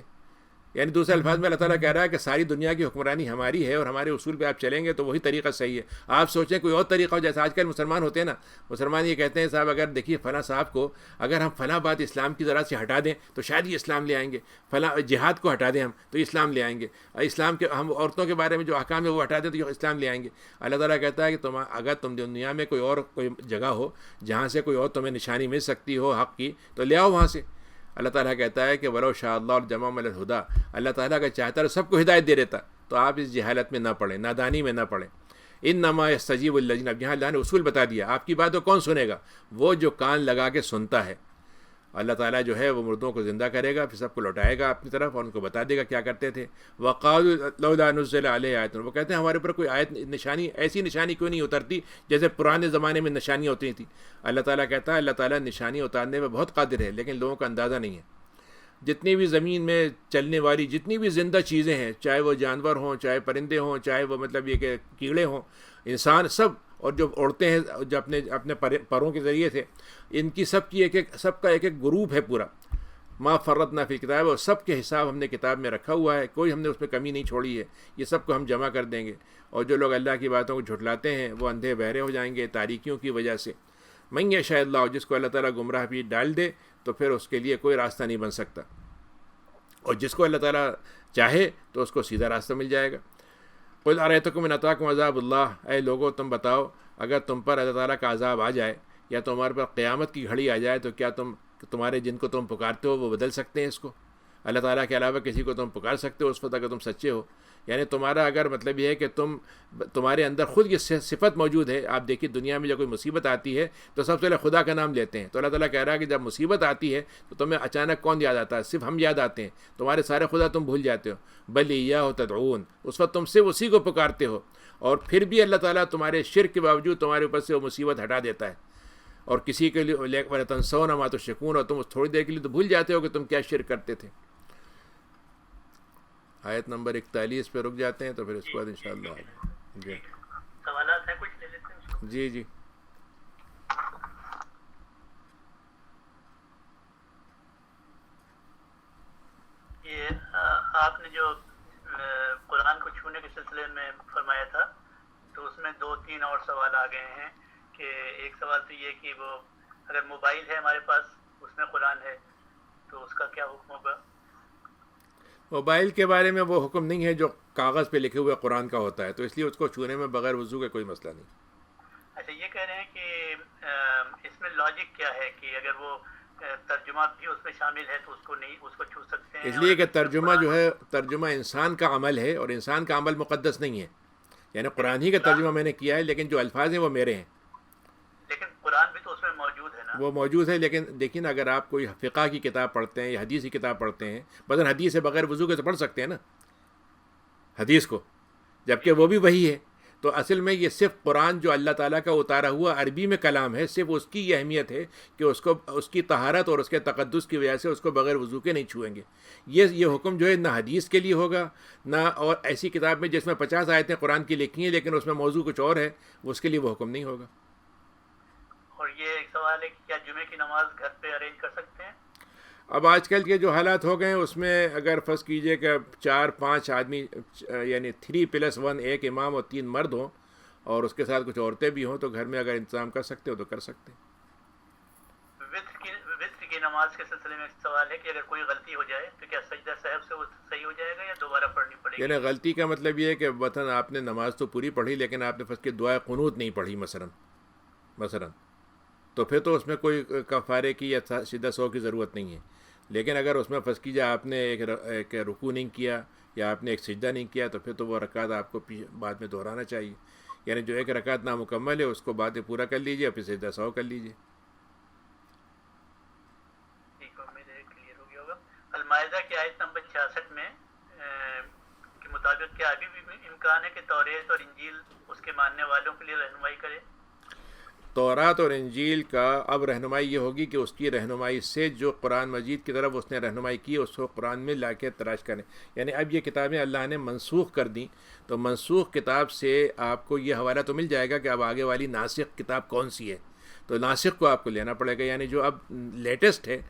یعنی دوسرے الفاظ میں اللہ تعالیٰ کہہ رہا ہے کہ ساری دنیا کی حکمرانی ہماری ہے، اور ہمارے اصول پہ آپ چلیں گے تو وہی طریقہ صحیح ہے. آپ سوچیں کوئی اور طریقہ ہو، جیسے آج کل مسلمان ہوتے ہیں نا، مسلمان یہ کہتے ہیں صاحب اگر دیکھیے فلاں صاحب کو اگر ہم فلاں بات اسلام کی ذرا سے ہٹا دیں تو شاید یہ اسلام لے آئیں گے، فلاں جہاد کو ہٹا دیں ہم تو اسلام لے آئیں گے، اسلام کے ہم عورتوں کے بارے میں جو احکام ہے وہ ہٹا دیں تو یہ اسلام لے آئیں گے. اللہ تعالیٰ کہتا ہے کہ اگر تم دنیا میں کوئی جگہ ہو جہاں سے کوئی اور تمہیں نشانی مل سکتی ہو حق کی تو لے آؤ وہاں سے. اللہ تعالیٰ کہتا ہے کہ ولو شاء اللہ الجمعهم علی الہدیٰ، اللہ تعالیٰ اگر چاہتا ہے سب کو ہدایت دے دیتا، تو آپ اس جہالت میں نہ پڑیں، نادانی میں نہ پڑیں. انما یستجیب الذین، اب یہاں اللہ نے اصول بتا دیا، آپ کی بات کو کون سنے گا؟ وہ جو کان لگا کے سنتا ہے. اللہ تعالیٰ جو ہے وہ مردوں کو زندہ کرے گا، پھر سب کو لوٹائے گا اپنی طرف اور ان کو بتا دے گا کیا کرتے تھے. وقالوا لولا نزل علیہ آیۃ، وہ کہتے ہیں ہمارے اوپر کوئی آیت، نشانی، ایسی نشانی کیوں نہیں اترتی جیسے پرانے زمانے میں نشانیاں ہوتی تھیں. اللہ تعالیٰ کہتا ہے اللہ تعالیٰ نشانی اتارنے میں بہت قادر ہے، لیکن لوگوں کا اندازہ نہیں ہے. جتنی بھی زمین میں چلنے والی جتنی بھی زندہ چیزیں ہیں، چاہے وہ جانور ہوں، چاہے پرندے ہوں، چاہے وہ یہ کہ کیڑے ہوں، انسان، سب، اور جو اڑتے ہیں جو اپنے پروں کے ذریعے سے، ان کی سب کا ایک گروپ ہے پورا. ما فرطنا فی الکتاب، اور سب کے حساب ہم نے کتاب میں رکھا ہوا ہے، کوئی ہم نے اس میں کمی نہیں چھوڑی ہے. یہ سب کو ہم جمع کر دیں گے. اور جو لوگ اللہ کی باتوں کو جھٹلاتے ہیں وہ اندھے بہرے ہو جائیں گے تاریکیوں کی وجہ سے. من یشاء اللہ، جس کو اللہ تعالیٰ گمراہ بھی ڈال دے تو پھر اس کے لیے کوئی راستہ نہیں بن سکتا، اور جس کو اللہ تعالیٰ چاہے تو اس کو سیدھا راستہ مل جائے گا. قل ارأیتکم ان اتاکم عذاب اللہ، اے لوگوں تم بتاؤ اگر تم پر اللہ تعالیٰ کا عذاب آ جائے یا تمہارے پر قیامت کی گھڑی آ جائے تو کیا تمہارے جن کو تم پکارتے ہو وہ بدل سکتے ہیں اس کو؟ اللہ تعالیٰ کے علاوہ کسی کو تم پکار سکتے ہو اس وقت اگر تم سچے ہو؟ یعنی تمہارا اگر یہ ہے کہ تمہارے اندر خود یہ صفت موجود ہے. آپ دیکھیے دنیا میں جب کوئی مصیبت آتی ہے تو سب سے پہلے خدا کا نام لیتے ہیں. تو اللہ تعالیٰ کہہ رہا ہے کہ جب مصیبت آتی ہے تو تمہیں اچانک کون یاد آتا ہے؟ صرف ہم یاد آتے ہیں، تمہارے سارے خدا تم بھول جاتے ہو. بل ایاہ تدعون، اس وقت تم صرف اسی کو پکارتے ہو، اور پھر بھی اللہ تعالیٰ تمہارے شرک کے باوجود تمہارے اوپر سے وہ مصیبت ہٹا دیتا ہے. اور کسی کے لیے وَلَتَنْسَوْنَ مَا تُشْرِكُونَ، اور تم تھوڑی دیر کے لیے تو بھول جاتے ہو کہ تم کیا شرک کرتے تھے. آیت نمبر 41 پہ رک جاتے ہیں تو پھر اس کے بعد انشاءاللہ جی سوالات ہیں کچھ لے لیتے ہیں. جی یہ آپ نے جو قرآن کو چھونے کے سلسلے میں فرمایا تھا تو اس میں 2-3 اور سوال آ گئے ہیں. کہ ایک سوال تو یہ کہ وہ اگر موبائل ہے ہمارے پاس اس میں قرآن ہے، تو اس کا کیا حکم ہوگا؟ موبائل کے بارے میں وہ حکم نہیں ہے جو کاغذ پہ لکھے ہوئے قرآن کا ہوتا ہے، تو اس لیے اس کو چھونے میں بغیر وضو کے کوئی مسئلہ نہیں۔ اچھا، یہ کہہ رہے ہیں کہ اس میں لاجک کیا ہے کہ اگر وہ ترجمہ بھی اس میں شامل ہے تو اس کو نہیں، اس کو چھو سکتے ہیں؟ اس لیے کہ ترجمہ جو ہے، ترجمہ انسان کا عمل ہے، اور انسان کا عمل مقدس نہیں ہے، یعنی قرآن ہی کا ترجمہ میں نے کیا ہے، لیکن جو الفاظ ہیں وہ میرے ہیں۔ لیکن قرآن بھی تو اس میں موجود ہے نا؟ وہ موجود ہے، لیکن دیکھیں نا، اگر آپ کوئی فقہ کی کتاب پڑھتے ہیں یا حدیث کی کتاب پڑھتے ہیں، مثلا حدیث سے بغیر وضو کے تو پڑھ سکتے ہیں نا حدیث کو، جبکہ وہ بھی وہی ہے۔ تو اصل میں یہ صرف قرآن جو اللہ تعالیٰ کا اتارا ہوا عربی میں کلام ہے، صرف اس کی یہ اہمیت ہے کہ اس کی طہارت اور اس کے تقدس کی وجہ سے اس کو بغیر وضو کے نہیں چھوئیں گے۔ یہ حکم جو ہے نہ حدیث کے لیے ہوگا، نہ اور ایسی کتاب میں جس میں 50 آیتیں قرآن کی لکھی ہیں لیکن اس میں موضوع کچھ اور ہے، اس کے لیے وہ حکم نہیں ہوگا۔ اور یہ ایک سوال ہے کہ کیا جمعے کی نماز گھر پہ ارینج کر سکتے ہیں؟ اب آج کل کے جو حالات ہو گئے ہیں اس میں اگر فرض کیجئے کہ 4-5 آدمی، یعنی 3+1، ایک امام اور 3 مرد ہوں، اور اس کے ساتھ کچھ عورتیں بھی ہوں، تو گھر میں اگر انتظام کر سکتے ہو تو کر سکتے ہیں۔ وتر کی نماز کے سلسلے میں ایک سوال ہے کہ اگر کوئی غلطی ہو جائے تو کیا سجدہ صاحب سے وہ صحیح ہو جائے گا یا دوبارہ پڑھنی پڑے گی؟ یعنی غلطی کا مطلب یہ ہے کہ مثلا آپ نے نماز تو پوری پڑھی لیکن آپ نے فرض کی دعائے قنوت نہیں پڑھی مثلا تو پھر تو اس میں کوئی کفارے کی یا سجدہ سہو کی ضرورت نہیں ہے۔ لیکن اگر اس میں فرض کیجیے آپ نے ایک رکوع نہیں کیا یا آپ نے ایک سجدہ نہیں کیا، تو پھر تو وہ رکعت آپ کو بعد میں دہرانا چاہیے، یعنی جو ایک رکعت نامکمل ہے اس کو بعد میں پورا کر لیجیے، پھر سجدہ سہو کر لیجیے۔ ٹھیک ہے، امید ہے کلیئر ہو گیا ہوگا۔ المائدہ کی آیت نمبر 66 میں کے مطابق کیا ابھی بھی امکان ہے کہ توریت اور انجیل اس کے ماننے والوں کے لیے رہنمائی کرے؟ تورات اور انجیل کا اب رہنمائی یہ ہوگی کہ اس کی رہنمائی سے جو قرآن مجید کی طرف اس نے رہنمائی کی اس کو قرآن میں لا کے تلاش کریں، یعنی اب یہ کتابیں اللہ نے منسوخ کر دیں، تو منسوخ کتاب سے آپ کو یہ حوالہ تو مل جائے گا کہ اب آگے والی ناسخ کتاب کون سی ہے، تو ناسخ کو آپ کو لینا پڑے گا، یعنی جو اب لیٹسٹ ہے۔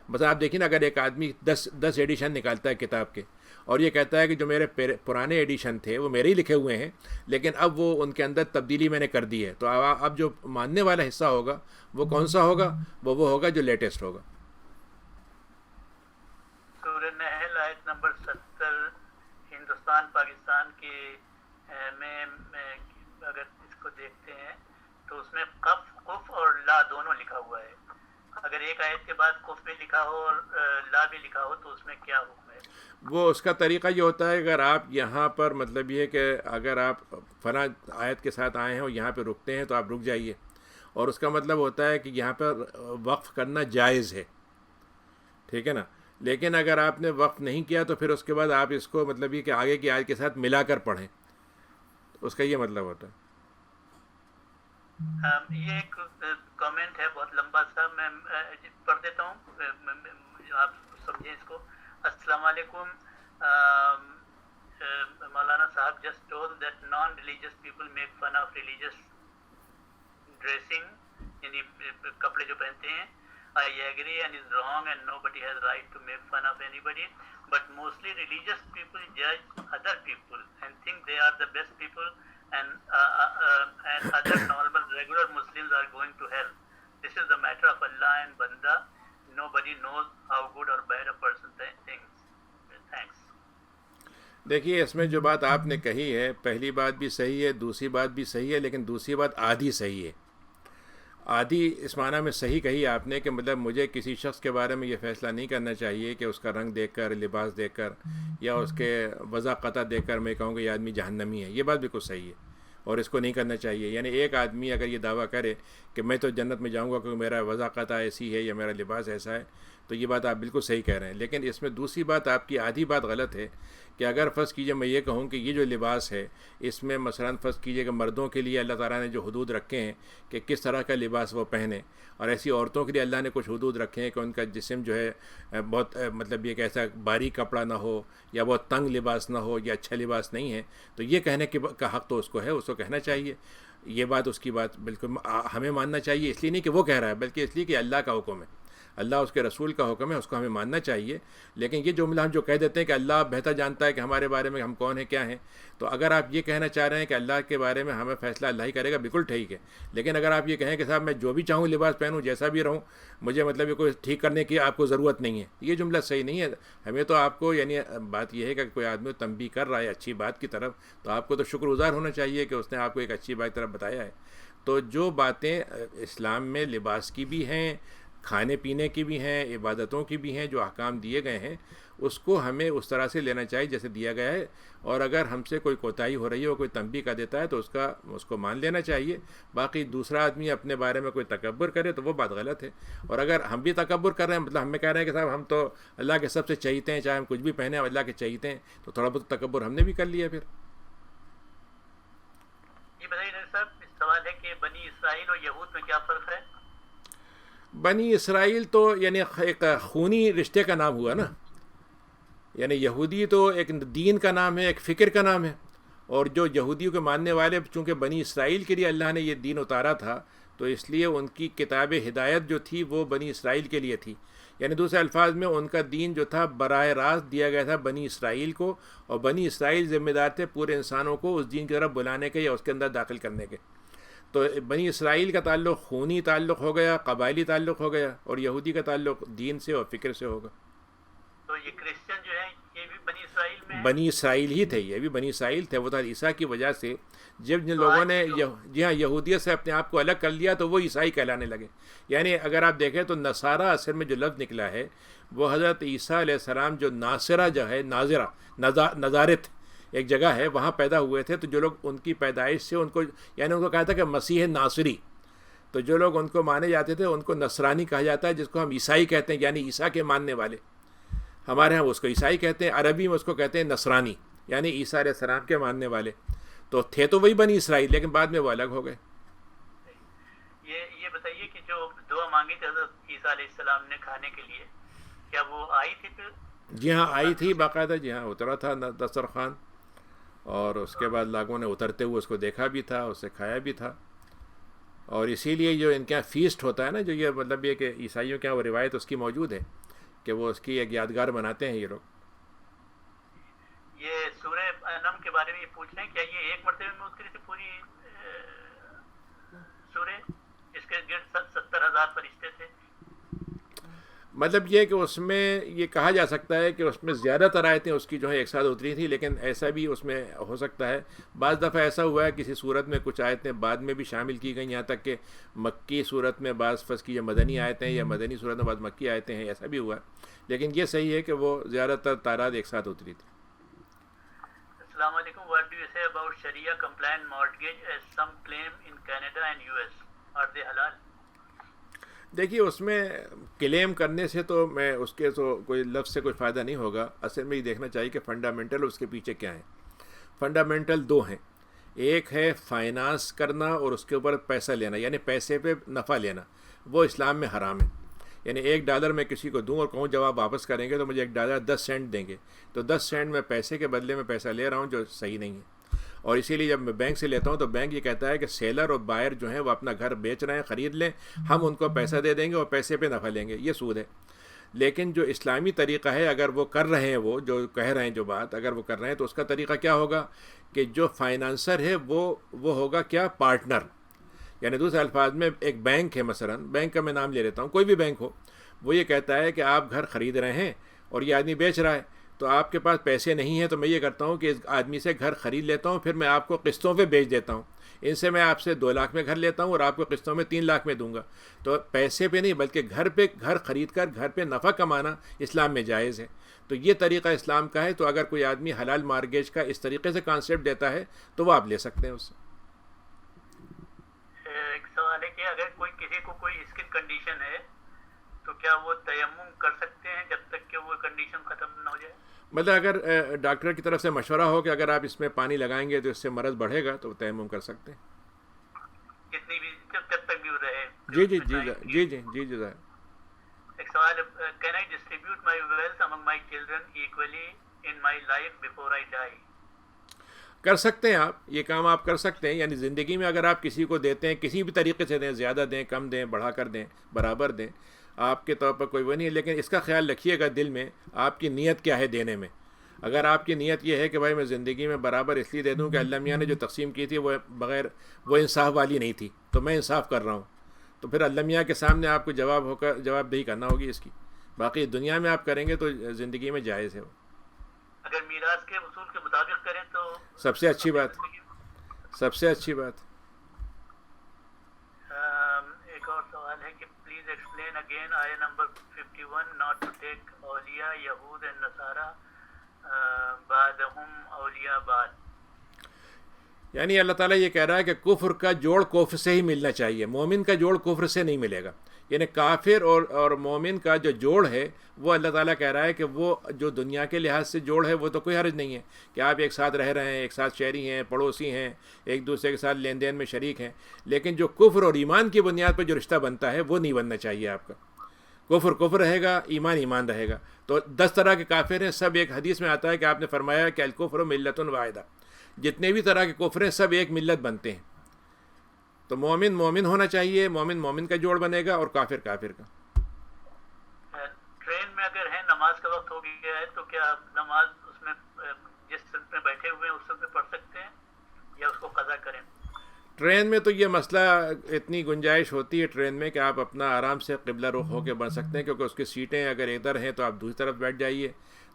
مثلا آپ دیکھیں نا، اگر ایک آدمی 10 ایڈیشن نکالتا ہے کتاب کے اور یہ کہتا ہے کہ جو میرے پرانے ایڈیشن تھے وہ میرے ہی لکھے ہوئے ہیں لیکن اب وہ ان کے اندر تبدیلی میں نے کر دی ہے، تو اب جو ماننے والا حصہ ہوگا وہ کون سا ہوگا؟ وہ ہوگا جو لیٹسٹ ہوگا۔ سورہ نحل آیت نمبر 70 ہندوستان پاکستان کی میں اگر اس کو دیکھتے ہیں تو اس میں قف اور لا دونوں لکھا ہوا ہے۔ اگر ایک آیت کے بعد قف بھی لکھا ہو اور لا بھی لکھا ہو تو اس میں کیا حکم ہے؟ وہ اس کا طریقہ یہ ہوتا ہے، اگر آپ یہاں پر مطلب یہ ہے کہ اگر آپ فلاں آیت کے ساتھ آئے ہیں اور یہاں پہ رکتے ہیں تو آپ رک جائیے، اور اس کا مطلب ہوتا ہے کہ یہاں پر وقف کرنا جائز ہے، ٹھیک ہے نا۔ لیکن اگر آپ نے وقف نہیں کیا تو پھر اس کے بعد آپ اس کو مطلب یہ کہ آگے کی آیت کے ساتھ ملا کر پڑھیں، اس کا یہ مطلب ہوتا ہے۔ یہ ایک کامنٹ ہے بہت لمبا سا، میں پڑھ دیتا ہوں، آپ سمجھیں اس کو۔ السلام علیکم، مولانا صاحب just told that non-religious people make fun of religious dressing، یعنی کپڑے جو پہنتے ہیں۔ I agree and is wrong and nobody has right to make fun of anybody, but mostly religious people judge other people and think they are the best people, and other normal regular Muslims are going to hell. This is the matter of Allah and Banda. Nobody knows how good or bad a person thinks. Thanks. دیکھیے، اس میں جو بات آپ نے کہی ہے، پہلی بات بھی صحیح ہے، دوسری بات بھی صحیح ہے، لیکن دوسری بات آدھی صحیح ہے۔ آدھی اس معنی میں صحیح کہی آپ نے کہ مطلب مجھے کسی شخص کے بارے میں یہ فیصلہ نہیں کرنا چاہیے کہ اس کا رنگ دیکھ کر، لباس دیکھ کر یا اس کے وضع قطع دیکھ کر میں کہوں کہ یہ آدمی جہنمی ہے، یہ بات بالکل صحیح ہے اور اس کو نہیں کرنا چاہیے۔ یعنی ایک آدمی اگر یہ دعویٰ کرے کہ میں تو جنت میں جاؤں گا کیونکہ میرا وضع قطع ایسی ہے یا میرا لباس ایسا ہے، تو یہ بات آپ بالکل صحیح کہہ رہے ہیں، لیکن اس میں دوسری بات آپ کی آدھی بات غلط ہے کہ اگر فرض کیجئے میں یہ کہوں کہ یہ جو لباس ہے اس میں مثلاً فرض کیجئے کہ مردوں کے لیے اللہ تعالیٰ نے جو حدود رکھے ہیں کہ کس طرح کا لباس وہ پہنیں، اور ایسی عورتوں کے لیے اللہ نے کچھ حدود رکھے ہیں کہ ان کا جسم جو ہے بہت مطلب یہ کہ ایسا باریک کپڑا نہ ہو یا بہت تنگ لباس نہ ہو یا اچھا لباس نہیں ہے، تو یہ کہنے کا حق تو اس کو ہے، اس کو کہنا چاہیے۔ یہ بات اس کی بات بالکل ہمیں ماننا چاہیے، اس لیے نہیں کہ وہ کہہ رہا ہے بلکہ اس لیے کہ اللہ کا حکم ہے۔ اللہ اس کے رسول کا حکم ہے، اس کو ہمیں ماننا چاہیے. لیکن یہ جملہ ہم جو کہہ دیتے ہیں کہ اللہ بہتر جانتا ہے کہ ہمارے بارے میں ہم کون ہیں کیا ہیں، تو اگر آپ یہ کہنا چاہ رہے ہیں کہ اللہ کے بارے میں ہمیں فیصلہ اللہ ہی کرے گا، بالکل ٹھیک ہے. لیکن اگر آپ یہ کہیں کہ صاحب میں جو بھی چاہوں لباس پہنوں، جیسا بھی رہوں، مجھے مطلب یہ کوئی ٹھیک کرنے کی آپ کو ضرورت نہیں ہے، یہ جملہ صحیح نہیں ہے. ہمیں تو آپ کو یعنی بات یہ ہے کہ کوئی آدمی تنبیہ کر رہا ہے اچھی بات کی طرف، تو آپ کو تو شکر گزار ہونا چاہیے کہ اس نے آپ کو ایک اچھی بات کی طرف بتایا ہے. تو جو باتیں اسلام میں لباس کی بھی ہیں، کھانے پینے کی بھی ہیں، عبادتوں کی بھی ہیں، جو احکام دیے گئے ہیں، اس کو ہمیں اس طرح سے لینا چاہیے جیسے دیا گیا ہے. اور اگر ہم سے کوئی کوتاہی ہو رہی ہے اور کوئی تنبیہ کا دیتا ہے تو اس کو مان لینا چاہیے. باقی دوسرا آدمی اپنے بارے میں کوئی تکبر کرے تو وہ بات غلط ہے. اور اگر ہم بھی تکبر کر رہے ہیں، مطلب ہمیں کہہ رہے ہیں کہ صاحب ہم تو اللہ کے سب سے چہیتے ہیں، چاہے ہم کچھ بھی پہنے اللہ کے چہیتے ہیں، تو تھوڑا بہت تکبر ہم نے بھی کر لیا. پھر یہ بتائیے صاحب، اس سوال ہے کہ بنی اسرائیل اور یہود میں کیا فرق ہے؟ بنی اسرائیل تو یعنی ایک خونی رشتے کا نام ہوا نا، یعنی یہودی تو ایک دین کا نام ہے، ایک فکر کا نام ہے. اور جو یہودیوں کے ماننے والے، چونکہ بنی اسرائیل کے لیے اللہ نے یہ دین اتارا تھا، تو اس لیے ان کی کتاب ہدایت جو تھی وہ بنی اسرائیل کے لیے تھی. یعنی دوسرے الفاظ میں ان کا دین جو تھا براہ راست دیا گیا تھا بنی اسرائیل کو، اور بنی اسرائیل ذمہ دار تھے پورے انسانوں کو اس دین کی طرف بلانے کے یا اس کے اندر داخل کرنے کے. تو بنی اسرائیل کا تعلق خونی تعلق ہو گیا، قبائلی تعلق ہو گیا، اور یہودی کا تعلق دین سے اور فکر سے ہوگا. تو یہ کرسچن جو ہے یہ بھی بنی اسرائیل میں ہے؟ بنی اسرائیل ہی تھے، یہ بھی بنی اسرائیل تھے. وہ تھا عیسیٰ کی وجہ سے جن لوگوں نے جی ہاں یہودیت سے اپنے آپ کو الگ کر لیا تو وہ عیسائی کہلانے لگے. یعنی اگر آپ دیکھیں تو نصارہ اصل میں جو لفظ نکلا ہے وہ حضرت عیسیٰ علیہ السلام جو ناصرہ جو ہے، نظارت ایک جگہ ہے، وہاں پیدا ہوئے تھے. تو جو لوگ ان کی پیدائش سے ان کو یعنی ان کو کہا تھا کہ مسیح ناصری، تو جو لوگ ان کو مانے جاتے تھے ان کو نصرانی کہا جاتا ہے، جس کو ہم عیسائی کہتے ہیں، یعنی عیسیٰ کے ماننے والے. ہمارے ہاں اس کو عیسائی کہتے ہیں، عربی میں اس کو کہتے ہیں نصرانی، یعنی عیسیٰ علیہ السلام کے ماننے والے. تو تھے تو وہی بنی اسرائیل، لیکن بعد میں وہ الگ ہو گئے. یہ بتائیے کہ جو دعا مانگی تھی حضرت عیسیٰ علیہ السلام نے کھانے کے لیے، کیا وہ آئی تھی پھر؟ جی ہاں آئی تھی باقاعدہ، جی ہاں اترا تھا دسترخوان، اور اس کے بعد لوگوں نے اترتے ہوئے اس کو دیکھا بھی تھا، اسے کھایا بھی تھا. اور اسی لیے جو ان کے یہاں فیسٹ ہوتا ہے نا، جو یہ مطلب یہ کہ عیسائیوں کے یہاں وہ روایت اس کی موجود ہے کہ وہ اس کی ایک یادگار بناتے ہیں یہ لوگ. یہ سورہ انعام کے بارے میں یہ پوچھ رہے ہیں، کیا یہ ایک مرتبہ میں اتری تھی پوری سورہ؟ اس کے گرد 70,000 فرشتے تھے. مطلب یہ کہ اس میں یہ کہا جا سکتا ہے کہ اس میں زیادہ تر آیتیں اس کی جو ہے ایک ساتھ اتری تھی، لیکن ایسا بھی اس میں ہو سکتا ہے. بعض دفعہ ایسا ہوا ہے کسی صورت میں کچھ آیتیں بعد میں بھی شامل کی گئیں، یہاں تک کہ مکی صورت میں بعض فص کی جو مدنی آیتیں یا مدنی صورت میں بعض مکی آیتیں ہیں، ایسا بھی ہوا ہے. لیکن یہ صحیح ہے کہ وہ زیادہ تر تعداد ایک ساتھ اتری تھی. السلام علیکم. What do you say about Sharia compliant mortgage as some claim in Canada and US? Are they halal? دیکھیے اس میں کلیم کرنے سے تو میں اس کے تو کوئی لفظ سے کوئی فائدہ نہیں ہوگا. اصل میں یہ دیکھنا چاہیے کہ فنڈامنٹل اس کے پیچھے کیا ہیں. فنڈامنٹل دو ہیں، ایک ہے فائنانس کرنا اور اس کے اوپر پیسہ لینا، یعنی پیسے پہ نفع لینا، وہ اسلام میں حرام ہے. یعنی $1 میں کسی کو دوں اور کہوں جب آپ واپس کریں گے تو مجھے $1 10 سینٹ دیں گے، تو 10 سینٹ میں پیسے کے بدلے میں پیسہ لے رہا ہوں، جو صحیح نہیں ہے. اور اسی لیے جب میں بینک سے لیتا ہوں تو بینک یہ کہتا ہے کہ سیلر اور بائر جو ہیں وہ اپنا گھر بیچ رہے ہیں، خرید لیں، ہم ان کو پیسہ دے دیں گے اور پیسے پہ نفع لیں گے. یہ سود ہے. لیکن جو اسلامی طریقہ ہے، اگر وہ کر رہے ہیں، وہ جو کہہ رہے ہیں جو بات اگر وہ کر رہے ہیں، تو اس کا طریقہ کیا ہوگا کہ جو فائنانسر ہے وہ ہوگا کیا، پارٹنر. یعنی دوسرے الفاظ میں ایک بینک ہے، مثلا بینک کا میں نام لے لیتا ہوں، کوئی بھی بینک ہو، وہ یہ کہتا ہے کہ آپ گھر خرید رہے ہیں اور یہ آدمی بیچ رہا ہے، تو آپ کے پاس پیسے نہیں ہیں، تو میں یہ کرتا ہوں کہ اس آدمی سے گھر خرید لیتا ہوں، پھر میں آپ کو قسطوں پہ بیچ دیتا ہوں. ان سے میں آپ سے 2 لاکھ میں گھر لیتا ہوں اور آپ کو قسطوں میں 3 لاکھ میں دوں گا. تو پیسے پہ نہیں بلکہ گھر خرید کر گھر پہ نفع کمانا اسلام میں جائز ہے. تو یہ طریقہ اسلام کا ہے. تو اگر کوئی آدمی حلال مارگیج کا اس طریقے سے کانسیپٹ دیتا ہے تو وہ آپ لے سکتے ہیں اس سے. ایک سوال ہے کہ اگر کسی کو کوئی اسکن کنڈیشن ہے تو کیا وہ تیمم کر سکتے ہیں جب تک کہ وہ کنڈیشن ختم نہ ہو جائے؟ مطلب اگر ڈاکٹر کی طرف سے مشورہ ہو کہ اگر آپ اس میں پانی لگائیں گے تو اس سے مرض بڑھے گا تو تیمم کر سکتے ہیں. کتنی بھی جب تک بھی رہے. جی جی جی جی جی جی جی. ایک سوال، can I distribute my wealth among my children equally in my life before I die? کر سکتے ہیں آپ، یہ کام آپ کر سکتے ہیں. یعنی زندگی میں اگر آپ کسی کو دیتے ہیں کسی بھی طریقے سے دیں، زیادہ دیں، کم دیں، بڑھا کر دیں، برابر دیں، آپ کے طور پر کوئی وہ نہیں ہے. لیکن اس کا خیال رکھیے گا دل میں آپ کی نیت کیا ہے دینے میں. اگر آپ کی نیت یہ ہے کہ بھائی میں زندگی میں برابر اس لیے دے دوں کہ اللہ میاں نے جو تقسیم کی تھی وہ بغیر وہ انصاف والی نہیں تھی تو میں انصاف کر رہا ہوں، تو پھر اللہ میاں کے سامنے آپ کو جواب دہی کرنا ہوگی اس کی. باقی دنیا میں آپ کریں گے تو زندگی میں جائز ہے وہ. اگر میراث کے اصول کے مطابق کریں تو سب سے اچھی بات، سب سے اچھی بات. ایک اور سوال ہے کہ پلیز ایکسپلین اگین آیا نمبر 51 ناٹ ٹو ٹیک اولیاء یہود اینڈ نصارا بعدہم اولیاء بعد. یعنی اللہ تعالیٰ یہ کہہ رہا ہے کہ کفر کا جوڑ کفر سے ہی ملنا چاہیے، مومن کا جوڑ کفر سے نہیں ملے گا. یعنی کافر اور مومن کا جو جوڑ ہے وہ اللہ تعالیٰ کہہ رہا ہے کہ وہ جو دنیا کے لحاظ سے جوڑ ہے وہ تو کوئی حرج نہیں ہے کہ آپ ایک ساتھ رہ رہے ہیں، ایک ساتھ شہری ہیں، پڑوسی ہیں، ایک دوسرے کے ساتھ لین دین میں شریک ہیں. لیکن جو کفر اور ایمان کی بنیاد پر جو رشتہ بنتا ہے وہ نہیں بننا چاہیے آپ کا. کفر رہے گا، ایمان رہے گا. تو 10 طرح کے کافر ہیں، سب ایک حدیث میں آتا ہے کہ آپ نے فرمایا کہ الکفر ملت واحدہ، جتنے بھی طرح کے کفر ہیں سب ایک ملت بنتے ہیں. تو مومن ہونا چاہیے، مومن کا جوڑ بنے گا اور کافر کا. ٹرین میں اگر ہے نماز کا وقت ہو گیا ہے تو کیا نماز اس میں جس صف میں بیٹھے ہوئے ہیں اس صف میں پڑھ سکتے ہیں یا اس کو قضا کریں؟ ٹرین میں تو یہ مسئلہ اتنی گنجائش ہوتی ہے ٹرین میں کہ آپ اپنا آرام سے قبلہ رخ ہو کے بن سکتے ہیں، کیونکہ اس کی سیٹیں اگر ادھر ہیں تو آپ دوسری طرف بیٹھ جائیے.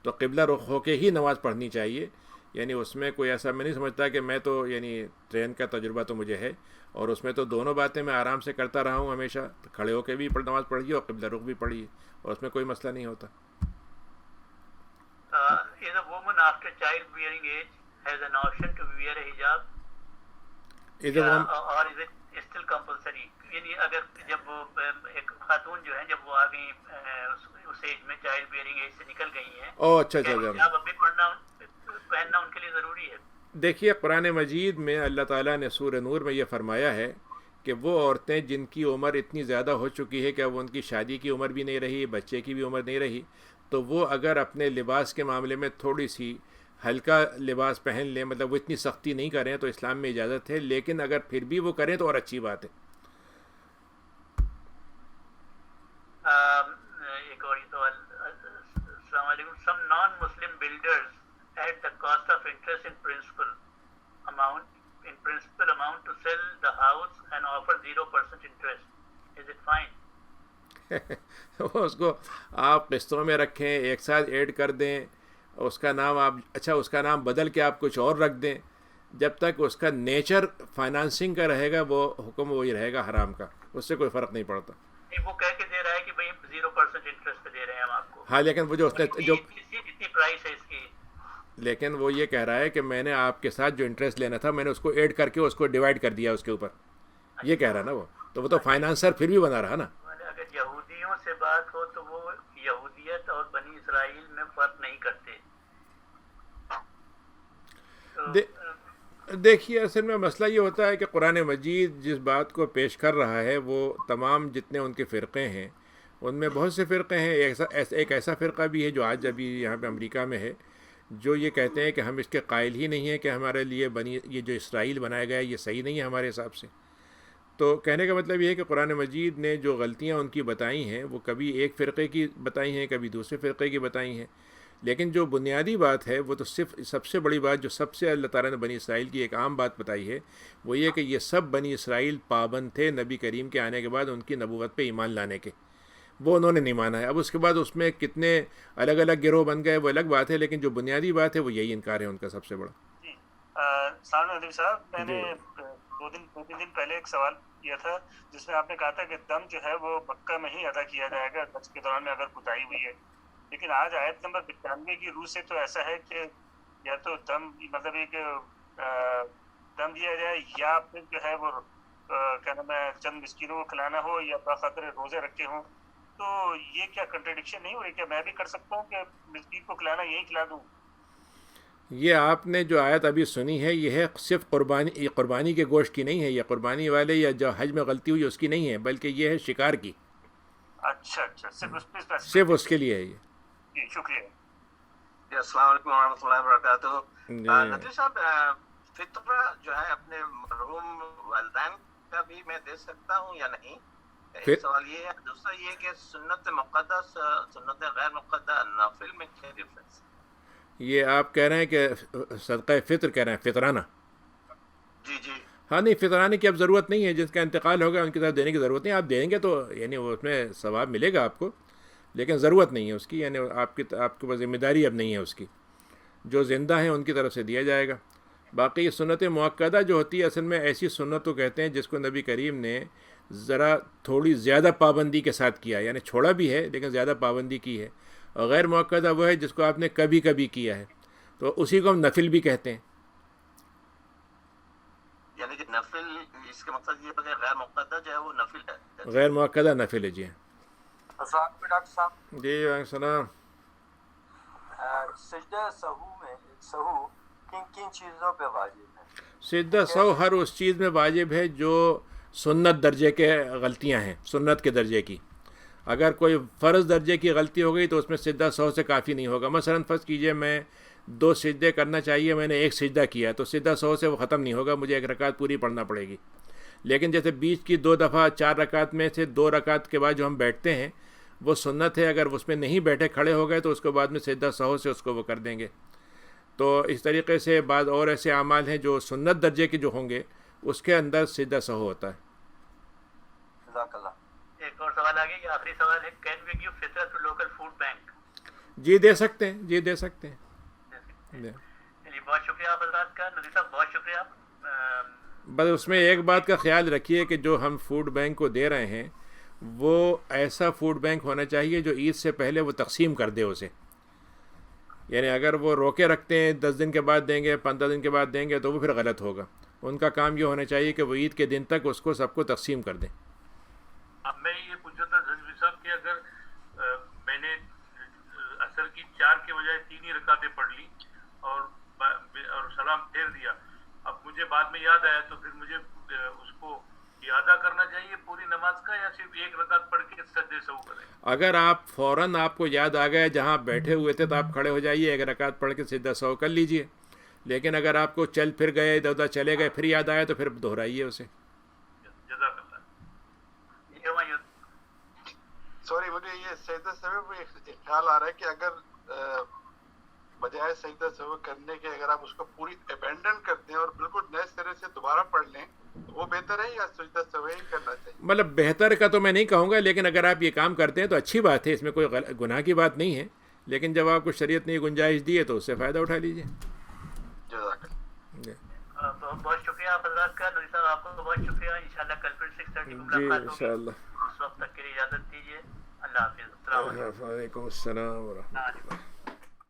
تو قبلہ رخ ہو کے ہی نماز پڑھنی چاہیے. یعنی اس میں کوئی ایسا میں نہیں سمجھتا کہ میں تو یعنی ٹرین کا تجربہ تو مجھے ہے اور اس میں تو دونوں باتیں میں آرام سے کرتا رہا ہوں ہمیشہ. کھڑے ہو کے بھی نماز پڑھیے اور قبلہ رخ بھی پڑھیے اور اس میں کوئی مسئلہ نہیں ہوتا. Is a woman after childbearing age has an option to wear a hijab or is it still compulsory? یعنی اگر جب ایک خاتون جو ہے جب وہ آ گئی اس ایج میں چائلڈ بیئرنگ ایج سے نکل گئی ہیں، اچھا ہجاب اب بھی پہننا ان کے لیے ضروری ہے. دیکھیے قرآن مجید میں اللہ تعالیٰ نے سورہ نور میں یہ فرمایا ہے کہ وہ عورتیں جن کی عمر اتنی زیادہ ہو چکی ہے کہ اب ان کی شادی کی عمر بھی نہیں رہی، بچے کی بھی عمر نہیں رہی، تو وہ اگر اپنے لباس کے معاملے میں تھوڑی سی ہلکا لباس پہن لیں، مطلب وہ اتنی سختی نہیں کریں تو اسلام میں اجازت ہے. لیکن اگر پھر بھی وہ کریں تو اور اچھی بات ہے. ایک اور سوال. السلام علیکم. Some non Muslim builders at the cost of interest in principal amount to sell the house and offer 0% interest. Is it fine? اس کو آپ قسطوں میں رکھیں، ایک ساتھ ایڈ کر دیں، اس کا نام اس کا نام بدل کے آپ کچھ اور رکھ دیں. جب تک اس کا نیچر فائنانسنگ کا رہے گا وہ حکم وہی رہے گا حرام کا، اس سے کوئی فرق نہیں پڑتا. وہ کہہ کے دے رہا ہے کہ بھائی 0% انٹرسٹ پہ دے رہے ہیں ہم آپ کو. ہاں لیکن وہ جتنی پرائس ہے اس کی، لیکن وہ یہ کہہ رہا ہے کہ میں نے آپ کے ساتھ جو انٹرسٹ لینا تھا میں نے اس کو ایڈ کر کے اس کو ڈیوائڈ کر دیا اس کے اوپر، یہ کہہ رہا نا وہ تو فائنانسر پھر بھی بنا رہا نا. اگر یہودیوں سے بات ہو تو وہ یہودیت اور بنی اسرائیل میں فرق نہیں کرتے. دیکھیے اصل میں مسئلہ یہ ہوتا ہے کہ قرآن مجید جس بات کو پیش کر رہا ہے وہ تمام جتنے ان کے فرقے ہیں ان میں بہت سے فرقے ہیں. ایک ایسا فرقہ بھی ہے جو آج ابھی یہاں پہ امریکہ میں ہے، جو یہ کہتے ہیں کہ ہم اس کے قائل ہی نہیں ہیں کہ ہمارے لیے یہ جو اسرائیل بنایا گیا ہے یہ صحیح نہیں ہے ہمارے حساب سے. تو کہنے کا مطلب یہ ہے کہ قرآن مجید نے جو غلطیاں ان کی بتائی ہیں وہ کبھی ایک فرقے کی بتائی ہیں، کبھی دوسرے فرقے کی بتائی ہیں. لیکن جو بنیادی بات ہے وہ تو صرف سب سے بڑی بات جو سب سے اللہ تعالیٰ نے بنی اسرائیل کی ایک عام بات بتائی ہے وہ یہ کہ یہ سب بنی اسرائیل پابند تھے نبی کریم کے آنے کے بعد ان کی نبوت پہ ایمان لانے کے، وہ انہوں نے نہیں مانا ہے. اب اس کے بعد اس میں کتنے الگ الگ گروہ بن گئے وہ الگ بات ہے، لیکن جو بنیادی بات ہے وہ یہی انکار ہے ان کا سب سے بڑا. جی السلام علیکم صاحب، میں نے دو تین دن پہلے ایک سوال کیا تھا جس میں آپ نے کہا تھا کہ دم جو ہے وہ مکہ میں ہی ادا کیا جائے گا حج کے دوران میں اگر کوتاہی ہوئی ہے. لیکن آج آیت نمبر 95 کی روح سے تو ایسا ہے کہ یا تو دم مطلب ایک دم دیا جائے یا پھر جو ہے وہ کیا نام ہے چند مسکینوں کو کھلانا ہو یا باخاطر روزے رکھے ہوں. تو یہ کیا کنٹرڈکشن نہیں ہوئی؟ کیا میں بھی کر سکتا ہوں کہ مسکین کو کھلانا یہی کھلا دوں؟ یہ آپ نے جو آیت ابھی سنی ہے یہ ہے صرف قربانی کے گوشت کی نہیں ہے، یہ قربانی والے یا جو حج میں غلطی ہوئی اس کی نہیں ہے، بلکہ یہ ہے شکار کی. اچھا صرف اس کے لیے ہے یہ. جی شکریہ. السلام علیکم ورحمۃ اللہ وبرکاتہ. ندوی صاحب فطرہ جو ہے اپنے مرحوم والدین کا بھی میں دے سکتا ہوں یا نہیں؟ ایک سوال یہ ہے. دوسرا یہ کہ سنت مقدس سنت غیر مقدس نافل میں کیا ڈفرینس؟ یہ آپ کہہ رہے ہیں کہ صدقہ فطر کہہ رہے ہیں، فطرانہ؟ جی جی. ہاں نہیں، فطرانے کی اب ضرورت نہیں ہے. جس کا انتقال ہوگا ان کی طرف دینے کی ضرورت نہیں. آپ دیں گے تو یعنی اس میں ثواب ملے گا آپ کو، لیکن ضرورت نہیں ہے اس کی. یعنی آپ کے اوپر ذمہ داری اب نہیں ہے اس کی. جو زندہ ہیں ان کی طرف سے دیا جائے گا. باقی سنت مؤکدہ جو ہوتی ہے اصل میں ایسی سنت کو کہتے ہیں جس کو نبی کریم نے ذرا تھوڑی زیادہ پابندی کے ساتھ کیا، یعنی چھوڑا بھی ہے لیکن زیادہ پابندی کی ہے. اور غیر مؤکدہ وہ ہے جس کو آپ نے کبھی کبھی کیا ہے، تو اسی کو ہم نفل بھی کہتے ہیں. یعنی کہ نفل، اس کا مطلب یہ ہے غیر مقدہ جو ہے وہ نفل ہے، غیر مؤکدہ نفل ہے. جی السلام علیکم ڈاکٹر صاحب. جی وعلیکم السلام. سجدہ سہو میں سہو کن کن چیزوں پہ واجب ہے؟ سجدہ سہو ہر اس چیز میں واجب ہے جو سنت درجے کے غلطیاں ہیں، سنت کے درجے کی. اگر کوئی فرض درجے کی غلطی ہو گئی تو اس میں سجدہ سہو سے کافی نہیں ہوگا. مثلا فرض کیجئے میں 2 سجدے کرنا چاہیے، میں نے 1 سجدہ کیا تو سجدہ سہو سے وہ ختم نہیں ہوگا، مجھے 1 رکعت پوری پڑھنا پڑے گی. لیکن جیسے بیچ کی 2 دفعہ 4 رکعت میں سے 2 رکعت کے بعد جو ہم بیٹھتے ہیں وہ سنت ہے، اگر اس میں نہیں بیٹھے کھڑے ہو گئے تو اس کو بعد میں سجدہ سہو سے اس کو وہ کر دیں گے. تو اس طریقے سے بعض اور ایسے اعمال ہیں جو سنت درجے کے جو ہوں گے اس کے اندر سجدہ سہو ہوتا ہے. جزاک اللہ. ایک اور سوال آگے، یہ آخری سوال ہے، کین وی گیو فطرہ ٹو لوکل فوڈ بینک؟ جی دے سکتے ہیں، جی دے سکتے ہیں. چلیے بہت شکریہ آپ حضرات کا. ندی صاحب بہت شکریہ. بس اس میں ایک بات کا خیال رکھیے کہ جو ہم فوڈ بینک کو دے رہے ہیں وہ ایسا فوڈ بینک ہونا چاہیے جو عید سے پہلے وہ تقسیم کر دے اسے. یعنی اگر وہ روکے رکھتے ہیں 10 دن کے بعد دیں گے، 15 دن کے بعد دیں گے تو وہ پھر غلط ہوگا. ان کا کام یہ ہونا چاہیے کہ وہ عید کے دن تک اس کو سب کو تقسیم کر دیں. اب میں یہ پوچھا تھا رضوی صاحب کہ اگر میں نے عصر کی 4 کے بجائے 3 ہی رکعتیں پڑھ لی اور سلام پھیر دیا، اب مجھے بعد میں یاد آیا تو پھر مجھے اس کو اعادہ کرنا چاہیے پوری نماز کا، یا صرف 1 رکعت پڑھ کے سجدے سہو کریں؟ اگر آپ فوراً آپ کو یاد آ گیا جہاں آپ بیٹھے ہوئے تھے تو آپ کھڑے ہو جائیے، 1 رکعت پڑھ کے سجدہ سہو کر لیجئے. لیکن اگر آپ کو چل پھر گئے، ادھر ادھر چلے گئے، پھر یاد آیا تو پھر دہرائیے اسے. جزاک اللہ. سوری، مجھے یہ سجدہ سہو میں ایک خیال آ رہا ہے کہ اگر بجائے سجدہ سہو کرنے کے اگر آپ اس کو پوری ابینڈن کر دیں اور بالکل نئے سرے سے دوبارہ پڑھ لیں تو وہ بہتر ہے یا سجدہ سہو ہی کرنا چاہیے؟ مطلب بہتر کا تو میں نہیں کہوں گا، لیکن اگر آپ یہ کام کرتے ہیں تو اچھی بات ہے، اس میں کوئی گناہ کی بات نہیں ہے. لیکن جب آپ کو شریعت نے گنجائش دی ہے تو اس سے فائدہ اٹھا لیجیے. جزاک اللہ. بہت شکریہ آپ حضرات کا. ندی صاحب آپ کو بہت شکریہ. انشاءاللہ کل پھر 6:30 کو جی ملاقات ہوگی. انشاءاللہ. اس وقت تک کے لیے اجازت دیجیے. اللہ حافظ. السلام علیکم. وعلیکم السلام ورحمۃ اللہ.